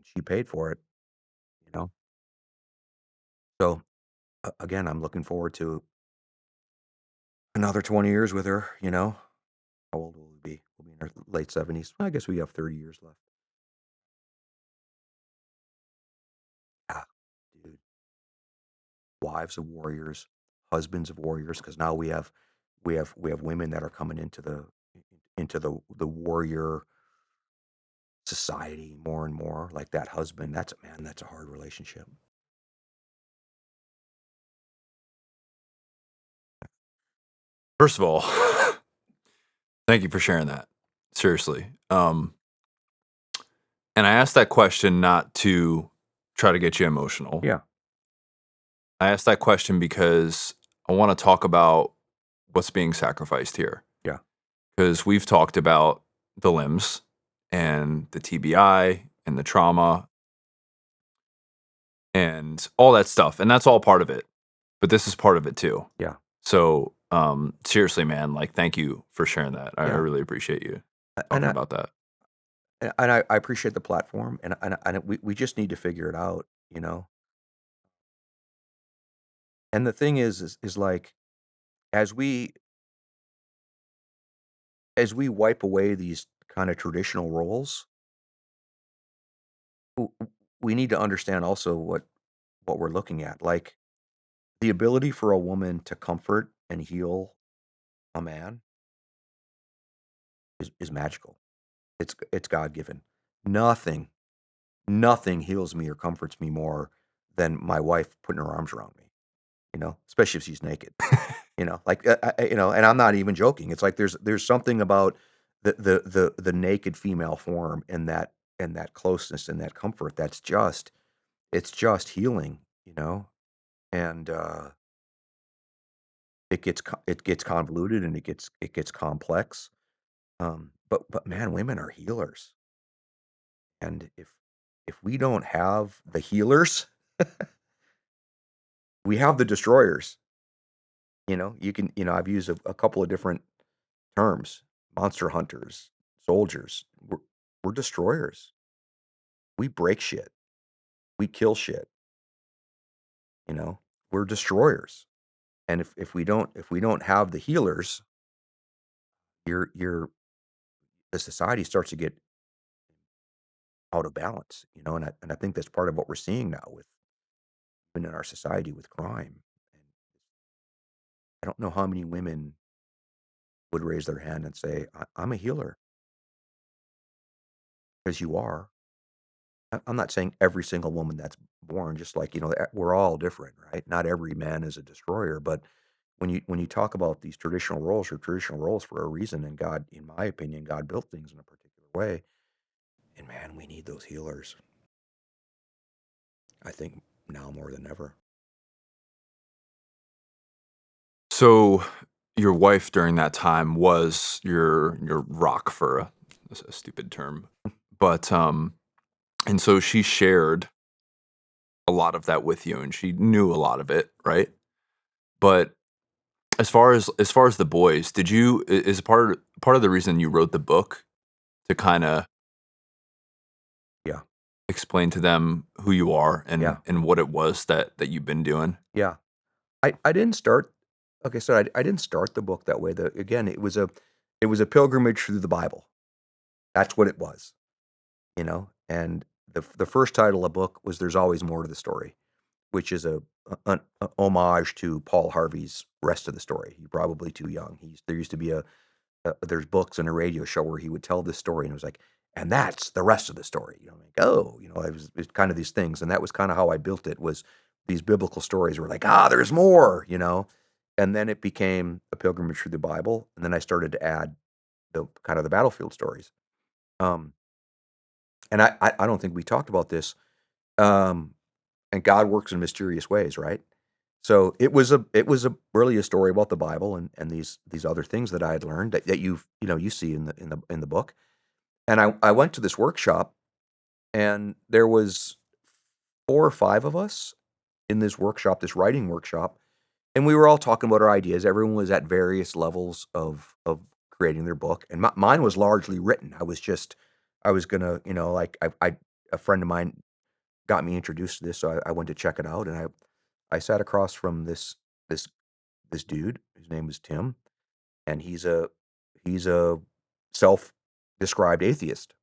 she paid for it, you know? So, again, I'm looking forward to another 20 years with her, you know? How old will we be? We'll be in our late 70s. I guess we have 30 years left. Ah, dude, wives of warriors, husbands of warriors, because now we have women that are coming into the warrior society more and more. Like that husband, that's a hard relationship. First of all, thank you for sharing that. Seriously. And I asked that question not to try to get you emotional. Yeah, I asked that question because I want to talk about what's being sacrificed here. yeah, Because we've talked about the limbs and the TBI and the trauma and all that stuff. And that's all part of it. But this is part of it too. yeah, So, seriously, man, like, thank you for sharing that. I yeah. really appreciate you And talking I about that. and I appreciate the platform, and we just need to figure it out, you know. And the thing is like as we wipe away these kind of traditional roles, w- w- we need to understand also what we're looking at. Like the ability for a woman to comfort and heal a man is magical. It's God given. Nothing, nothing heals me or comforts me more than my wife putting her arms around me. Especially if she's naked. Like and I'm not even joking. It's like there's something about the naked female form and that closeness and that comfort that's just it's just healing. And it gets convoluted and it gets complex. But man, women are healers, and if we don't have the healers, we have the destroyers. I've used a couple of different terms: monster hunters, soldiers. We're destroyers. We break shit. We kill shit. We're destroyers. And if we don't have the healers, you're the society starts to get out of balance. And I think that's part of what we're seeing now with even in our society with crime. And I don't know how many women would raise their hand and say, I'm a healer, because you are. I'm not saying every single woman that's born, just like, we're all different, right? Not every man is a destroyer, but when you talk about these traditional roles, or traditional roles for a reason, and God, in my opinion, God built things in a particular way, and man, we need those healers. I think now more than ever. So your wife during that time was your rock, for a stupid term, but and so she shared a lot of that with you, and she knew a lot of it, right? But as far as the boys, did you is part of the reason you wrote the book to kind of Yeah, explain to them who you are and yeah, and what it was that you've been doing? yeah. I didn't start. Like I said, I didn't start the book that way. Again, it was a pilgrimage through the Bible. That's what it was. And the first title of the book was "There's Always More to the Story," which is a homage to Paul Harvey's Rest of the Story. You're probably too young. There used to be there's books and a radio show where he would tell this story, and it was like, and that's the rest of the story. Like, oh, it was kind of these things, and that was kind of how I built it. Was these biblical stories were like, there's more. And then it became a pilgrimage through the Bible, and then I started to add the kind of the battlefield stories. Um, and I don't think we talked about this. Um, and God works in mysterious ways, right? So it was a really a story about the Bible and these other things that I had learned that you see in the book. And I went to this workshop, and there was 4 or 5 of us in this workshop, this writing workshop, and we were all talking about our ideas. Everyone was at various levels of creating their book, and mine was largely written. I was gonna, like a friend of mine got me introduced to this, so I went to check it out, and I sat across from this this dude. His name is Tim, and he's a self-described atheist,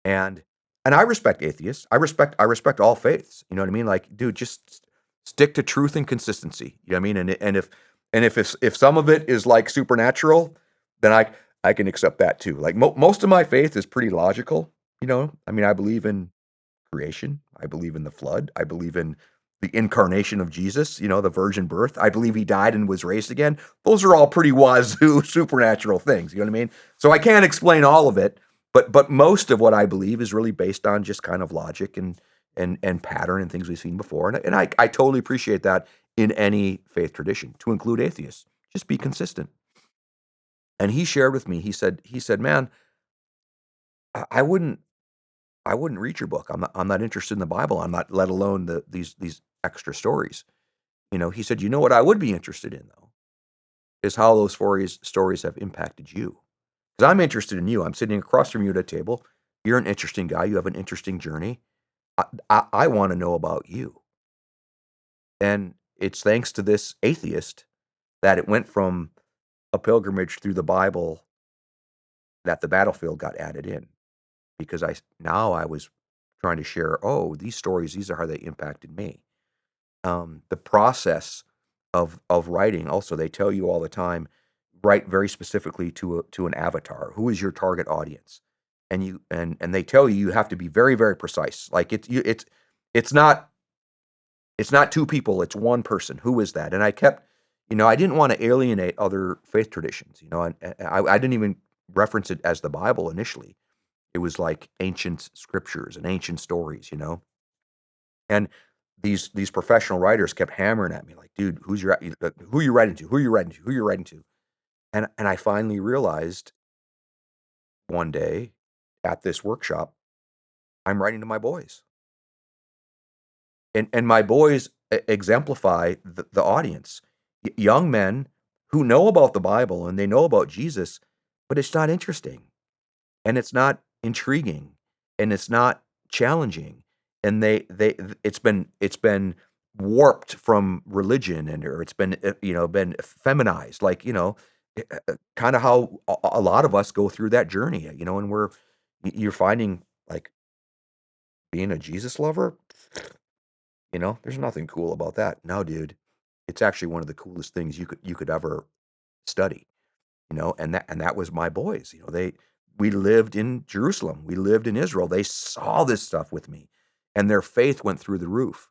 and I respect atheists. I respect all faiths. You know what I mean? Like, dude, just stick to truth and consistency. You know what I mean? And if some of it is like supernatural, then I can accept that too. Like most of my faith is pretty logical. I mean, I believe in creation. I believe in the flood. I believe in the incarnation of Jesus, the virgin birth. I believe he died and was raised again. Those are all pretty wazoo supernatural things. You know what I mean? So I can't explain all of it, but most of what I believe is really based on just kind of logic and pattern and things we've seen before. And I totally appreciate that in any faith tradition, to include atheists. Just be consistent. And he shared with me, he said, man, I wouldn't I wouldn't read your book. I'm not interested in the Bible. I'm not, let alone these extra stories. He said, what I would be interested in though is how those stories have impacted you. Because I'm interested in you. I'm sitting across from you at a table. You're an interesting guy. You have an interesting journey. I want to know about you. And it's thanks to this atheist that it went from a pilgrimage through the Bible that the battlefield got added in. Because I was trying to share, these stories, these are how they impacted me. The process of writing, also, they tell you all the time, write very specifically to an avatar. Who is your target audience? and they tell you have to be very, very precise. Like it's not it's not two people, it's one person. Who is that? And I kept, I didn't want to alienate other faith traditions, and I didn't even reference it as the Bible initially. It was like ancient scriptures and ancient stories. And these professional writers kept hammering at me like, dude, who are you writing to? Who are you writing to? Who are you writing to? And I finally realized one day at this workshop, I'm writing to my boys. And my boys exemplify the audience. Young men who know about the Bible and they know about Jesus, but it's not interesting and it's not intriguing and it's not challenging. And it's been warped from religion, or it's been feminized, like, kind of how a lot of us go through that journey, and you're finding, like, being a Jesus lover. There's nothing cool about that. No, dude. It's actually one of the coolest things you could ever study, and that was my boys. We lived in Jerusalem. We lived in Israel. They saw this stuff with me, and their faith went through the roof.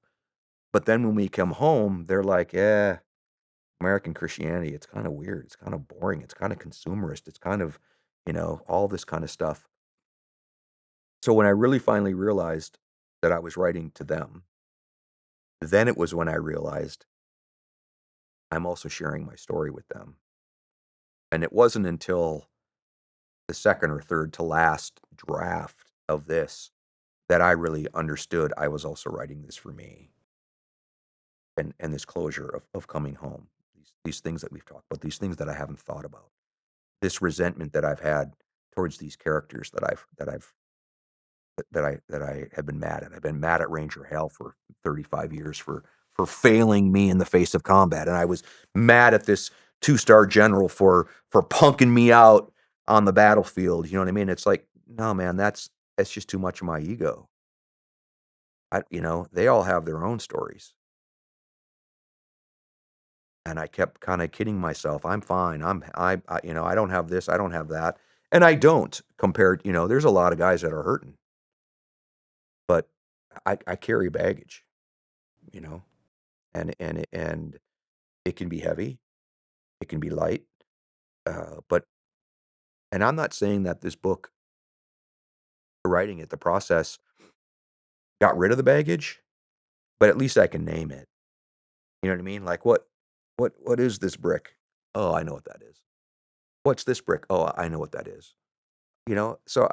But then when we come home, they're like, "Yeah, American Christianity, it's kind of weird. It's kind of boring. It's kind of consumerist. It's kind of, all this kind of stuff." So when I really finally realized that I was writing to them, then it was when I realized I'm also sharing my story with them. And it wasn't until the second or third to last draft of this that I really understood I was also writing this for me, and this closure of coming home. These things that we've talked about, these things that I haven't thought about, this resentment that I've had towards these characters that I have been mad at. I've been mad at Ranger Hale for 35 years for failing me in the face of combat, and I was mad at this two-star general for punking me out on the battlefield. You know what I mean? It's like, no, man, that's just too much of my ego. They all have their own stories, and I kept kind of kidding myself. I'm fine. I don't have this. I don't have that, and I don't. Compared, there's a lot of guys that are hurting, but I carry baggage. You know, and it can be heavy, it can be light, but and I'm not saying that this book, writing it, the process, got rid of the baggage, but at least I can name it. You know what I mean? Like, what is this brick? Oh, I know what that is. What's this brick? Oh, I know what that is. So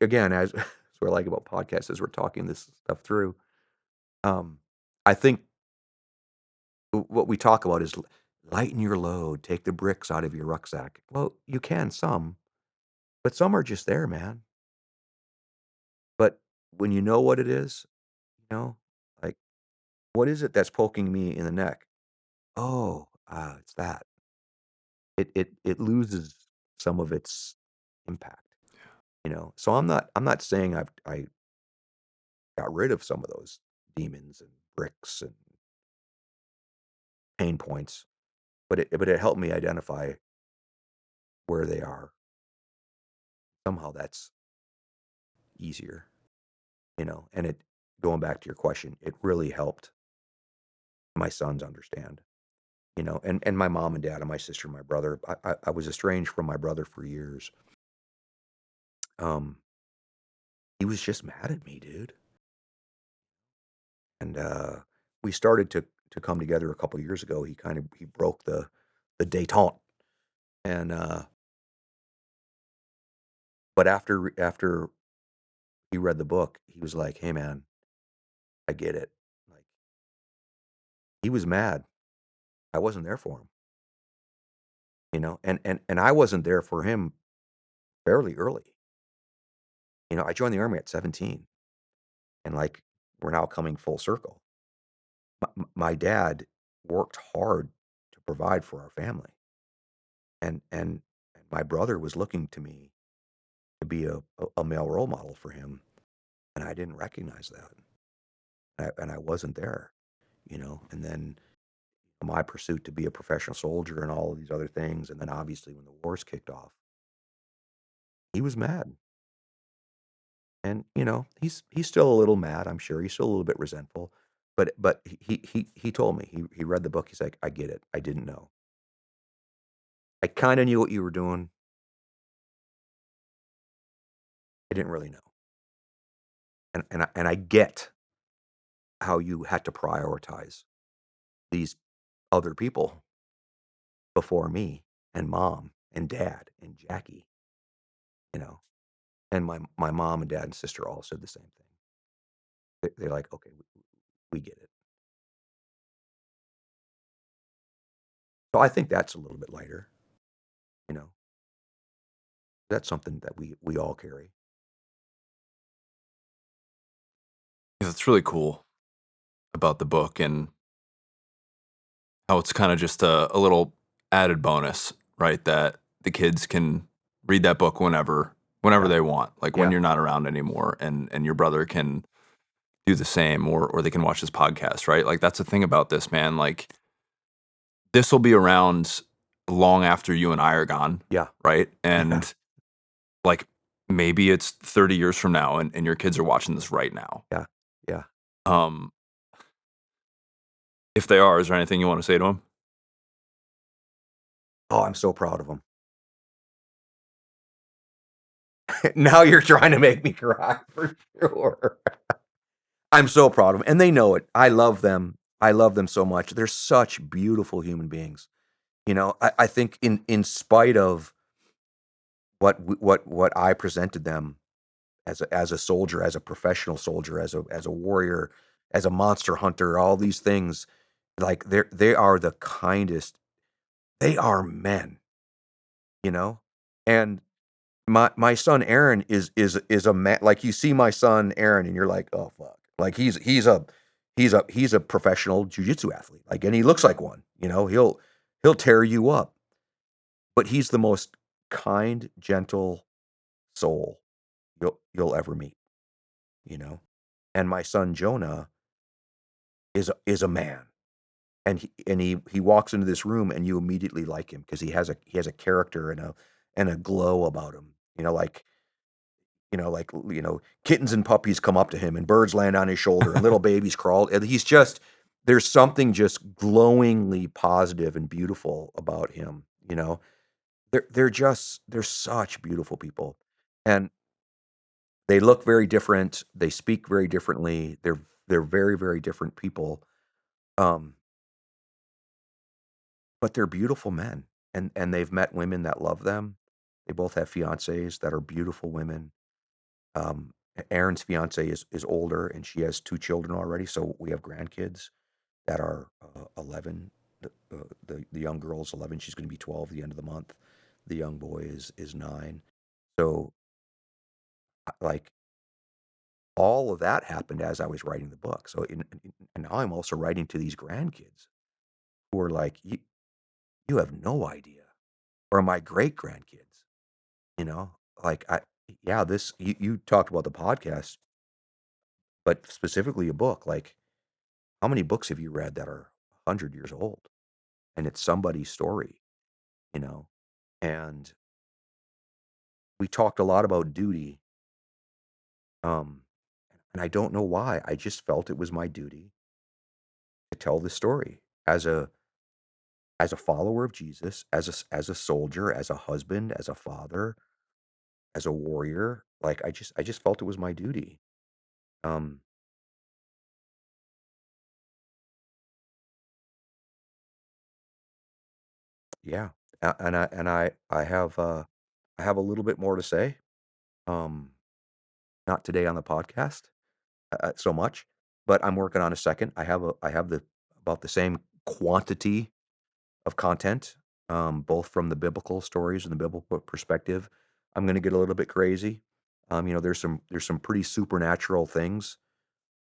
again, as that's what I like about podcasts, as we're talking this stuff through. Um, I think what we talk about is lighten your load, take the bricks out of your rucksack. Well, you can some, but some are just there, man. But when you know what it is, like, what is it that's poking me in the neck? Oh, it's that. It loses some of its impact, So I'm not saying I got rid of some of those demons and bricks and pain points, but it helped me identify where they are. Somehow that's easier, and it going back to your question, it really helped my sons understand. And my mom and dad and my sister and my brother. I was estranged from my brother for years. Um, he was just mad at me, dude. And we started to come together a couple years ago. He broke the détente, and but after he read the book, he was like, "Hey, man, I get it." Like, he was mad. I wasn't there for him, and I wasn't there for him fairly early. I joined the army at 17, and, like, we're now coming full circle. My dad worked hard to provide for our family, and my brother was looking to me to be a male role model for him, and I didn't recognize that, and I wasn't there, and then my pursuit to be a professional soldier and all of these other things, and then obviously when the wars kicked off, he was mad. And, he's still a little mad, I'm sure. He's still a little bit resentful. But he told me, he read the book, he's like, "I get it. I didn't know. I kinda knew what you were doing. I didn't really know. And I get how you had to prioritize these other people before me and mom and dad and Jackie, you know?" And my mom and dad and sister all said the same thing. They're like, "Okay, we get it." So I think that's a little bit lighter, you know? That's something that we all carry. It's really cool about the book and how it's kind of just a little added bonus, right? That the kids can read that book whenever Yeah, they want, like when yeah, you're not around anymore, and your brother can do the same, or they can watch this podcast, right? Like that's the thing about this, man. Like this will be around long after you and I are gone, yeah, right? yeah. And like maybe it's 30 years from now, and your kids are watching this right now. Yeah, yeah. Um, if they are, is there anything you want to say to them? Oh, I'm so proud of them. Now you're trying to make me cry for sure. I'm so proud of them, and they know it. I love them. I love them so much. They're such beautiful human beings. I think in spite of what I presented them as a soldier, as a professional soldier, as a warrior, as a monster hunter, all these things, like they are the kindest. They are men, you know? And my son Aaron is a man. Like you see my son Aaron and you're like, "Oh fuck." Like he's a professional jujitsu athlete. Like and he looks like one, he'll tear you up. But he's the most kind, gentle soul you'll ever meet, you know? And my son Jonah is a man. And he walks into this room and you immediately like him because he has a character and a glow about him. Kittens and puppies come up to him and birds land on his shoulder and little babies crawl. And there's something just glowingly positive and beautiful about him. They're such beautiful people. And they look very different. They speak very differently. They're very, very different people. Um, but they're beautiful men. And they've met women that love them. They both have fiancées that are beautiful women. Aaron's fiance is older, and she has 2 children already, so we have grandkids that are, 11. The young girl's 11, she's gonna be 12 at the end of the month. The young boy is 9. So, like, all of that happened as I was writing the book. So, and now I'm also writing to these grandkids who are like, "You have no idea," or my great-grandkids, you know? Like, yeah, you talked about the podcast, but specifically a book, like, how many books have you read that are 100 years old? And it's somebody's story, you know? And we talked a lot about duty, um, and I don't know why. I just felt it was my duty to tell this story as a follower of Jesus, as a soldier, as a husband, as a father, as a warrior. Like I just felt it was my duty. Um, yeah, and I have a little bit more to say. Um, Not today on the podcast, so much, but I'm working on a second. I have the about the same quantity of content, both from the biblical stories and the biblical perspective. I'm gonna get a little bit crazy. There's some pretty supernatural things,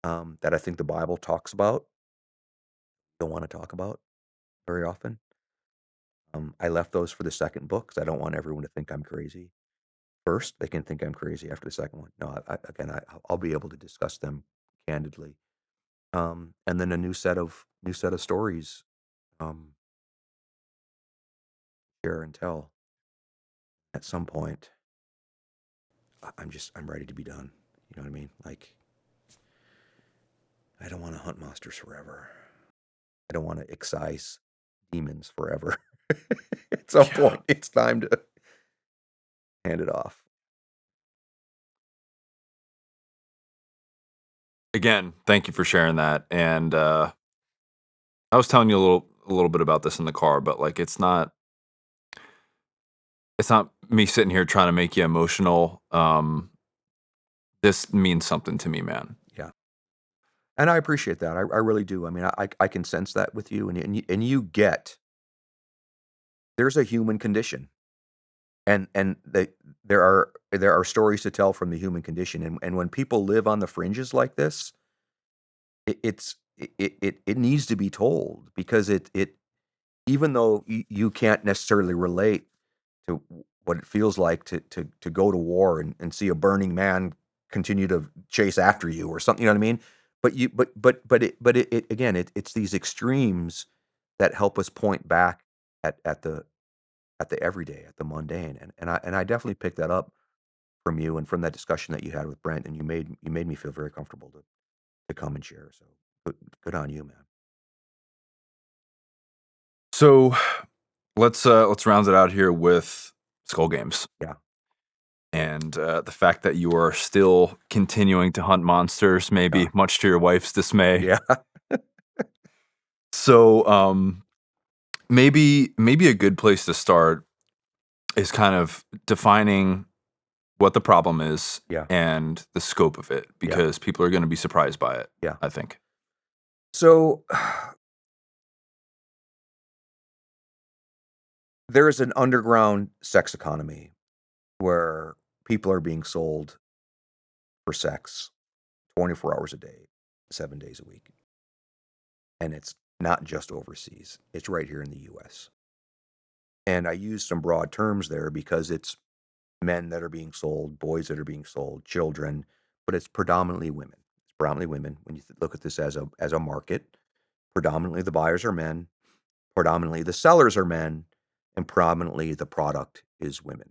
that I think the Bible talks about, don't wanna talk about very often. I left those for the second book because I don't want everyone to think I'm crazy. First, they can think I'm crazy after the second one. No, again, I'll be able to discuss them candidly. And then a new set of stories, um, share and tell at some point. I'm ready to be done. You know what I mean? Like, I don't want to hunt monsters forever. I don't want to excise demons forever. At some Yeah. point, it's time to hand it off. Again, thank you for sharing that. And I was telling you a little bit about this in the car, but like it's not me sitting here trying to make you emotional. This means something to me, man. Yeah. And I appreciate that. I really do. I mean, I can sense that with you, and you get there's a human condition, and there are stories to tell from the human condition, and when people live on the fringes like this, it needs to be told because it even though you can't necessarily relate to what it feels like to go to war and see a burning man continue to chase after you or something, you know what I mean? But again, it's these extremes that help us point back at the everyday, at the mundane, and I definitely picked that up from you and from that discussion that you had with Brent, and you made me feel very comfortable to come and share. So good on you, man. So let's round it out here with Skull Games Yeah, and the fact that you are still continuing to hunt monsters, maybe yeah, much to your wife's dismay. yeah, So maybe a good place to start is kind of defining what the problem is yeah, and the scope of it, yeah, because people are going to be surprised by it, yeah. I think. So there is an underground sex economy where people are being sold for sex 24 hours a day, 7 days a week. And it's not just overseas, it's right here in the US. And I use some broad terms there because it's men that are being sold, boys that are being sold, children, but it's predominantly women. It's predominantly women. When you look at this as a market, predominantly the buyers are men, predominantly the sellers are men, and predominantly the product is women,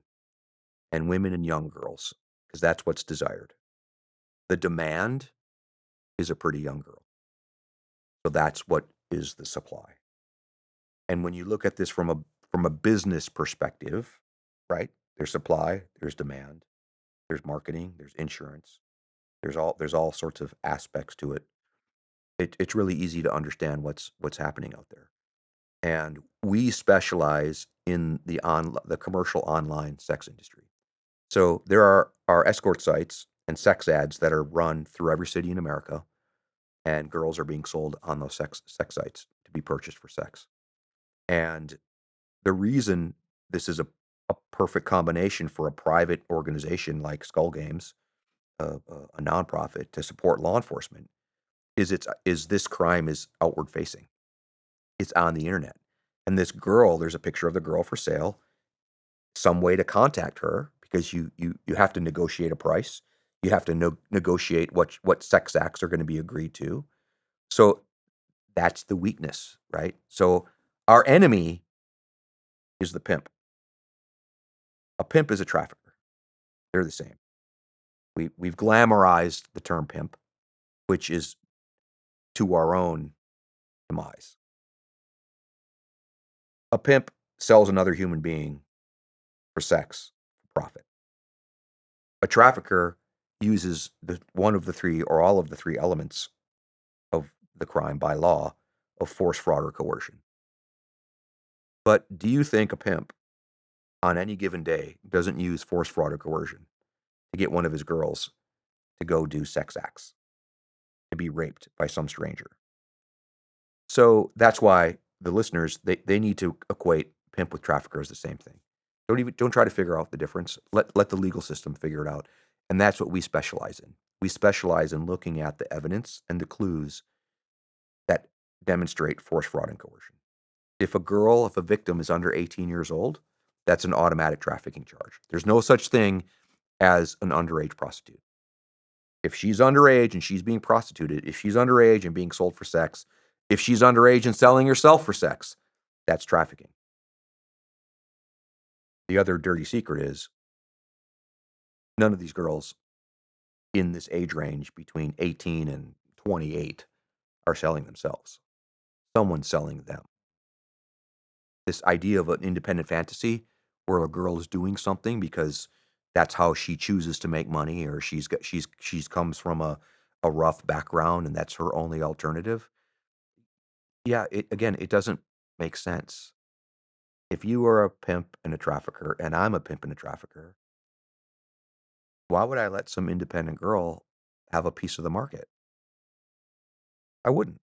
and women and young girls, because that's what's desired. The demand is a pretty young girl. So that's what is the supply. And when you look at this from a business perspective, right? There's supply, there's demand, there's marketing, there's insurance, there's all sorts of aspects to it. It's really easy to understand what's happening out there. And we specialize in the commercial online sex industry. So there are escort sites and sex ads that are run through every city in America, and girls are being sold on those sex sites to be purchased for sex. And the reason this is a perfect combination for a private organization like Skull Games, a nonprofit, to support law enforcement is this crime is outward facing. It's on the internet. And this girl, there's a picture of the girl for sale, some way to contact her because you have to negotiate a price. You have to negotiate what sex acts are going to be agreed to. So that's the weakness, right? So our enemy is the pimp. A pimp is a trafficker. They're the same. We've glamorized the term pimp, which is to our own demise. A pimp sells another human being for sex, for profit. A trafficker uses one of the three or all of the three elements of the crime by law of force, fraud, or coercion. But do you think a pimp on any given day doesn't use force, fraud, or coercion to get one of his girls to go do sex acts, to be raped by some stranger? So that's why the listeners they need to equate pimp with trafficker as the same thing. Don't try to figure out the difference. Let the legal system figure it out. And that's what we specialize in. We specialize in looking at the evidence and the clues that demonstrate force, fraud, and coercion. If a victim is under 18 years old, that's an automatic trafficking charge. There's no such thing as an underage prostitute. If she's underage and she's being prostituted, if she's underage and being sold for sex, if she's underage and selling herself for sex, that's trafficking. The other dirty secret is None of these girls in this age range between 18 and 28 are selling themselves. Someone's selling them. This idea of an independent fantasy where a girl is doing something because that's how she chooses to make money, or she's comes from a rough background and that's her only alternative. Yeah, it doesn't make sense. If you are a pimp and a trafficker and I'm a pimp and a trafficker, why would I let some independent girl have a piece of the market? I wouldn't.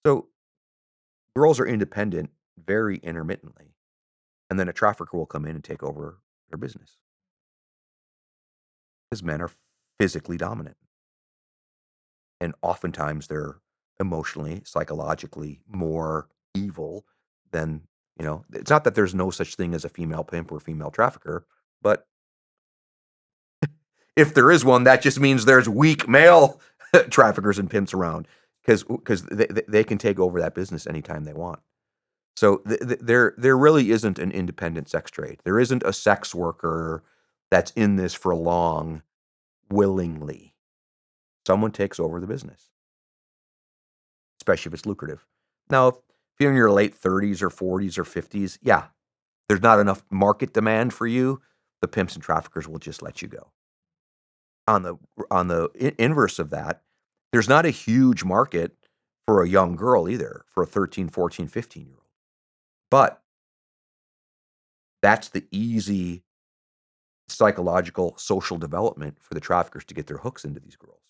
So girls are independent very intermittently, and then a trafficker will come in and take over their business because men are physically dominant. And oftentimes they're emotionally, psychologically more evil than, it's not that there's no such thing as a female pimp or female trafficker, but if there is one, that just means there's weak male traffickers and pimps around because they can take over that business anytime they want. So there really isn't an independent sex trade. There isn't a sex worker that's in this for long willingly. Someone takes over the business, especially if it's lucrative. Now, if you're in your late 30s or 40s or 50s, yeah, there's not enough market demand for you. The pimps and traffickers will just let you go. On the inverse of that, there's not a huge market for a young girl either, for a 13, 14, 15-year-old. But that's the easy psychological, social development for the traffickers to get their hooks into these girls.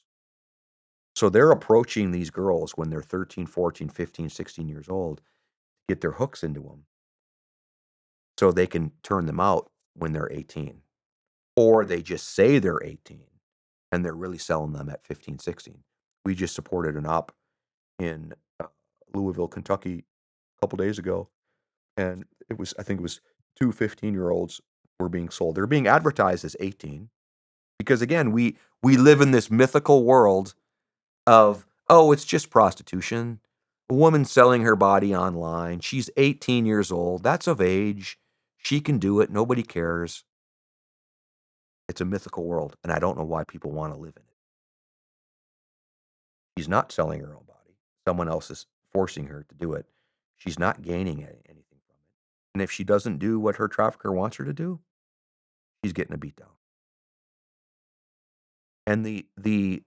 So they're approaching these girls when they're 13, 14, 15, 16 years old, get their hooks into them so they can turn them out when they're 18. Or they just say they're 18 and they're really selling them at 15, 16. We just supported an op in Louisville, Kentucky a couple days ago, and I think it was two 15-year-olds were being sold. They're being advertised as 18 because again, we live in this mythical world of, oh, it's just prostitution. A woman selling her body online. She's 18 years old. That's of age. She can do it. Nobody cares. It's a mythical world, and I don't know why people want to live in it. She's not selling her own body. Someone else is forcing her to do it. She's not gaining anything from it. And if she doesn't do what her trafficker wants her to do, she's getting a beat down. And the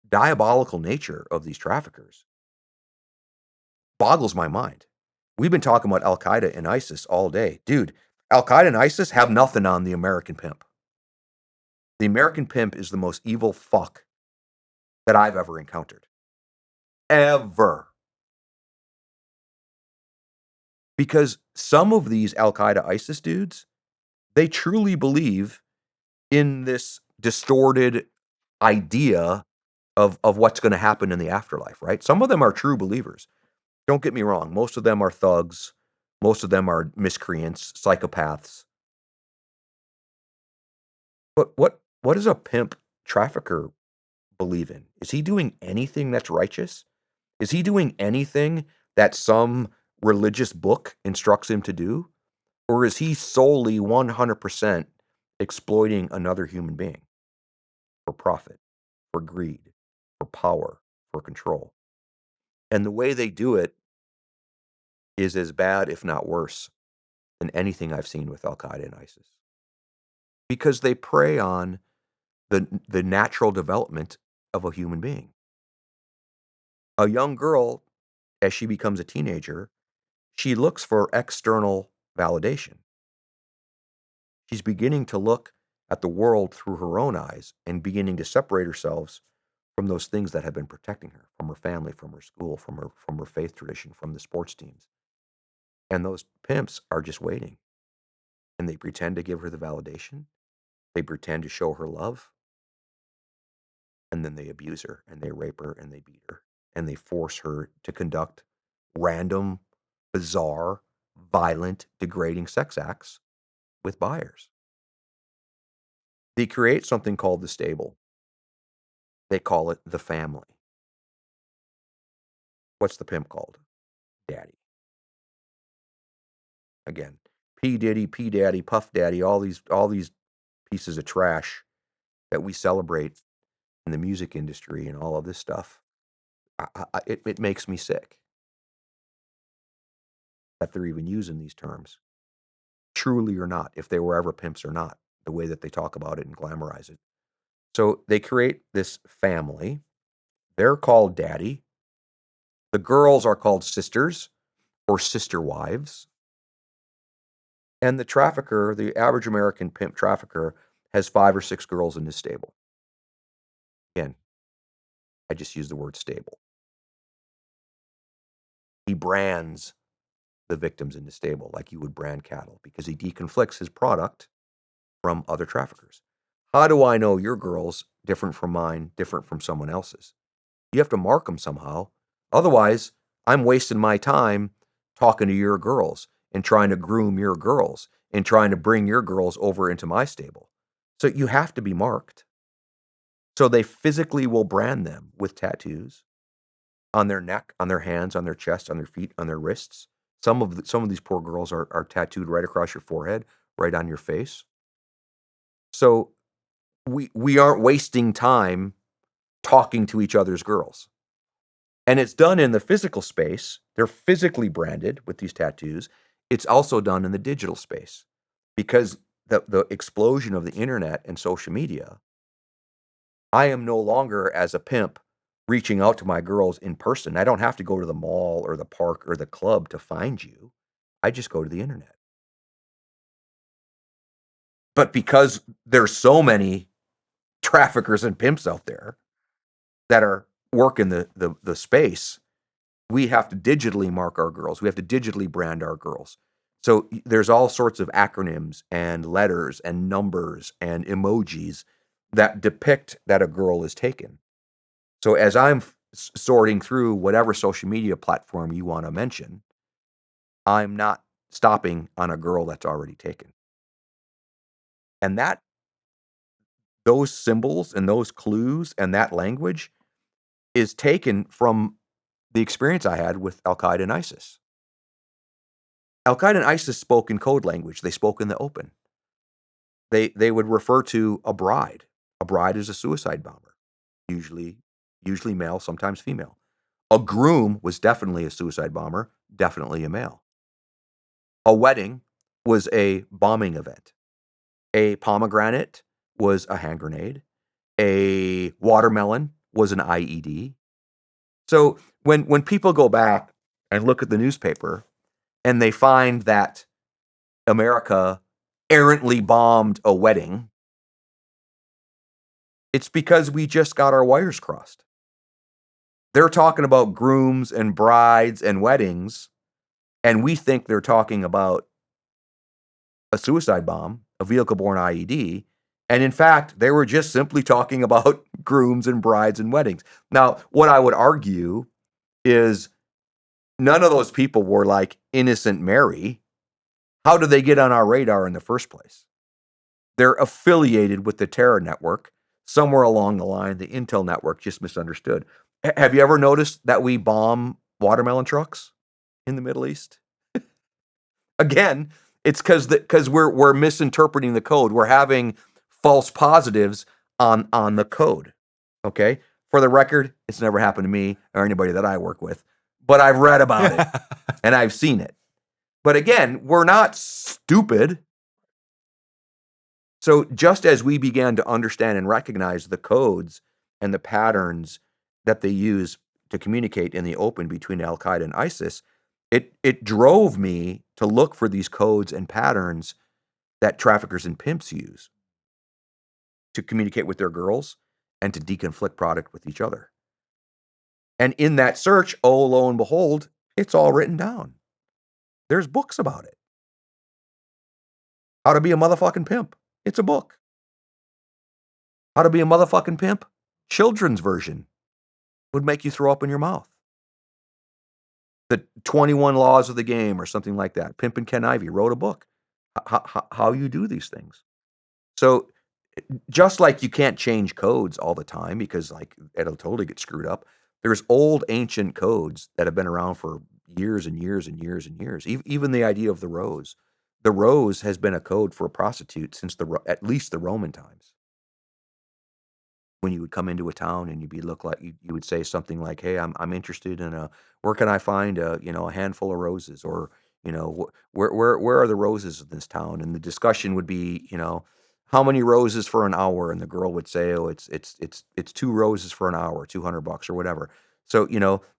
diabolical nature of these traffickers boggles my mind. We've been talking about Al Qaeda and ISIS all day. Dude, Al Qaeda and ISIS have nothing on the American pimp. The American pimp is the most evil fuck that I've ever encountered. Ever. Because some of these Al Qaeda ISIS dudes, they truly believe in this distorted idea of what's going to happen in the afterlife, right? Some of them are true believers. Don't get me wrong. Most of them are thugs. Most of them are miscreants, psychopaths. But what does a pimp trafficker believe in? Is he doing anything that's righteous? Is he doing anything that some religious book instructs him to do? Or is he solely 100% exploiting another human being for profit, for greed, for power, for control? And the way they do it is as bad, if not worse, than anything I've seen with Al Qaeda and ISIS. Because they prey on the natural development of a human being. A young girl, as she becomes a teenager, she looks for external validation. She's beginning to look at the world through her own eyes and beginning to separate herself from those things that have been protecting her, from her family, from her school, from her faith tradition, from the sports teams. And those pimps are just waiting. And they pretend to give her the validation. They pretend to show her love. And then they abuse her and they rape her and they beat her and they force her to conduct random, bizarre, violent, degrading sex acts with buyers. They create something called the stable. They call it the family. What's the pimp called? Daddy. Again, P. Diddy, P. Daddy, Puff Daddy, all these pieces of trash that we celebrate in the music industry and all of this stuff, it makes me sick that they're even using these terms, truly or not, if they were ever pimps or not, the way that they talk about it and glamorize it. So they create this family. They're called daddy. The girls are called sisters or sister wives. And the trafficker, the average American pimp trafficker, has 5 or 6 girls in his stable. Again, I just use the word stable. He brands the victims in the stable like you would brand cattle because he deconflicts his product from other traffickers. How do I know your girl's different from mine, different from someone else's? You have to mark them somehow. Otherwise, I'm wasting my time talking to your girls and trying to groom your girls and trying to bring your girls over into my stable. So you have to be marked. So they physically will brand them with tattoos on their neck, on their hands, on their chest, on their feet, on their wrists. Some of these poor girls are tattooed right across your forehead, right on your face. So we aren't wasting time talking to each other's girls. And it's done in the physical space. They're physically branded with these tattoos. It's also done in the digital space because the explosion of the internet and social media, I am no longer, as a pimp, reaching out to my girls in person. I don't have to go to the mall or the park or the club to find you. I just go to the internet. But because there's so many traffickers and pimps out there that are working the space, we have to digitally mark our girls. We have to digitally brand our girls. So there's all sorts of acronyms and letters and numbers and emojis that depict that a girl is taken. So as I'm sorting through whatever social media platform you want to mention, I'm not stopping on a girl that's already taken. And those symbols and those clues and that language is taken from the experience I had with Al Qaeda and ISIS. Al Qaeda and ISIS spoke in code language. They spoke in the open. They would refer to a bride. A bride is a suicide bomber, usually male, sometimes female. A groom was definitely a suicide bomber, definitely a male. A wedding was a bombing event. A pomegranate was a hand grenade. A watermelon was an IED. So when people go back and look at the newspaper and they find that America errantly bombed a wedding, it's because we just got our wires crossed. They're talking about grooms and brides and weddings, and we think they're talking about a suicide bomb, a vehicle-borne IED, and in fact, they were just simply talking about grooms and brides and weddings. Now, what I would argue is none of those people were like innocent Mary. How did they get on our radar in the first place? They're affiliated with the terror network. Somewhere along the line, the intel network just misunderstood. Have you ever noticed that we bomb watermelon trucks in the Middle East? Again, it's because we're misinterpreting the code. We're having false positives on the code. Okay? For the record, it's never happened to me or anybody that I work with, but I've read about it and I've seen it. But again, we're not stupid. So just as we began to understand and recognize the codes and the patterns that they use to communicate in the open between Al Qaeda and ISIS, it drove me to look for these codes and patterns that traffickers and pimps use to communicate with their girls and to deconflict product with each other. And in that search, oh, lo and behold, it's all written down. There's books about it. How to be a motherfucking pimp. It's a book. How to be a motherfucking pimp. Children's version would make you throw up in your mouth. The 21 Laws of the Game or something like that. Pimpin' Ken Ivey wrote a book. How you do these things. So just like you can't change codes all the time because like it'll totally get screwed up. There's old ancient codes that have been around for years and years and years and years. Even the idea of the rose. the rose has been a code for a prostitute since at least the Roman times. When you would come into a town and you would say something like, "Hey, I'm interested in where can I find a handful of roses?" Or, where are the roses in this town? And the discussion would be, how many roses for an hour? And the girl would say, "Oh, it's 2 roses for an hour, $200 or whatever." So,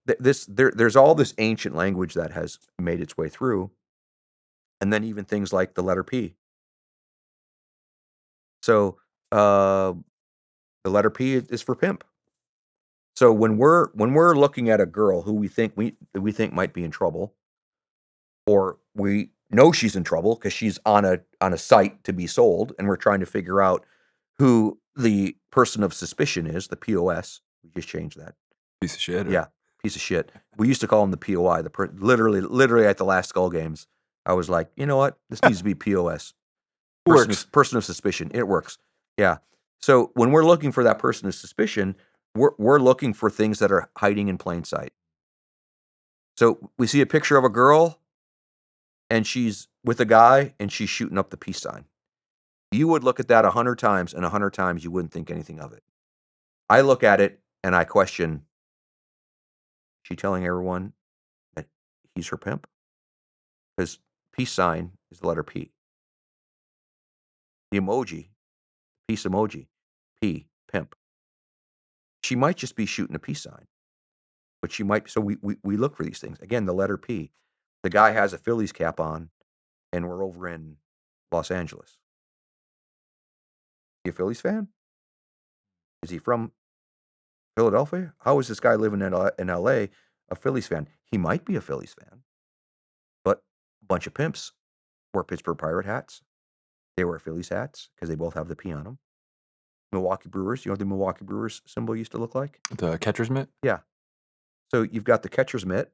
there's all this ancient language that has made its way through, and then even things like the letter P. So, uh, the letter P is for pimp. So when we're looking at a girl who we think might be in trouble, or we know she's in trouble because she's on a site to be sold, and we're trying to figure out who the person of suspicion is, the POS. We just changed that. Piece of shit. Yeah, piece of shit. We used to call him the POI. Literally at the last Skull Games, I was like, you know what? This needs to be POS. Works. Person of suspicion. It works. Yeah. So when we're looking for that person of suspicion, we're looking for things that are hiding in plain sight. So we see a picture of a girl and she's with a guy and she's shooting up the peace sign. You would look at that 100 times, and 100 times you wouldn't think anything of it. I look at it and I question, she telling everyone that he's her pimp? Because peace sign is the letter P. The emoji, peace emoji, P, pimp. She might just be shooting a peace sign, but she might. So we look for these things. Again, the letter P. The guy has a Phillies cap on, and we're over in Los Angeles. He a Phillies fan? Is he from Philadelphia? How is this guy living in LA a Phillies fan? He might be a Phillies fan, but a bunch of pimps wear Pittsburgh Pirate hats. They wear Phillies hats because they both have the P on them. Milwaukee Brewers. You know what the Milwaukee Brewers symbol used to look like? The catcher's mitt? Yeah. So you've got the catcher's mitt.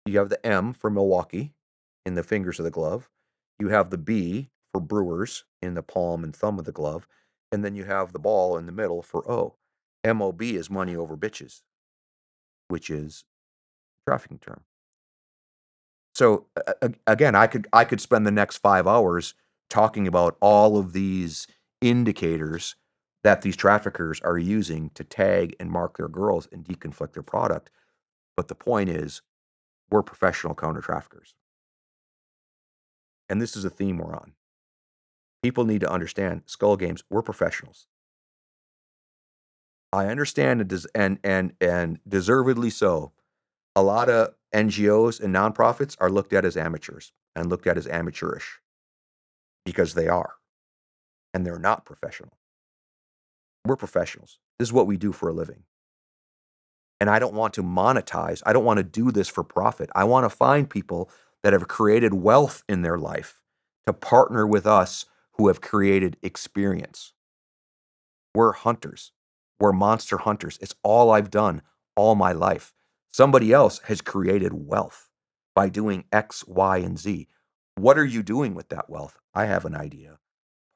You have the M for Milwaukee in the fingers of the glove. You have the B for Brewers in the palm and thumb of the glove. And then you have the ball in the middle for O. MOB is money over bitches, which is a trafficking term. So again, I could spend the next 5 hours talking about all of these indicators that these traffickers are using to tag and mark their girls and deconflict their product. But the point is, we're professional counter traffickers. And this is a theme we're on. People need to understand, Skull Games, we're professionals. I understand and deservedly so. A lot of NGOs and nonprofits are looked at as amateurs and looked at as amateurish because they are, and they're not professional. We're professionals. This is what we do for a living. And I don't want to monetize. I don't want to do this for profit. I want to find people that have created wealth in their life to partner with us who have created experience. We're hunters. We're monster hunters. It's all I've done all my life. Somebody else has created wealth by doing X, Y, and Z. What are you doing with that wealth? I have an idea.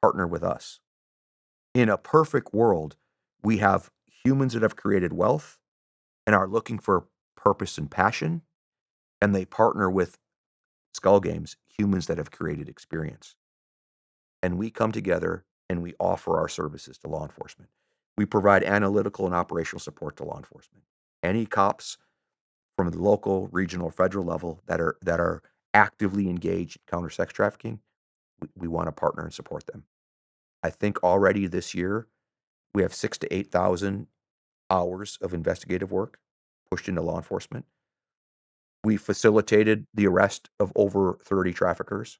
Partner with us. In a perfect world, we have humans that have created wealth and are looking for purpose and passion, and they partner with Skull Games, humans that have created experience. And we come together and we offer our services to law enforcement. We provide analytical and operational support to law enforcement. Any cops from the local, regional, or federal level that are actively engaged in counter sex trafficking, we want to partner and support them. I think already this year we have 6,000 to 8,000 hours of investigative work pushed into law enforcement. We facilitated the arrest of over 30 traffickers.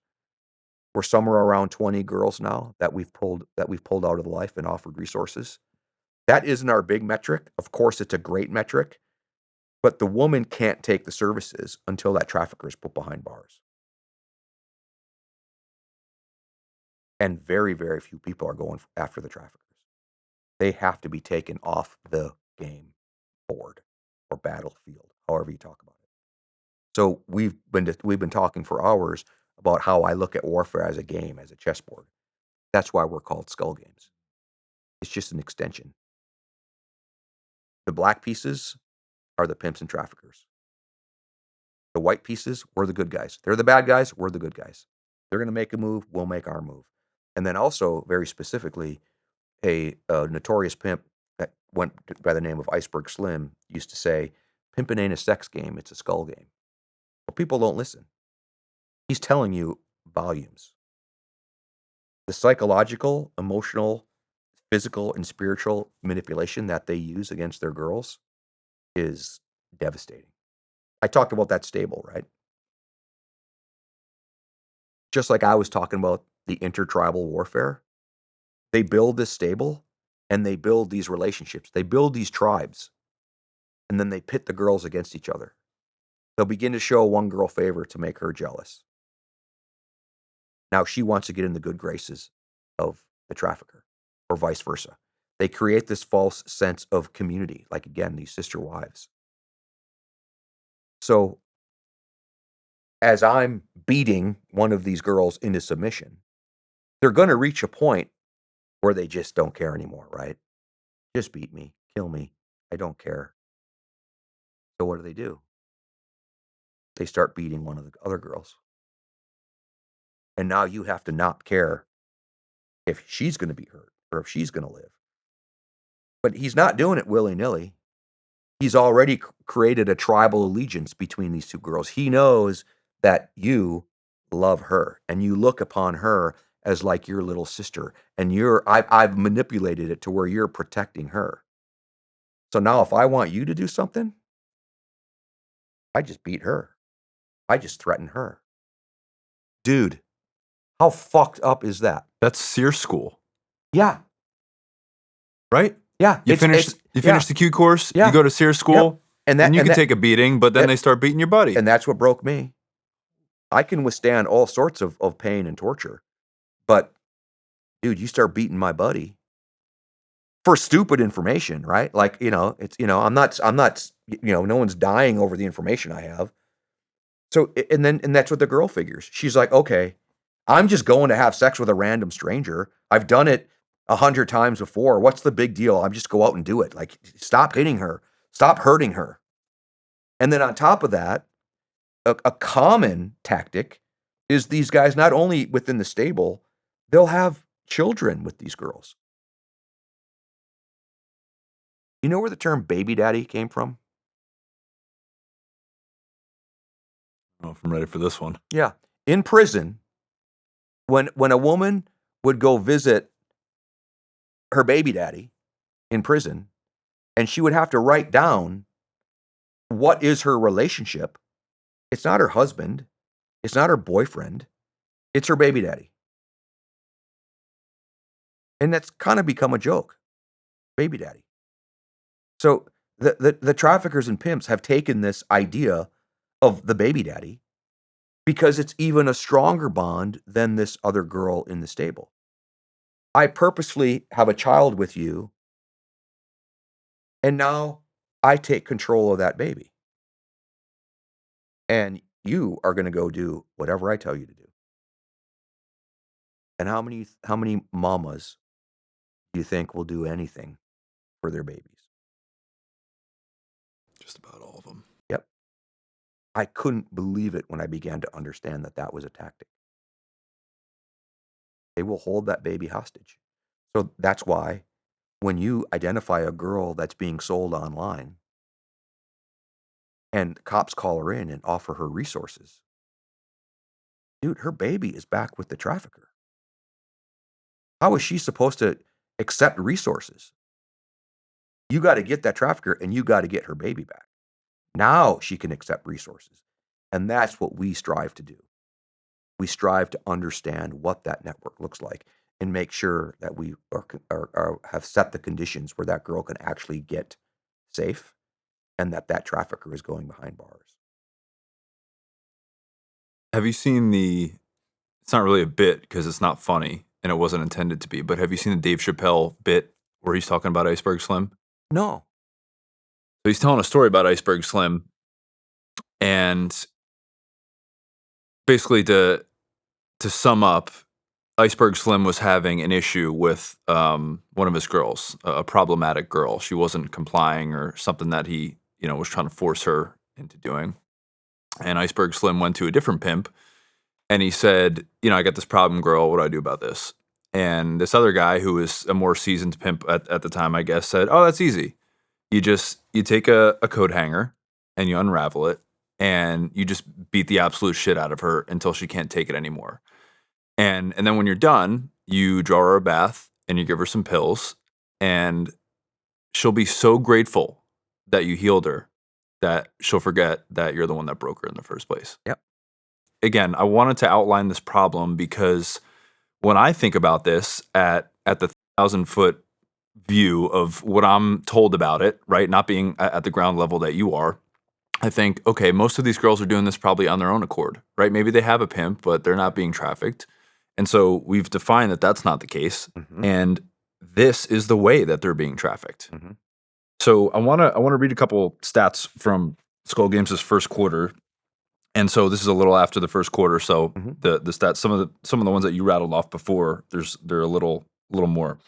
We're somewhere around 20 girls now that we've pulled out of the life and offered resources. That isn't our big metric. Of course, it's a great metric, but the woman can't take the services until that trafficker is put behind bars. And very, very few people are going after the traffickers. They have to be taken off the game board or battlefield, however you talk about it. So we've been talking for hours about how I look at warfare as a game, as a chessboard. That's why we're called Skull Games. It's just an extension. The black pieces are the pimps and traffickers. The white pieces, we're the good guys. They're the bad guys, we're the good guys. They're going to make a move. We'll make our move. And then also, very specifically, a notorious pimp that went by the name of Iceberg Slim used to say, pimping ain't a sex game, it's a skull game. But people don't listen. He's telling you volumes. The psychological, emotional, physical, and spiritual manipulation that they use against their girls is devastating. I talked about that stable, right? Just like I was talking about the intertribal warfare, they build this stable and they build these relationships. They build these tribes, and then they pit the girls against each other. They'll begin to show one girl favor to make her jealous. Now she wants to get in the good graces of the trafficker, or vice versa. They create this false sense of community, like, again, these sister wives. So as I'm beating one of these girls into submission, they're going to reach a point where they just don't care anymore, right? Just beat me, kill me. I don't care. So what do? They start beating one of the other girls. And now you have to not care if she's going to be hurt or if she's going to live. But he's not doing it willy-nilly. He's already created a tribal allegiance between these two girls. He knows that you love her and you look upon her as like your little sister, and I've manipulated it to where you're protecting her. So now if I want you to do something, I just beat her. I just threaten her. Dude, how fucked up is that? That's SEER school, Yeah. right? Yeah. You finish the Q course, Yeah. you go to SEER school, Yep. and you can take a beating, but then they start beating your buddy. And that's what broke me. I can withstand all sorts of pain and torture. But, dude, you start beating my buddy for stupid information, right? Like, it's, I'm not, no one's dying over the information I have. So, and that's what the girl figures. She's like, okay, I'm just going to have sex with a random stranger. I've done it 100 times before. What's the big deal? I'm just go out and do it. Like, stop hitting her. Stop hurting her. And then on top of that, a common tactic is these guys, not only within the stable, they'll have children with these girls. You know where the term baby daddy came from? I don't know if I'm ready for this one. Yeah. In prison, when a woman would go visit her baby daddy in prison, and she would have to write down what is her relationship, it's not her husband, it's not her boyfriend, it's her baby daddy. And that's kind of become a joke. Baby daddy. So the traffickers and pimps have taken this idea of the baby daddy because it's even a stronger bond than this other girl in the stable. I purposefully have a child with you, and now I take control of that baby. And you are going to go do whatever I tell you to do. And how many mamas do you think will do anything for their babies? Just about all of them. Yep. I couldn't believe it when I began to understand that that was a tactic. They will hold that baby hostage. So that's why when you identify a girl that's being sold online and cops call her in and offer her resources, dude, her baby is back with the trafficker. How is she supposed to accept resources? You got to get that trafficker and you got to get her baby back. Now she can accept resources. And that's what we strive to do. We strive to understand what that network looks like and make sure that we have set the conditions where that girl can actually get safe and that trafficker is going behind bars. Have you seen it's not really a bit because it's not funny and it wasn't intended to be, but have you seen the Dave Chappelle bit where he's talking about Iceberg Slim? No. So he's telling a story about Iceberg Slim, and basically to sum up, Iceberg Slim was having an issue with one of his girls, a problematic girl. She wasn't complying or something that he, was trying to force her into doing. And Iceberg Slim went to a different pimp And he said, I got this problem, girl. What do I do about this? And this other guy, who was a more seasoned pimp at the time, I guess, said, oh, that's easy. You take a coat hanger and you unravel it and you just beat the absolute shit out of her until she can't take it anymore. And then when you're done, you draw her a bath and you give her some pills, and she'll be so grateful that you healed her that she'll forget that you're the one that broke her in the first place. Yep. Again, I wanted to outline this problem because when I think about this at the 1,000-foot view of what I'm told about it, right? Not being at the ground level that you are, I think, okay, most of these girls are doing this probably on their own accord, right? Maybe they have a pimp, but they're not being trafficked. And so we've defined that that's not the case. Mm-hmm. And this is the way that they're being trafficked. Mm-hmm. So I want to read a couple stats from Skull Games' first quarter. And so this is a little after the first quarter. So Mm-hmm. the stats, some of the ones that you rattled off before, they're a little more.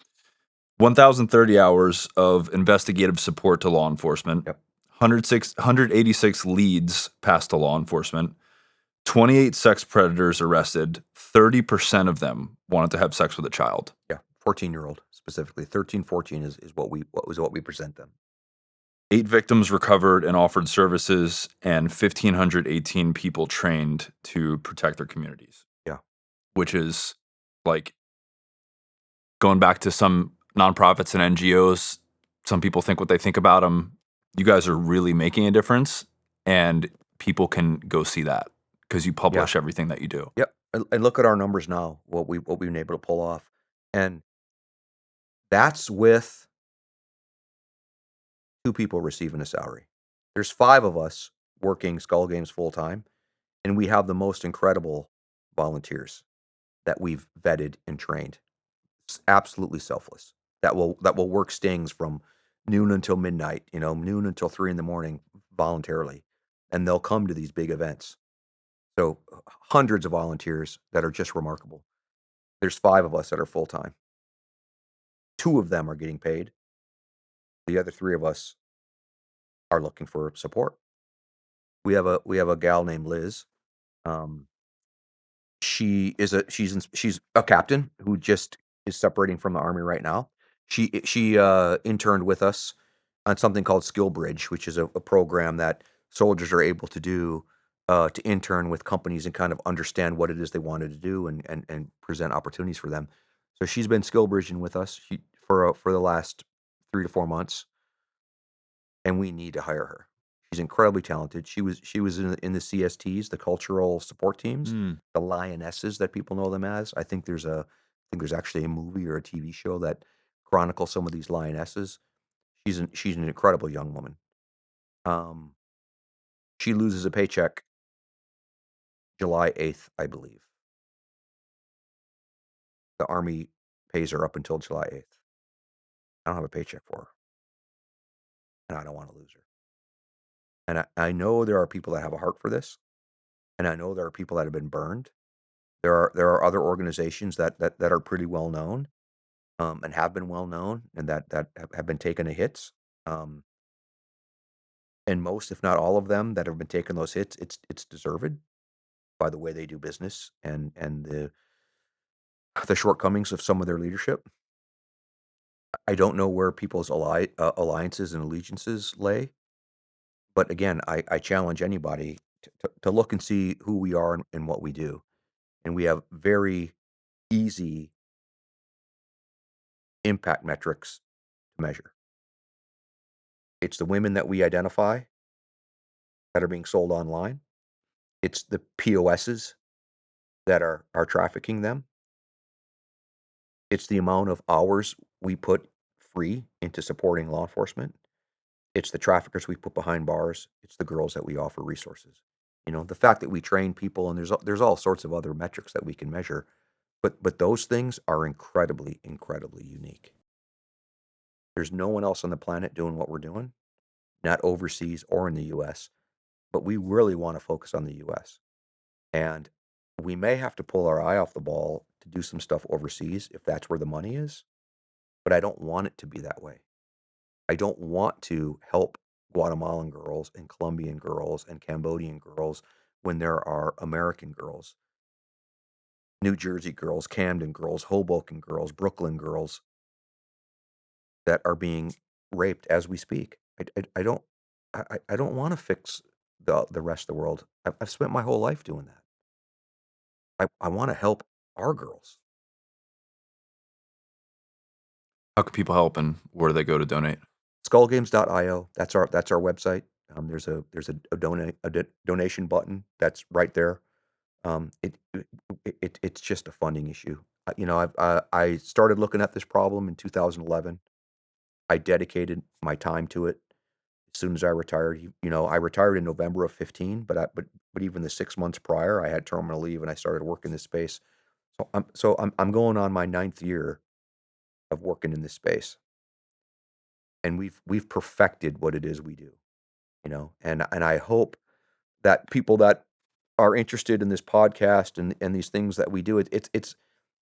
1,030 hours of investigative support to law enforcement. Yep. 186 leads passed to law enforcement. 28 sex predators arrested. 30% of them wanted to have sex with a child. Yeah. 14-year-old specifically. 13, 14 is what we present them. 8 victims recovered and offered services, and 1,518 people trained to protect their communities. Yeah. Which is like going back to some nonprofits and NGOs. Some people think what they think about them. You guys are really making a difference, and people can go see that because you publish everything that you do. Yep. And look at our numbers now, what we've been able to pull off. And that's with 2 people receiving a salary. There's 5 of us working Skull Games full time, and we have the most incredible volunteers that we've vetted and trained. It's absolutely selfless. That will work stings from noon until midnight, noon until 3 in the morning voluntarily, and they'll come to these big events. So hundreds of volunteers that are just remarkable. There's 5 of us that are full time. 2 of them are getting paid. The other 3 of us are looking for support. We have a gal named Liz. She's a captain who just is separating from the army right now. She interned with us on something called Skill Bridge, which is a program that soldiers are able to do to intern with companies and kind of understand what it is they wanted to do and present opportunities for them. So she's been skill bridging with us for the last 3 to 4 months, and we need to hire her. She's incredibly talented. She was in the CSTs, the cultural support teams, the lionesses that people know them as. I think there's actually a movie or a TV show that chronicles some of these lionesses. She's an incredible young woman. She loses a paycheck July 8th, I believe. The Army pays her up until July 8th. I don't have a paycheck for her, and I don't want to lose her. And I know there are people that have a heart for this, and I know there are people that have been burned. There are other organizations that are pretty well known, and have been well known, and that have been taking the hits. Um, and most, if not all of them, that have been taking those hits, it's deserved by the way they do business and the shortcomings of some of their leadership. I don't know where people's alliances and allegiances lay, but again, I challenge anybody to look and see who we are and what we do, and we have very easy impact metrics to measure. It's the women that we identify that are being sold online. It's the POSs that are trafficking them. It's the amount of hours we put free into supporting law enforcement. It's the traffickers we put behind bars. It's the girls that we offer resources. The fact that we train people, and there's all sorts of other metrics that we can measure, but those things are incredibly, incredibly unique. There's no one else on the planet doing what we're doing, not overseas or in the US, but we really want to focus on the US. And we may have to pull our eye off the ball to do some stuff overseas if that's where the money is, but I don't want it to be that way. I don't want to help Guatemalan girls and Colombian girls and Cambodian girls when there are American girls New Jersey girls, Camden girls, Hoboken girls, Brooklyn girls that are being raped as we speak. I don't I don't want to fix the rest of the world. I've spent my whole life doing that. I want to help our girls. How can people help, and where do they go to donate? Skullgames.io. That's our website. There's a donation button that's right there. It's just a funding issue. I started looking at this problem in 2011. I dedicated my time to it as soon as I retired. I retired in November of 15, but even the 6 months prior, I had terminal leave and I started working this space. So I'm going on my ninth year of working in this space, and we've perfected what it is we do. And I hope that people that are interested in this podcast and these things that we do, it's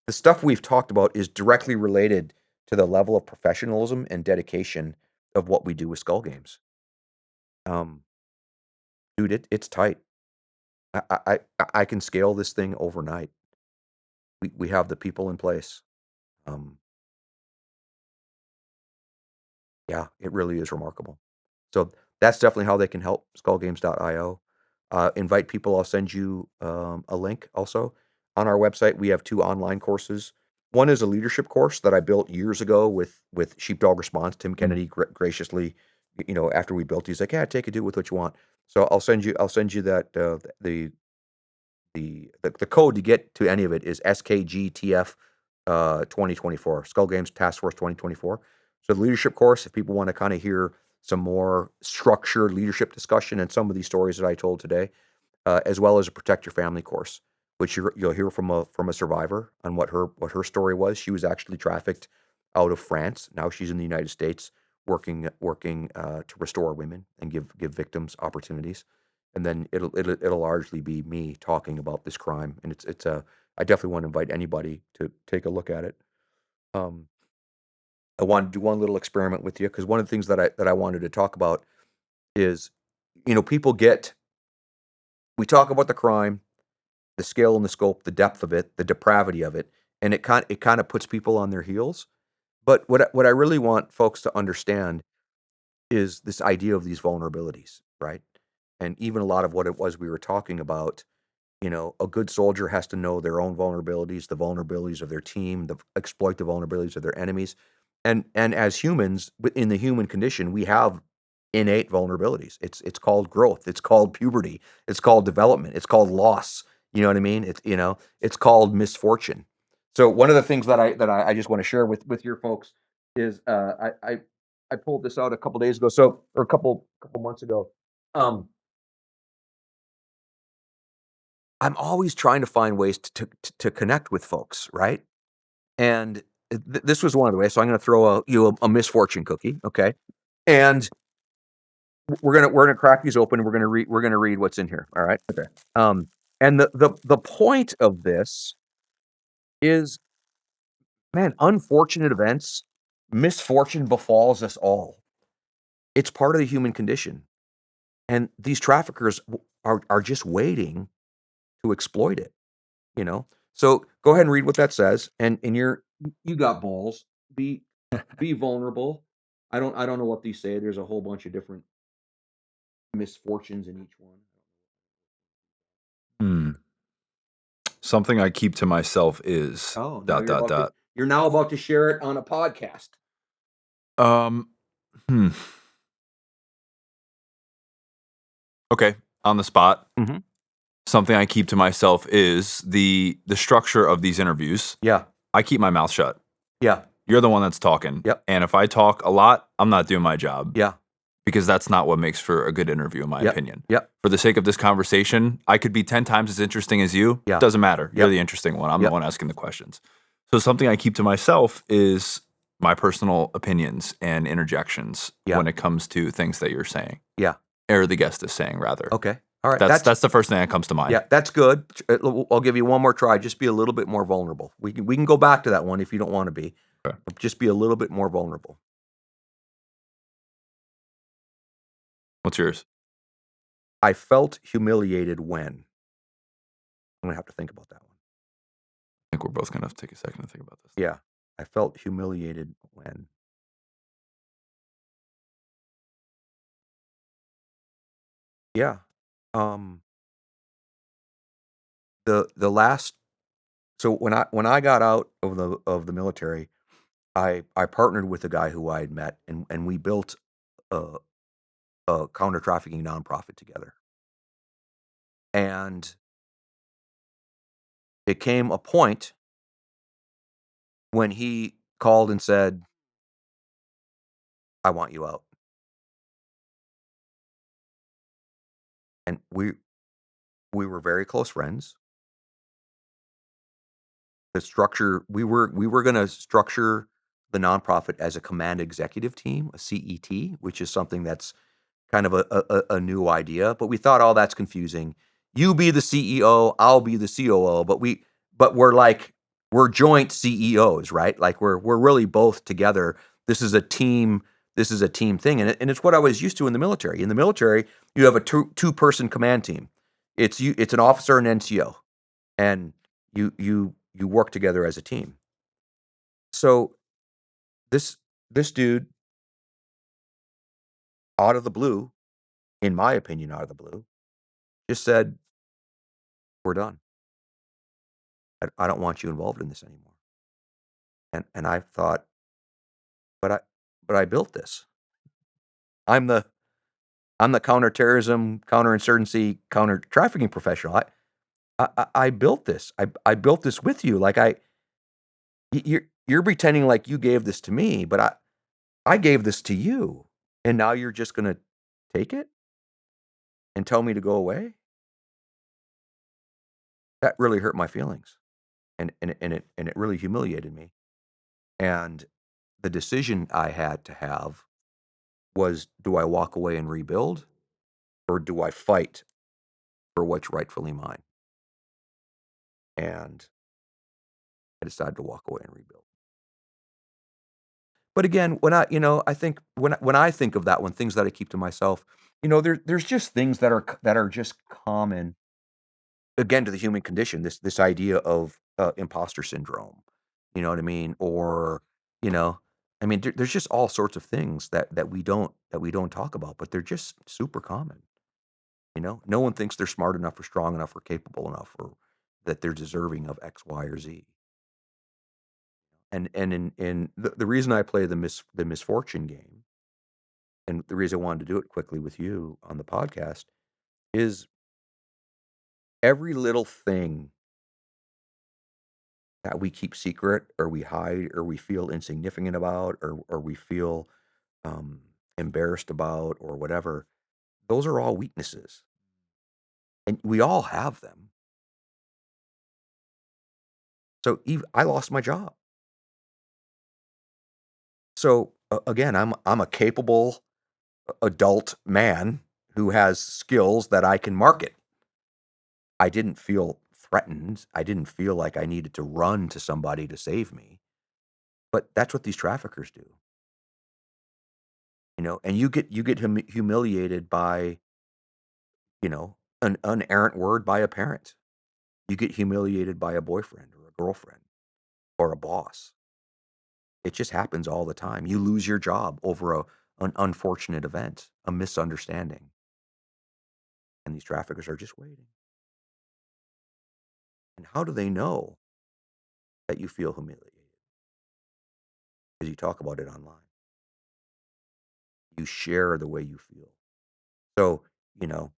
the stuff we've talked about is directly related to the level of professionalism and dedication of what we do with Skull Games. Um, Dude, it's tight. I can scale this thing overnight. We have the people in place. Um, yeah, it really is remarkable. So that's definitely how they can help. Skullgames.io. Invite people. I'll send you a link also. On our website, we have 2 online courses. One is a leadership course that I built years ago with Sheepdog Response. Tim Kennedy graciously, after we built, he's like, "Yeah, take it, do with what you want." So I'll send you that the code to get to any of it is SkGTF 2024, Skull Games Task Force 2024. So the leadership course, if people want to kind of hear some more structured leadership discussion and some of these stories that I told today, as well as a protect your family course, which you'll hear from a survivor on what her story was. She was actually trafficked out of France. Now she's in the United States working to restore women and give victims opportunities. And then it'll largely be me talking about this crime. And I definitely want to invite anybody to take a look at it. Um, I want to do one little experiment with you because one of the things that I wanted to talk about is, people we talk about the crime, the scale and the scope, the depth of it, the depravity of it, and it kind of puts people on their heels. But what I really want folks to understand is this idea of these vulnerabilities, right? And even a lot of what it was we were talking about. A good soldier has to know their own vulnerabilities, the vulnerabilities of their team, exploit the vulnerabilities of their enemies. And as humans, in the human condition, we have innate vulnerabilities. It's called growth. It's called puberty. It's called development. It's called loss. You know what I mean? It's called misfortune. So one of the things that I just want to share with your folks is I pulled this out a couple days ago, or a couple months ago. Um, I'm always trying to find ways to connect with folks, right? And this was one of the ways. So I'm going to throw you a misfortune cookie, okay? And we're gonna crack these open. And we're gonna read what's in here. All right. Okay. Um, and the point of this is, man, unfortunate events, misfortune befalls us all. It's part of the human condition, and these traffickers are just waiting to exploit it. You know. So go ahead and read what that says. And you got balls. Be vulnerable. I don't know what these say. There's a whole bunch of different misfortunes in each one. Hmm. Something I keep to myself is Oh, now dot dot dot. you're now about to share it on a podcast. Um. Hmm. Okay. On the spot. Mhm. Something I keep to myself is the structure of these interviews. Yeah. I keep my mouth shut. Yeah. You're the one that's talking. Yep. And if I talk a lot, I'm not doing my job. Yeah. Because that's not what makes for a good interview, in my Yep. opinion. Yep. For the sake of this conversation, I could be 10 times as interesting as you. Yeah. Doesn't matter. You're Yep. the interesting one. I'm the Yep. one asking the questions. So something I keep to myself is my personal opinions and interjections Yeah. when it comes to things that you're saying, Yeah. or the guest is saying, rather. Okay. All right. That's the first thing that comes to mind. Yeah, that's good. I'll give you one more try. Just be a little bit more vulnerable. We can go back to that one if you don't want to be. Okay. Just be a little bit more vulnerable. What's yours? I felt humiliated when. I'm gonna have to think about that one. think we're both gonna have to take a second to think about this. Yeah, I felt humiliated when yeah, um, the last so when I got out of the military, I partnered with a guy who I had met, and we built a counter trafficking nonprofit together. And it came a point when he called and said, "I want you out." And we were very close friends. The structure we were going to structure the nonprofit as a command executive team, a CET, which is something that's kind of a new idea, but we thought, "Oh, that's confusing. You be the CEO, I'll be the COO," but we're joint CEOs, right? Like, we're really both together. This is a team this is a team thing, and it's what I was used to in the military. In the military, you have a two-person command team. It's an officer and NCO, and you work together as a team. So, this this dude, out of the blue, in my opinion, out of the blue, just said, "We're done. I don't want you involved in this anymore." And I thought, "But I built this. I'm the I'm the counterterrorism, counterinsurgency, counter trafficking professional. I built this. I built this with you. Like you're pretending like you gave this to me, but I gave this to you, and now you're just gonna take it and tell me to go away?" That really hurt my feelings, and it really humiliated me. And the decision I had to have was, do I walk away and rebuild, or do I fight for what's rightfully mine? And I decided to walk away and rebuild. But again, I think when I think of that one, things that I keep to myself, there's just things that are just common, again, to the human condition. This idea of imposter syndrome, you know what I mean? Or, you know, I mean, there's just all sorts of things that we don't talk about, but they're just super common. No one thinks they're smart enough or strong enough or capable enough or that they're deserving of X, Y, or Z. And in the reason I play the misfortune game, and the reason I wanted to do it quickly with you on the podcast, is every little thing that we keep secret or we hide or we feel insignificant about or we feel um, embarrassed about or whatever, those are all weaknesses, and we all have them. So I lost my job. So again, I'm a capable adult man who has skills that I can market. I didn't feel threatened. I didn't feel like I needed to run to somebody to save me. But that's what these traffickers do, and you get humiliated by, an unerrant word by a parent. You get humiliated by a boyfriend or a girlfriend or a boss. It just happens all the time. You lose your job over an unfortunate event, a misunderstanding, and these traffickers are just waiting. And how do they know that you feel humiliated? Because you talk about it online. You share the way you feel. So, you know,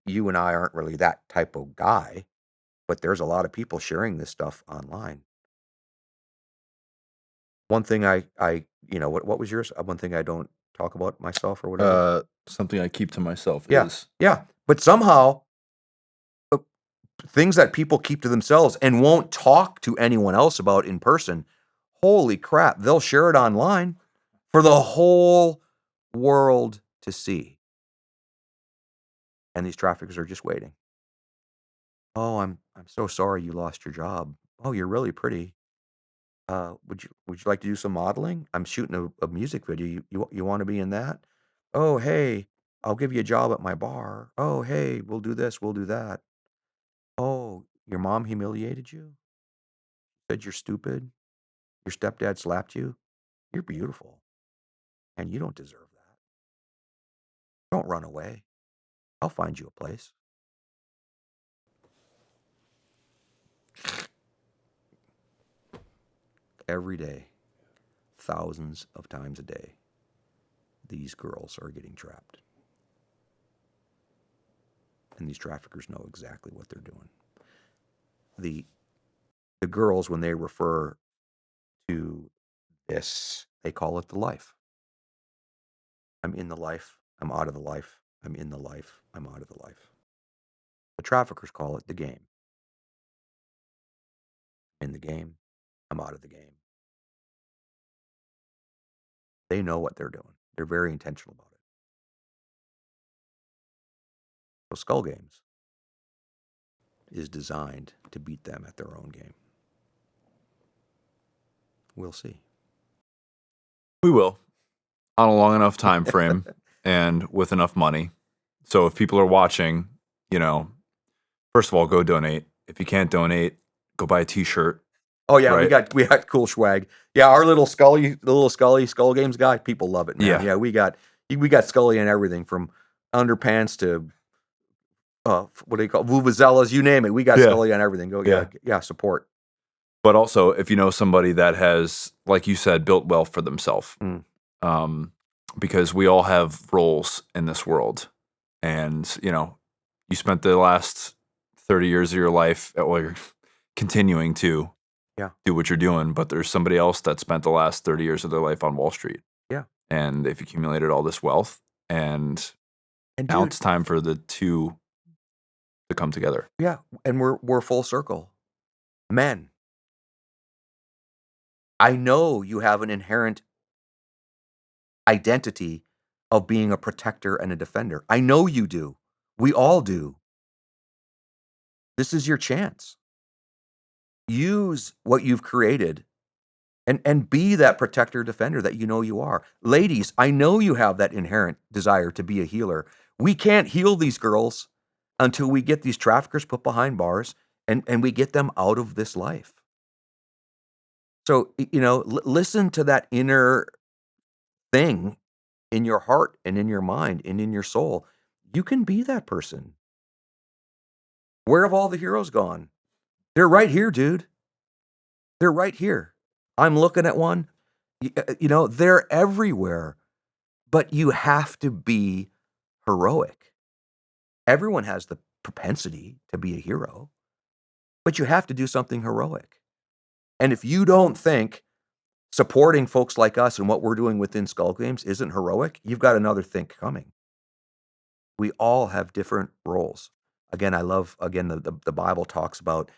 you and I aren't really that type of guy, but there's a lot of people sharing this stuff online. One thing what was yours? One thing I don't talk about myself or whatever. Something I keep to myself Yeah, is yeah. But somehow, uh, things that people keep to themselves and won't talk to anyone else about in person, holy crap, they'll share it online for the whole world to see. And these traffickers are just waiting. "Oh, I'm so sorry you lost your job. Oh, you're really pretty. Would you like to do some modeling? I'm shooting a music video. You want to be in that? Oh, hey, I'll give you a job at my bar. Oh, hey, we'll do this, we'll do that. Oh, your mom humiliated you? said you're stupid, your stepdad slapped you, you're beautiful, and you don't deserve that. Don't run away. I'll find you a place. Every day, thousands of times a day, these girls are getting trapped. And these traffickers know exactly what they're doing. The girls, when they refer to this, they call it the life. I'm in the life, I'm out of the life, I'm in the life, I'm out of the life. The traffickers call it the game. In the game, I'm out of the game. They know what they're doing. They're very intentional about it. So Skull Games is designed to beat them at their own game. We'll see. We will, on a long enough time frame and with enough money. So if people are watching, you know, first of all, go donate. If you can't donate, go buy a T-shirt. Oh yeah, right? we got cool swag. Yeah, our little Scully Skull Games guy, people love it, man. Yeah. We got Scully and everything from underpants to what do you call vuvuzelas, you name it. We got Scully on everything. Go support. But also, if you know somebody that has, like you said, built wealth for themselves, because we all have roles in this world, and you spent the last 30 years of your life, well, you're continuing to do what you're doing, but there's somebody else that spent the last 30 years of their life on Wall Street. Yeah. And they've accumulated all this wealth, and now dude, it's time for the two to come together. Yeah, and we're full circle. Men, I know you have an inherent identity of being a protector and a defender. I know you do. We all do. This is your chance. Use what you've created and be that protector defender that you know you are. Ladies, I know you have that inherent desire to be a healer. We can't heal these girls until we get these traffickers put behind bars and we get them out of this life. So, listen to that inner thing in your heart and in your mind and in your soul. You can be that person. Where have all the heroes gone? They're right here, dude. They're right here. I'm looking at one. They're everywhere. But you have to be heroic. Everyone has the propensity to be a hero, but you have to do something heroic. And if you don't think supporting folks like us and what we're doing within Skull Games isn't heroic, you've got another think coming. We all have different roles. Again, I love, the Bible talks about,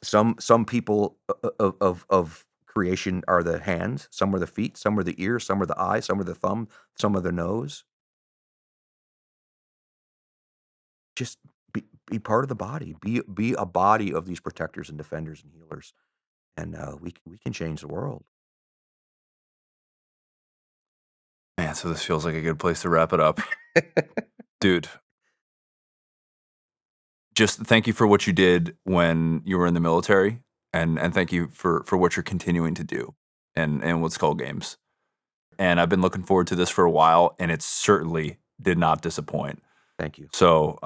some people of creation are the hands, some are the feet, some are the ears, some are the eyes, some are the thumb, some are the nose. Just be part of the body. Be a body of these protectors and defenders and healers, and we can change the world. Man, so this feels like a good place to wrap it up. Dude, just thank you for what you did when you were in the military, and thank you for what you're continuing to do and with Skull Games. And I've been looking forward to this for a while, and it certainly did not disappoint. Thank you. So,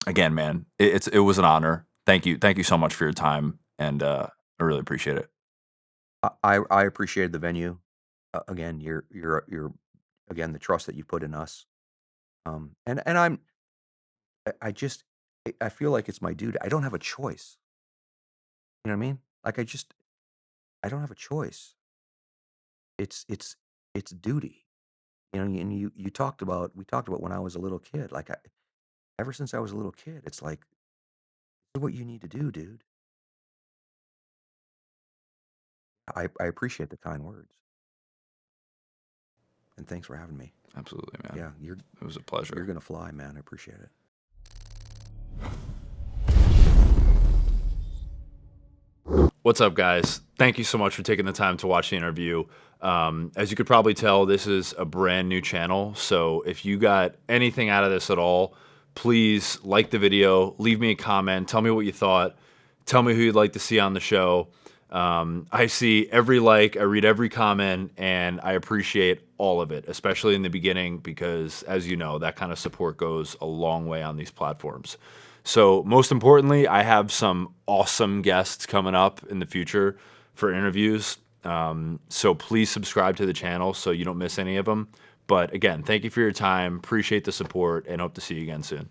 again, man, it was an honor. Thank you so much for your time, and I really appreciate it. I appreciated the venue. Again, you're again, the trust that you put in us. And I feel like it's my duty. I don't have a choice. You know what I mean? Like I don't have a choice. It's duty. And we talked about when I was a little kid. Like ever since I was a little kid, it's like, this is what you need to do, dude. I appreciate the kind words. And thanks for having me. Absolutely, man. Yeah, it was a pleasure. You're gonna fly, man. I appreciate it. What's up, guys? Thank you so much for taking the time to watch the interview. As you could probably tell, this is a brand new channel. So if you got anything out of this at all, please like the video, leave me a comment, tell me what you thought. Tell me who you'd like to see on the show. I see every like, I read every comment, and I appreciate all of it, especially in the beginning, because as you know, that kind of support goes a long way on these platforms. So most importantly, I have some awesome guests coming up in the future for interviews. So please subscribe to the channel so you don't miss any of them. But again, thank you for your time. Appreciate the support and hope to see you again soon.